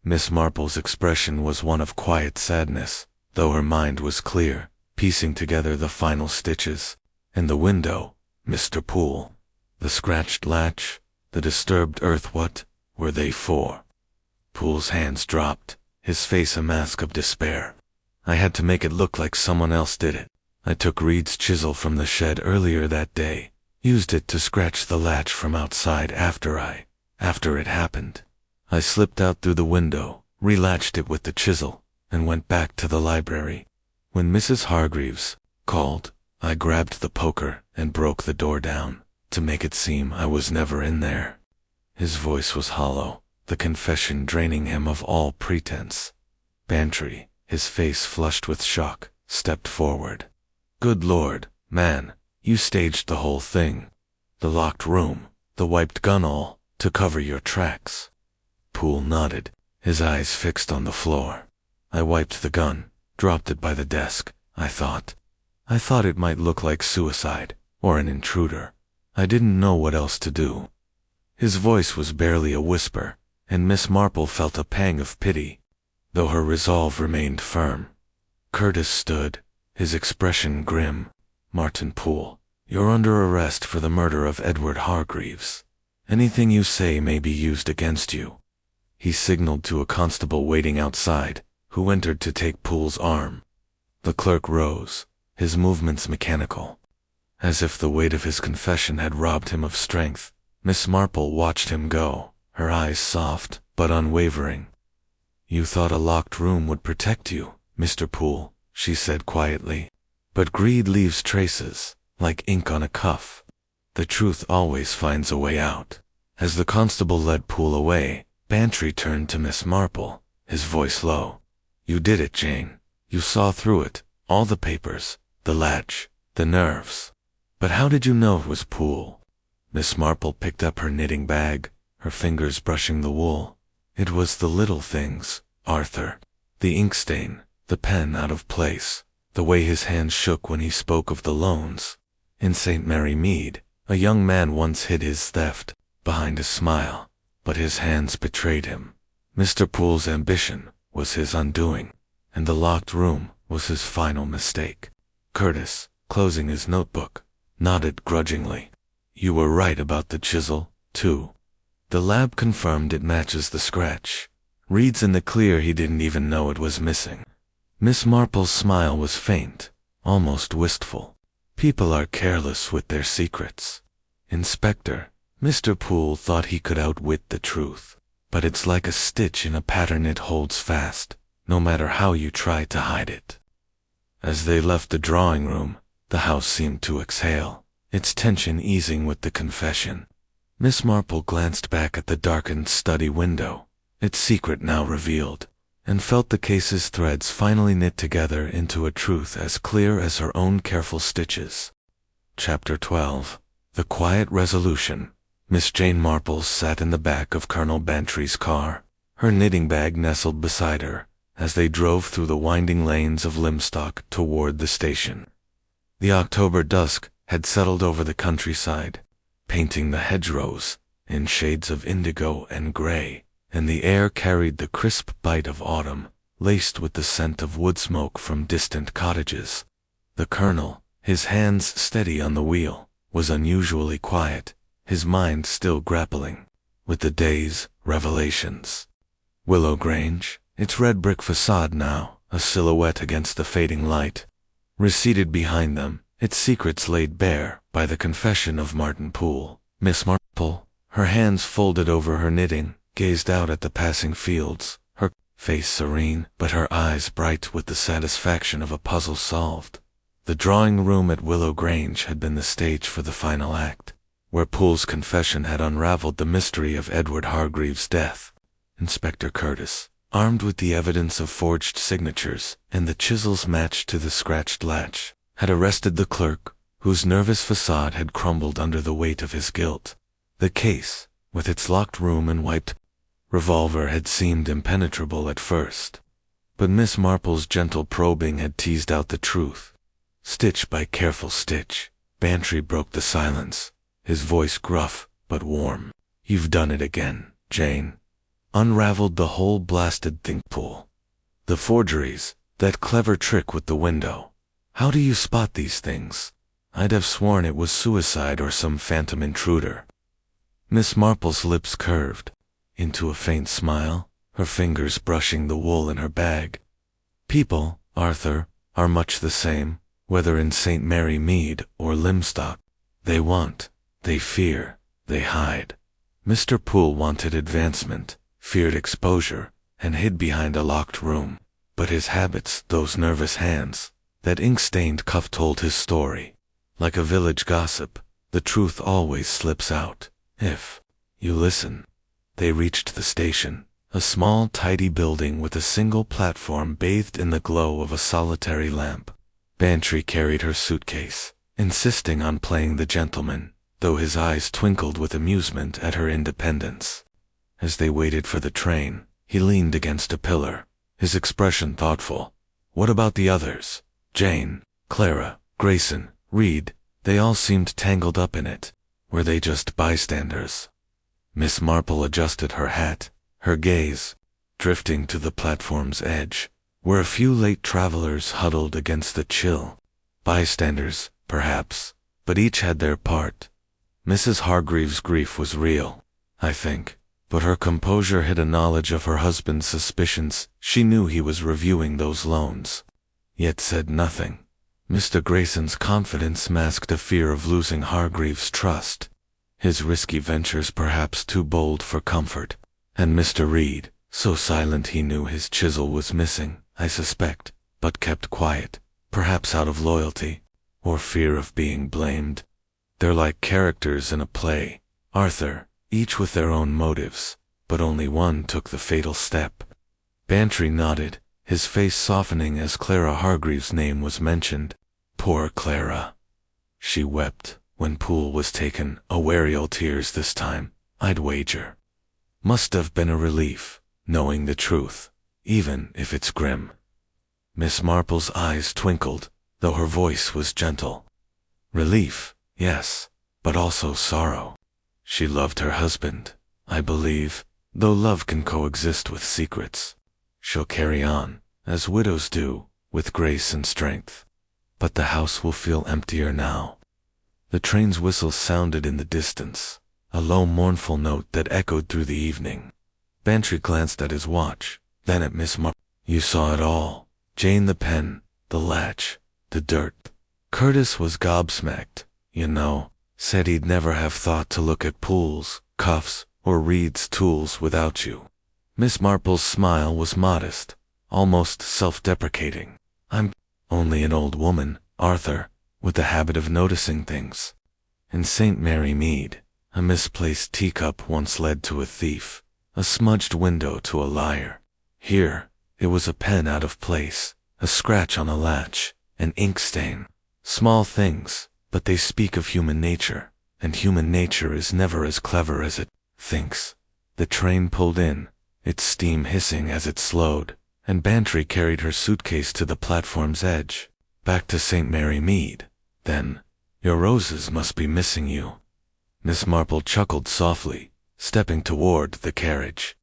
Miss Marple's expression was one of quiet sadness, though her mind was clear, piecing together the final stitches. In the window, Mr. Poole. The scratched latch, the disturbed earth, what were they for? Poole's hands dropped, his face a mask of despair. I had to make it look like someone else did it. I took Reed's chisel from the shed earlier that day, used it to scratch the latch from outside after it happened. I slipped out through the window, relatched it with the chisel, and went back to the library. When Mrs. Hargreaves called, I grabbed the poker and broke the door down, to make it seem I was never in there. His voice was hollow, the confession draining him of all pretense. Bantry, his face flushed with shock, stepped forward. Good Lord, man, you staged the whole thing. The locked room, the wiped gun, all to cover your tracks. Poole nodded, his eyes fixed on the floor. I wiped the gun, dropped it by the desk. I thought it might look like suicide, or an intruder. I didn't know what else to do. His voice was barely a whisper, and Miss Marple felt a pang of pity, though her resolve remained firm. Curtis stood, his expression grim. Martin Poole, you're under arrest for the murder of Edward Hargreaves. Anything you say may be used against you. He signaled to a constable waiting outside, who entered to take Poole's arm. The clerk rose, his movements mechanical. As if the weight of his confession had robbed him of strength, Miss Marple watched him go, her eyes soft but unwavering. You thought a locked room would protect you, Mr. Poole, she said quietly. But greed leaves traces, like ink on a cuff. The truth always finds a way out. As the constable led Poole away, Bantry turned to Miss Marple, his voice low. You did it, Jane. You saw through it, all the papers, the latch, the nerves. But how did you know it was Poole? Miss Marple picked up her knitting bag, her fingers brushing the wool. It was the little things, Arthur. The ink stain, the pen out of place, the way his hand shook when he spoke of the loans. In St. Mary Mead, a young man once hid his theft behind a smile, but his hands betrayed him. Mr. Poole's ambition was his undoing, and the locked room was his final mistake. Curtis, closing his notebook, nodded grudgingly. You were right about the chisel, too. The lab confirmed it matches the scratch. Reed's in the clear, he didn't even know it was missing. Miss Marple's smile was faint, almost wistful. People are careless with their secrets. Inspector, Mr. Poole thought he could outwit the truth, but it's like a stitch in a pattern, it holds fast, no matter how you try to hide it. As they left the drawing room, the house seemed to exhale, its tension easing with the confession. Miss Marple glanced back at the darkened study window, its secret now revealed, and felt the case's threads finally knit together into a truth as clear as her own careful stitches. Chapter 12. The Quiet Resolution. Miss Jane Marple sat in the back of Colonel Bantry's car, her knitting bag nestled beside her, as they drove through the winding lanes of Limstock toward the station. The October dusk had settled over the countryside, painting the hedgerows in shades of indigo and gray, and the air carried the crisp bite of autumn, laced with the scent of wood smoke from distant cottages. The colonel, his hands steady on the wheel, was unusually quiet, his mind still grappling with the day's revelations. Willow Grange, its red brick facade now a silhouette against the fading light, receded behind them, its secrets laid bare by the confession of Martin Poole. Miss Marple, her hands folded over her knitting, gazed out at the passing fields, her face serene, but her eyes bright with the satisfaction of a puzzle solved. The drawing room at Willow Grange had been the stage for the final act, where Poole's confession had unraveled the mystery of Edward Hargreaves' death. Inspector Curtis, armed with the evidence of forged signatures and the chisels matched to the scratched latch, had arrested the clerk, whose nervous facade had crumbled under the weight of his guilt. The case, with its locked room and wiped revolver, had seemed impenetrable at first. But Miss Marple's gentle probing had teased out the truth. Stitch by careful stitch, Bantry broke the silence, his voice gruff but warm. "You've done it again, Jane. Unraveled the whole blasted think pool. The forgeries, that clever trick with the window. How do you spot these things? I'd have sworn it was suicide or some phantom intruder." Miss Marple's lips curved into a faint smile, her fingers brushing the wool in her bag. "People, Arthur, are much the same, whether in St. Mary Mead or Limstock. They want, they fear, they hide. Mr. Poole wanted advancement, feared exposure, and hid behind a locked room. But his habits, those nervous hands, that ink-stained cuff told his story. Like a village gossip, the truth always slips out, if you listen." They reached the station, a small, tidy building with a single platform bathed in the glow of a solitary lamp. Bantry carried her suitcase, insisting on playing the gentleman, though his eyes twinkled with amusement at her independence. As they waited for the train, he leaned against a pillar, his expression thoughtful. "What about the others? Jane, Clara, Grayson, Reed, they all seemed tangled up in it. Were they just bystanders?" Miss Marple adjusted her hat, her gaze, drifting to the platform's edge, where a few late travelers huddled against the chill. Bystanders, perhaps, but each had their part. Mrs. Hargreaves' grief was real, I think, but her composure hid a knowledge of her husband's suspicions. She knew he was reviewing those loans, yet said nothing. Mr. Grayson's confidence masked a fear of losing Hargreaves' trust, his risky ventures perhaps too bold for comfort. And Mr. Reed, so silent he knew his chisel was missing, I suspect, but kept quiet, perhaps out of loyalty, or fear of being blamed. They're like characters in a play, Arthur, each with their own motives, but only one took the fatal step. Bantry nodded, his face softening as Clara Hargreaves' name was mentioned. Poor Clara. She wept when Poole was taken, awarial tears this time, I'd wager. Must have been a relief, knowing the truth, even if it's grim. Miss Marple's eyes twinkled, though her voice was gentle. Relief, yes, but also sorrow. She loved her husband, I believe, though love can coexist with secrets. She'll carry on, as widows do, with grace and strength. But the house will feel emptier now. The train's whistle sounded in the distance, a low mournful note that echoed through the evening. Bantry glanced at his watch, then at Miss Marple. You saw it all. Jane, the pen, the latch, the dirt. Curtis was gobsmacked, you know, said he'd never have thought to look at Poole's, cuffs, or Reed's tools without you. Miss Marple's smile was modest, almost self-deprecating. I'm only an old woman, Arthur, with the habit of noticing things. In St. Mary Mead, a misplaced teacup once led to a thief, a smudged window to a liar. Here, it was a pen out of place, a scratch on a latch, an ink stain. Small things, but they speak of human nature, and human nature is never as clever as it thinks. The train pulled in, its steam hissing as it slowed, and Bantry carried her suitcase to the platform's edge. Back to St. Mary Mead, then. Your roses must be missing you. Miss Marple chuckled softly, stepping toward the carriage.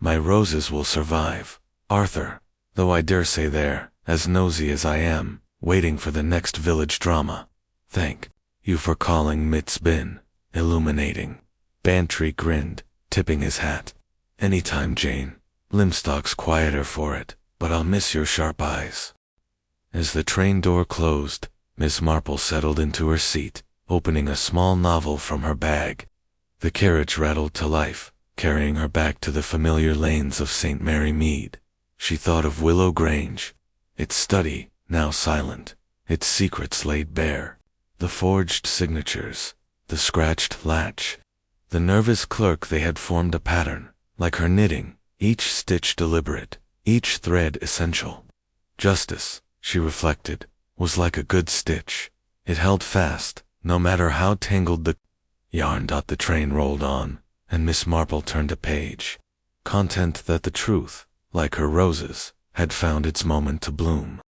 My roses will survive, Arthur, though I dare say they're, as nosy as I am, waiting for the next village drama. Thank you for calling Mitt's Bin, illuminating. Bantry grinned, tipping his hat. Anytime, Jane. Limstock's quieter for it, but I'll miss your sharp eyes. As the train door closed, Miss Marple settled into her seat, opening a small novel from her bag. The carriage rattled to life, carrying her back to the familiar lanes of St. Mary Mead. She thought of Willow Grange, its study, now silent, its secrets laid bare, the forged signatures, the scratched latch. The nervous clerk. They had formed a pattern, like her knitting, each stitch deliberate, each thread essential. Justice, she reflected, was like a good stitch. It held fast, no matter how tangled the yarn. The train rolled on, and Miss Marple turned a page. Content that the truth, like her roses, had found its moment to bloom.